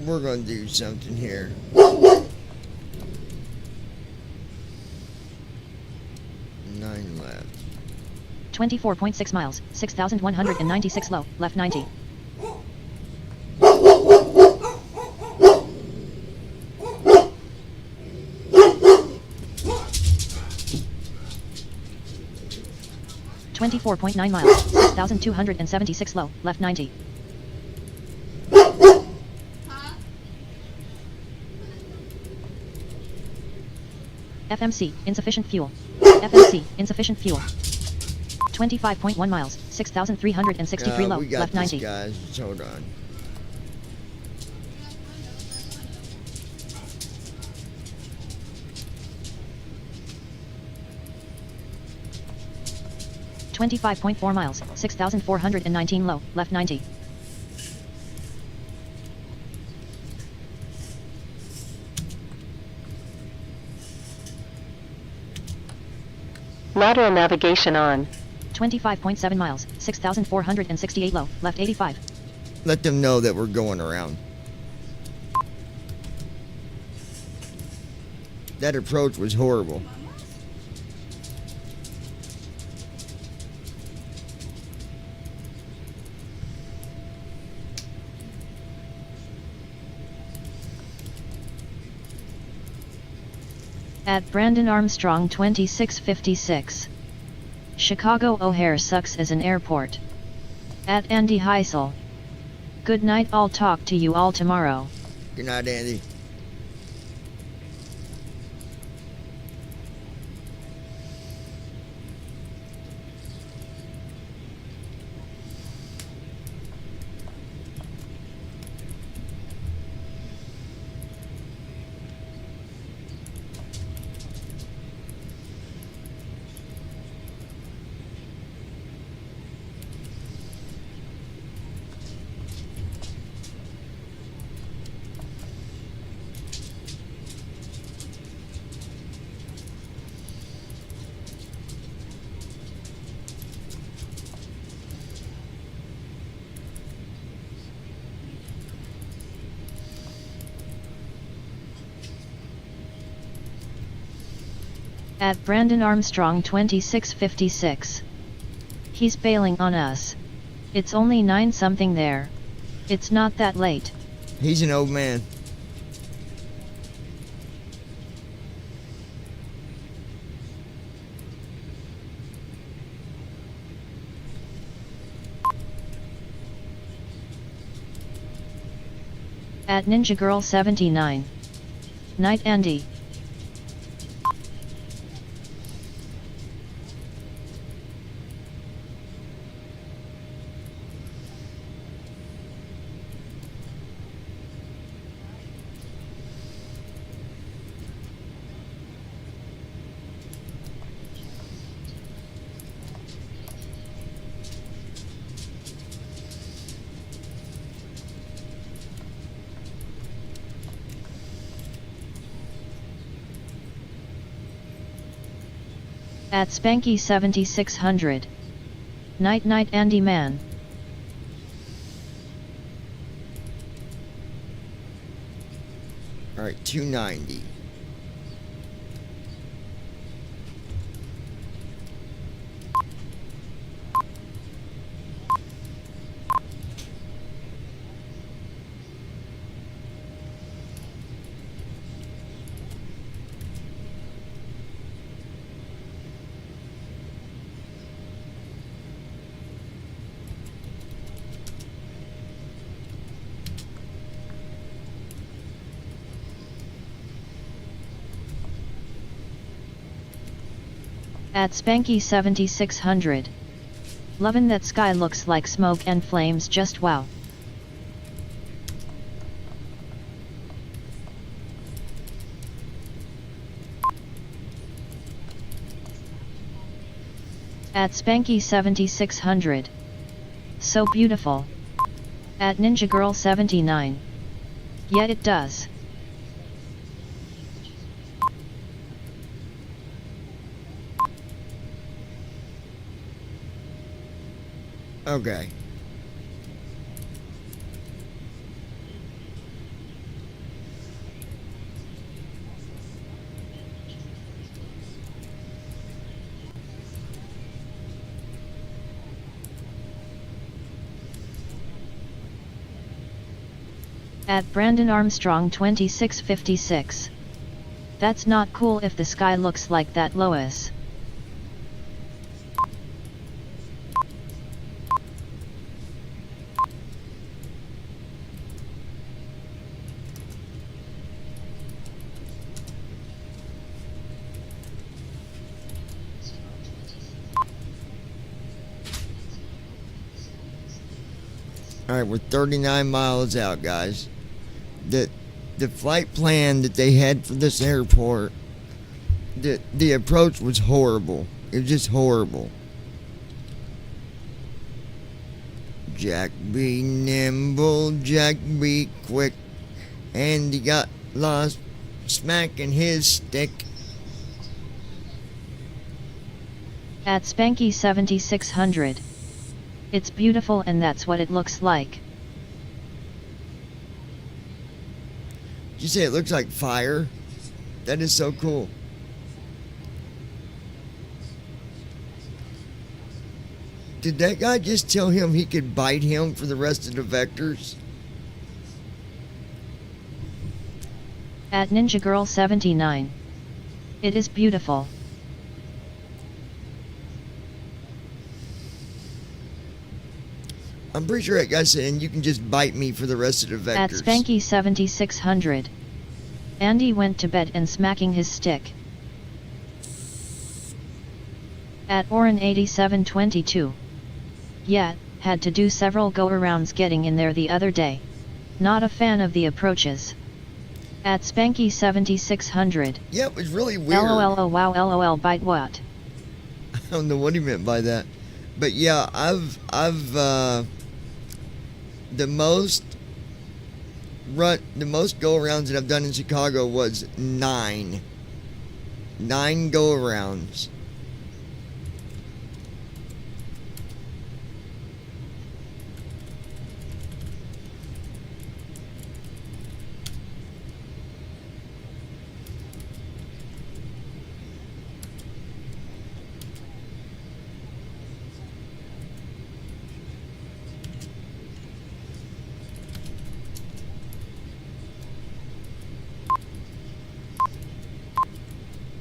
We're gonna do something here. 9 left. 24.6 miles, 6,196 low, left 90. .9 miles, 6,276 low, left 90. FMC, insufficient fuel. FMC, insufficient fuel. 25.1 miles, 6,363 low, We got left this, 90. guys. Just hold on. .4 miles, 6,419 low, left 90. Lateral navigation on. 25.7 miles, 6,468 low, left 85. Let them know that we're going around. That approach was horrible. At Brandon Armstrong 2656. Chicago O'Hare sucks as an airport. At Andy Heisel. Good night, I'll talk to you all tomorrow. Good night, Andy. At Brandon Armstrong 2656. He's bailing on us. It's only 9 something there. It's not that late. He's an old man. At Ninja Girl 79. Night Andy. At Spanky 7600. Night night Andy man. All right, 290. At Spanky 7600. Lovin' that sky looks like smoke and flames, just wow. At Spanky 7600. So beautiful. At Ninja Girl 79. Yet it does. Okay. At Brandon Armstrong 2656. That's not cool if the sky looks like that, Lois. Alright, we're 39 miles out, guys. The flight plan that they had for this airport, the approach was horrible. It was just horrible. Jack be nimble, Jack be quick, and he got lost smacking his stick. At Spanky 7600. It's beautiful and that's what it looks like. Did you say it looks like fire? That is so cool. Did that guy just tell him he could bite him for the rest of the vectors? At Ninja Girl 79. It is beautiful. I'm pretty sure that guy said, and you can just bite me for the rest of the vectors. At Spanky 7600. Andy went to bed and smacking his stick. At Orin 8722. Yeah, had to do several go-arounds getting in there the other day. Not a fan of the approaches. At Spanky 7600. Yeah, it was really weird. LOL, oh wow, LOL, bite what? I don't know what he meant by that. But yeah, I've the most go-arounds that I've done in Chicago was 9 go-arounds.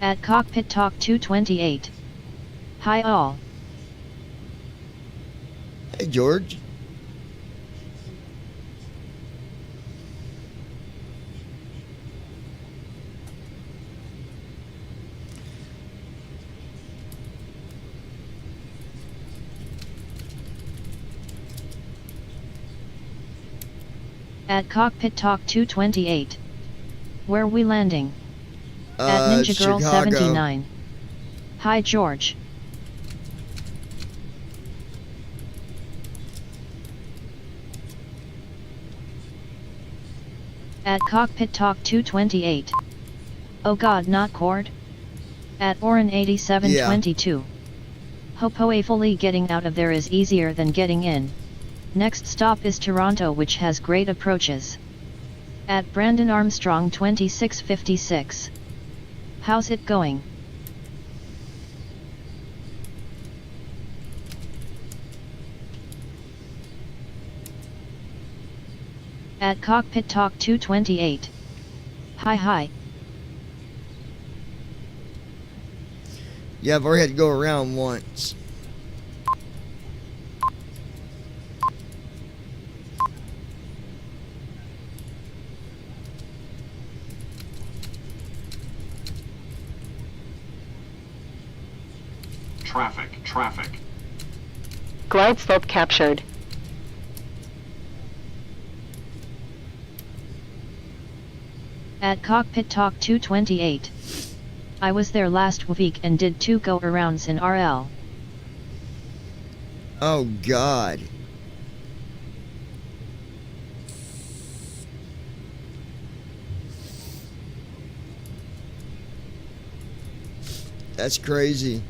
At Cockpit Talk 228. Hi all. Hey George. At Cockpit Talk 228. Where we landing? At Ninja Girl Chicago. 79. Hi George. At Cockpit Talk 228. Oh god, not cord? At Orin 8722. Hopefully getting out of there is easier than getting in. Next stop is Toronto, which has great approaches. At Brandon Armstrong 2656. How's it going? At Cockpit Talk 228. Hi. Yeah, I've already had to go around once. traffic, traffic. Glide slope captured. At Cockpit Talk 228. I was there last week and did 2 go-arounds in RL. Oh, God. That's crazy.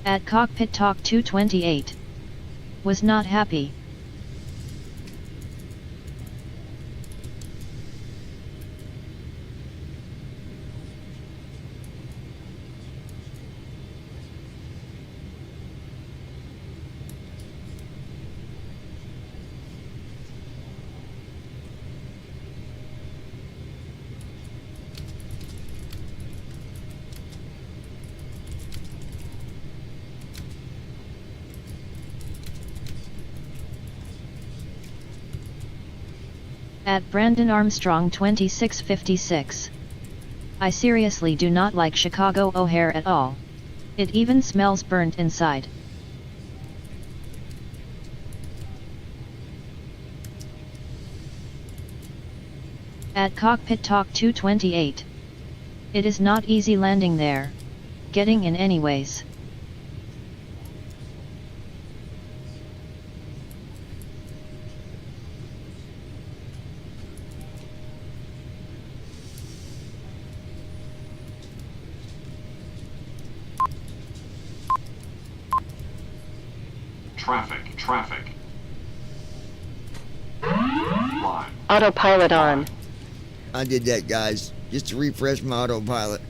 At Cockpit Talk 228. Was not happy. At Brandon Armstrong 2656. I seriously do not like Chicago O'Hare at all. It even smells burnt inside. At Cockpit Talk 228. It is not easy landing there. Getting in anyways. Traffic, traffic. Line. Autopilot on. I did that, guys, just to refresh my autopilot.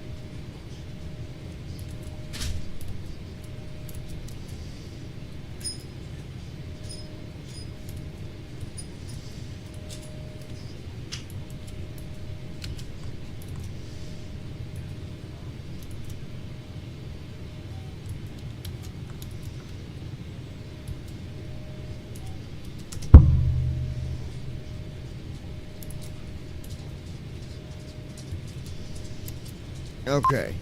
Okay.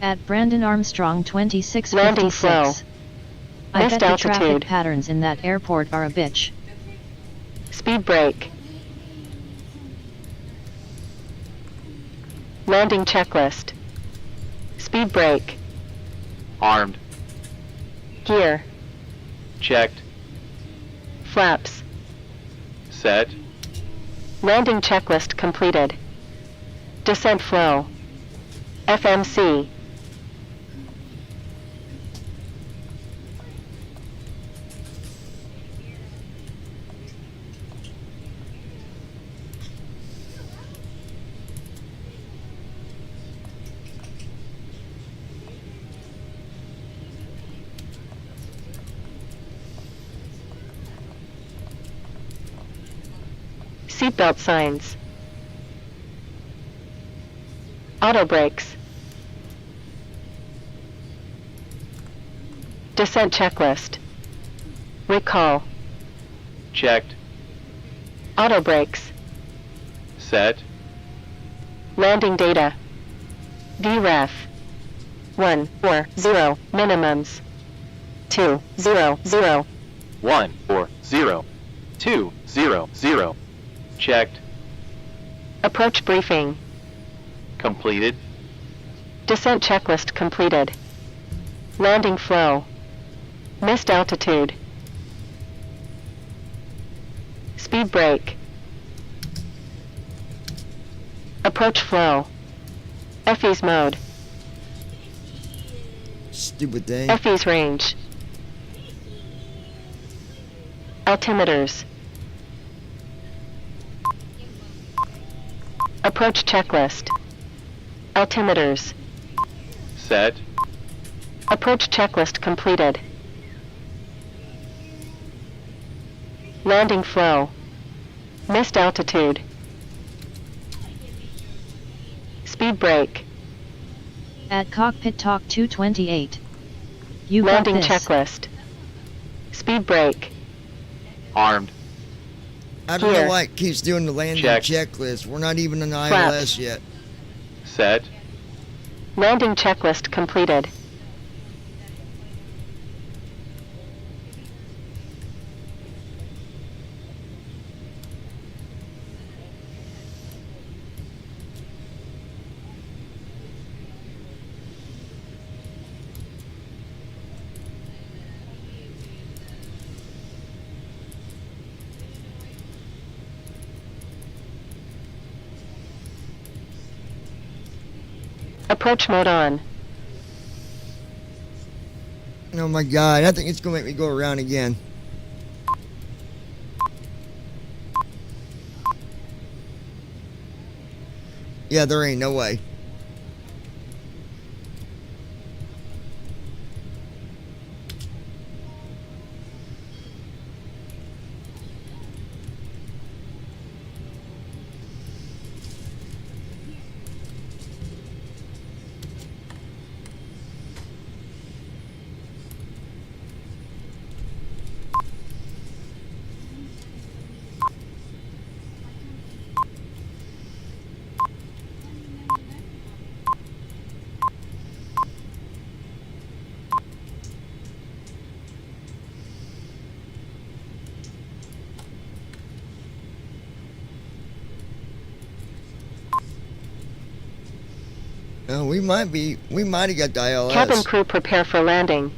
At Brandon Armstrong 2656. Landing slow. I Missed bet the traffic altitude. patterns in that airport are a bitch. Speed brake. Landing checklist. Speed brake. Armed. Gear. Checked. Flaps. Set. Landing checklist completed. Descent flow. FMC. Seatbelt signs. Auto brakes. Descent checklist. Recall. Checked. Auto brakes. Set. Landing data. VREF. 140 minimums. 200. 140. 200. Checked. Approach briefing. Completed. Descent checklist completed. Landing flow. Missed altitude. Speed brake. Approach flow. FE's mode. Stupid thing. FE's range. Altimeters. Approach checklist. Altimeters. Set. Approach checklist completed. Landing flow. Missed altitude. Speed brake. At cockpit talk 228. You Landing got this. checklist. Speed brake. Armed. I don't Here. know why it keeps doing the landing Check. checklist. We're not even on Flaps. ILS yet. Set. Landing checklist completed. Approach mode on. Oh my god, I think it's gonna make me go around again. Yeah, there ain't no way. Oh, we might have got the ILS. Cabin crew prepare for landing.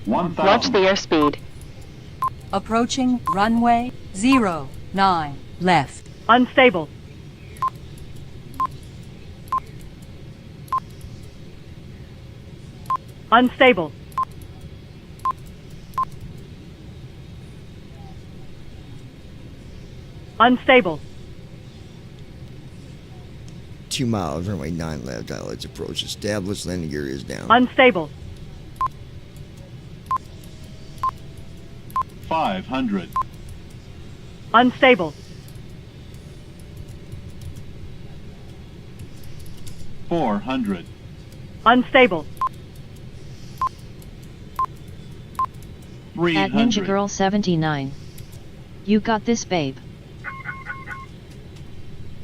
1,000. Watch the airspeed. Approaching runway 09 left. Unstable. Unstable. Unstable. 2 miles, runway 9 left, ILS approach. Established landing gear is down. Unstable. 500. Unstable. 400. Unstable. At 300. Ninja Girl 79. You got this, babe.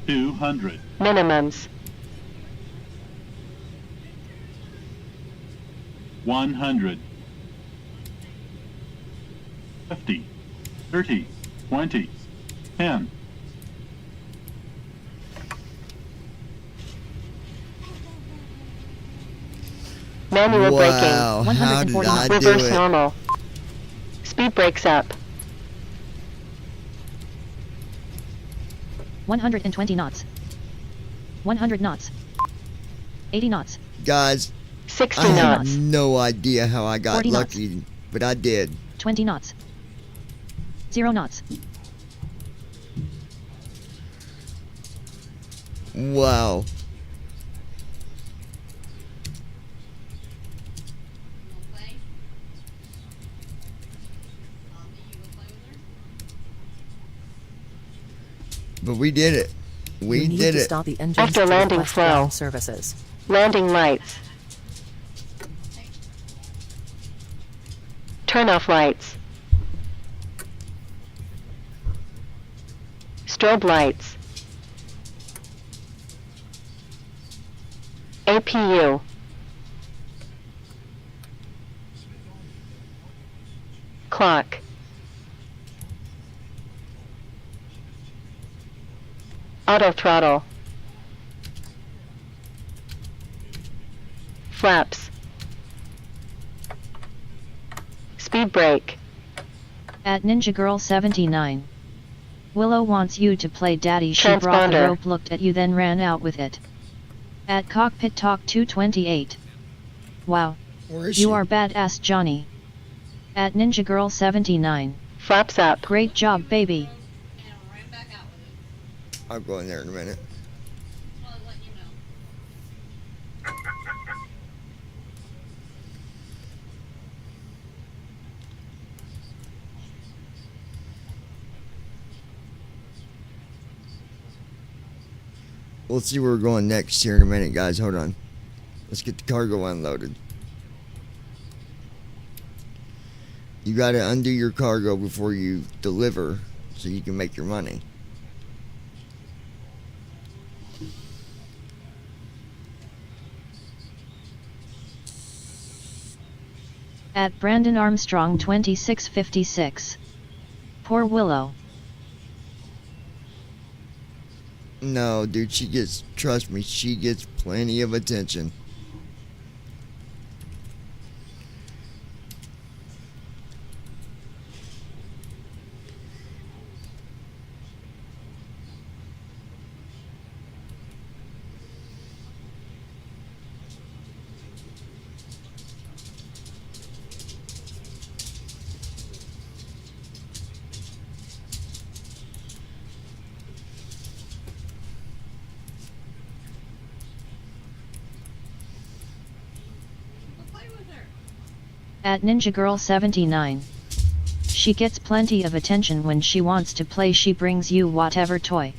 200. Minimums. 100. 50. 30. 20. 10. Manual Wow, braking. how did I do Reverse it? normal. Speed brakes up. 120 knots. 100 knots. 80 knots. Guys, 60 I have knots. no idea how I got 40 knots. lucky, but I did. 20 knots. 0 knots. Wow. But we did it. We You need did to it. stop the engines After to landing request flow. ground services. Landing lights. Turn off lights. Strobe lights. APU. Clock. Auto throttle. Flaps. Speed brake. At Ninja Girl 79. Willow wants you to play daddy. She brought the Transponder. rope, looked at you, then ran out with it. At Cockpit Talk 228. Wow. Where is You she? are badass, Johnny. At Ninja Girl 79. Flaps up. Great job, baby. I'll go in there in a minute. We'll see where we're going next here in a minute, guys. Hold on. Let's get the cargo unloaded. You got to undo your cargo before you deliver so you can make your money. At Brandon Armstrong 2656. Poor Willow. No, dude, trust me, she gets plenty of attention. At Ninja Girl 79. She gets plenty of attention when she wants to play. She brings you whatever toy.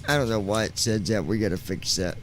I don't know why it said that. We gotta fix that.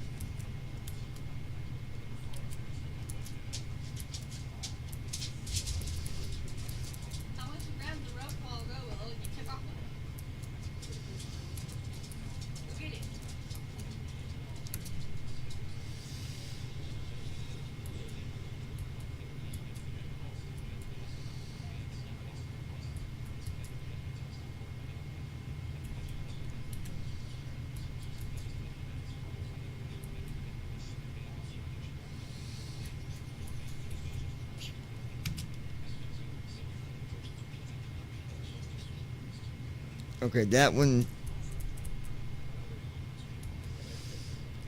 Okay, that one.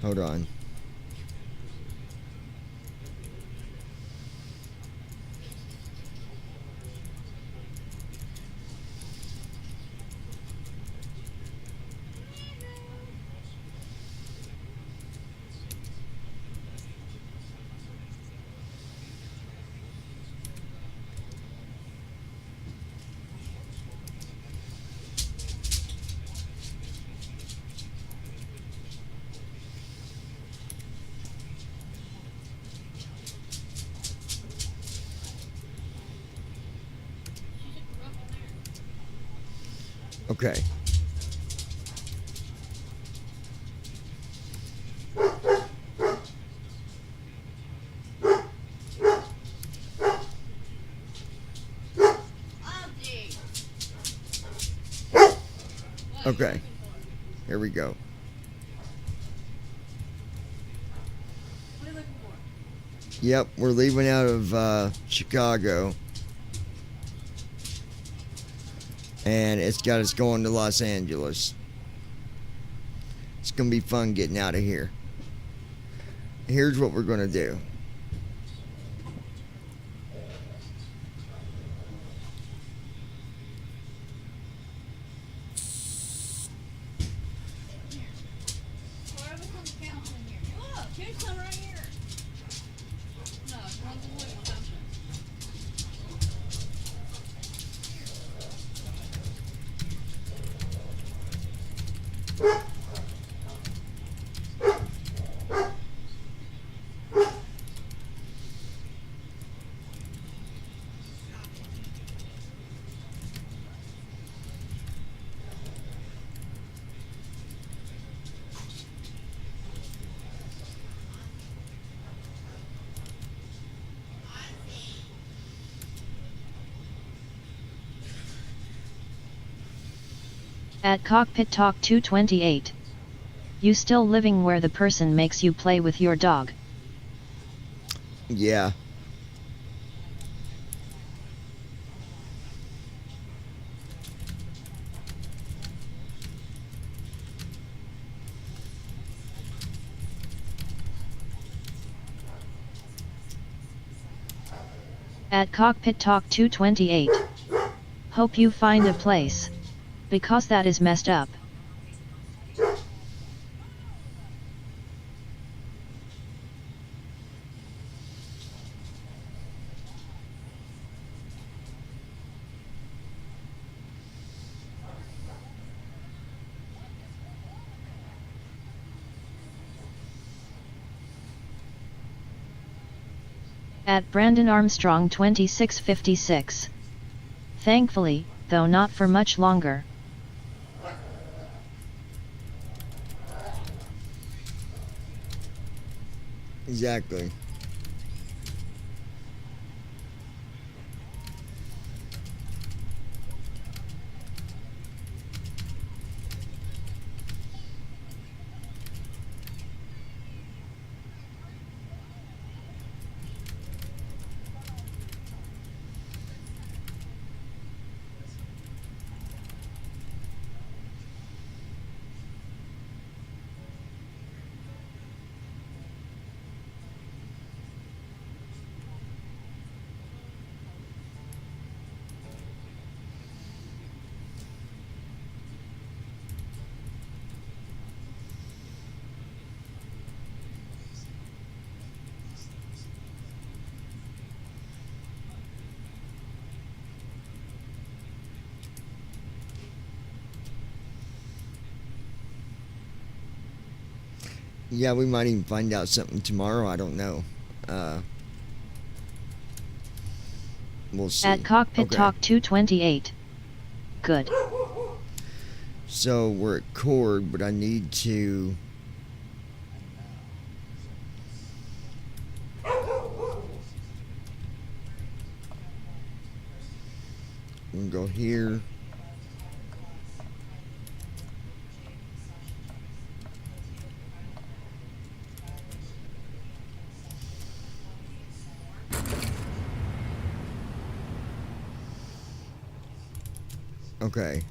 Hold on. Okay. Okay. Here we go. Yep, we're leaving out of Chicago. And it's got us going to Los Angeles. It's going to be fun getting out of here. Here's what we're going to do. At Cockpit Talk 228. You still living where the person makes you play with your dog? Yeah. At Cockpit Talk 228. Hope you find a place. Because that is messed up. At Brandon Armstrong 2656. Thankfully, though not for much longer. Exactly. Yeah, we might even find out something tomorrow. I don't know. We'll see. At Cockpit Okay. Talk 228. Good. So we're at chord, but I need to. I'm gonna go here. Okay.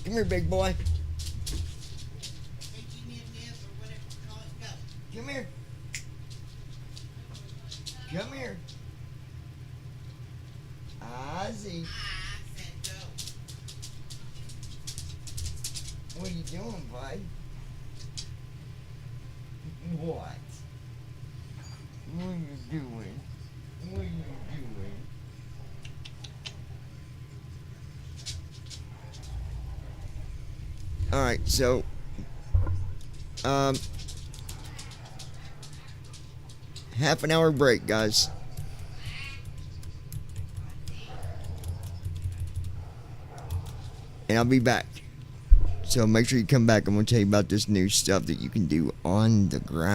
Come here, big boy. Come here. Come here. Ozzy. What are you doing, bud? What? What are you doing? What are you doing? Alright, so half an hour break, guys. And I'll be back. So make sure you come back. I'm going to tell you about this new stuff that you can do on the ground.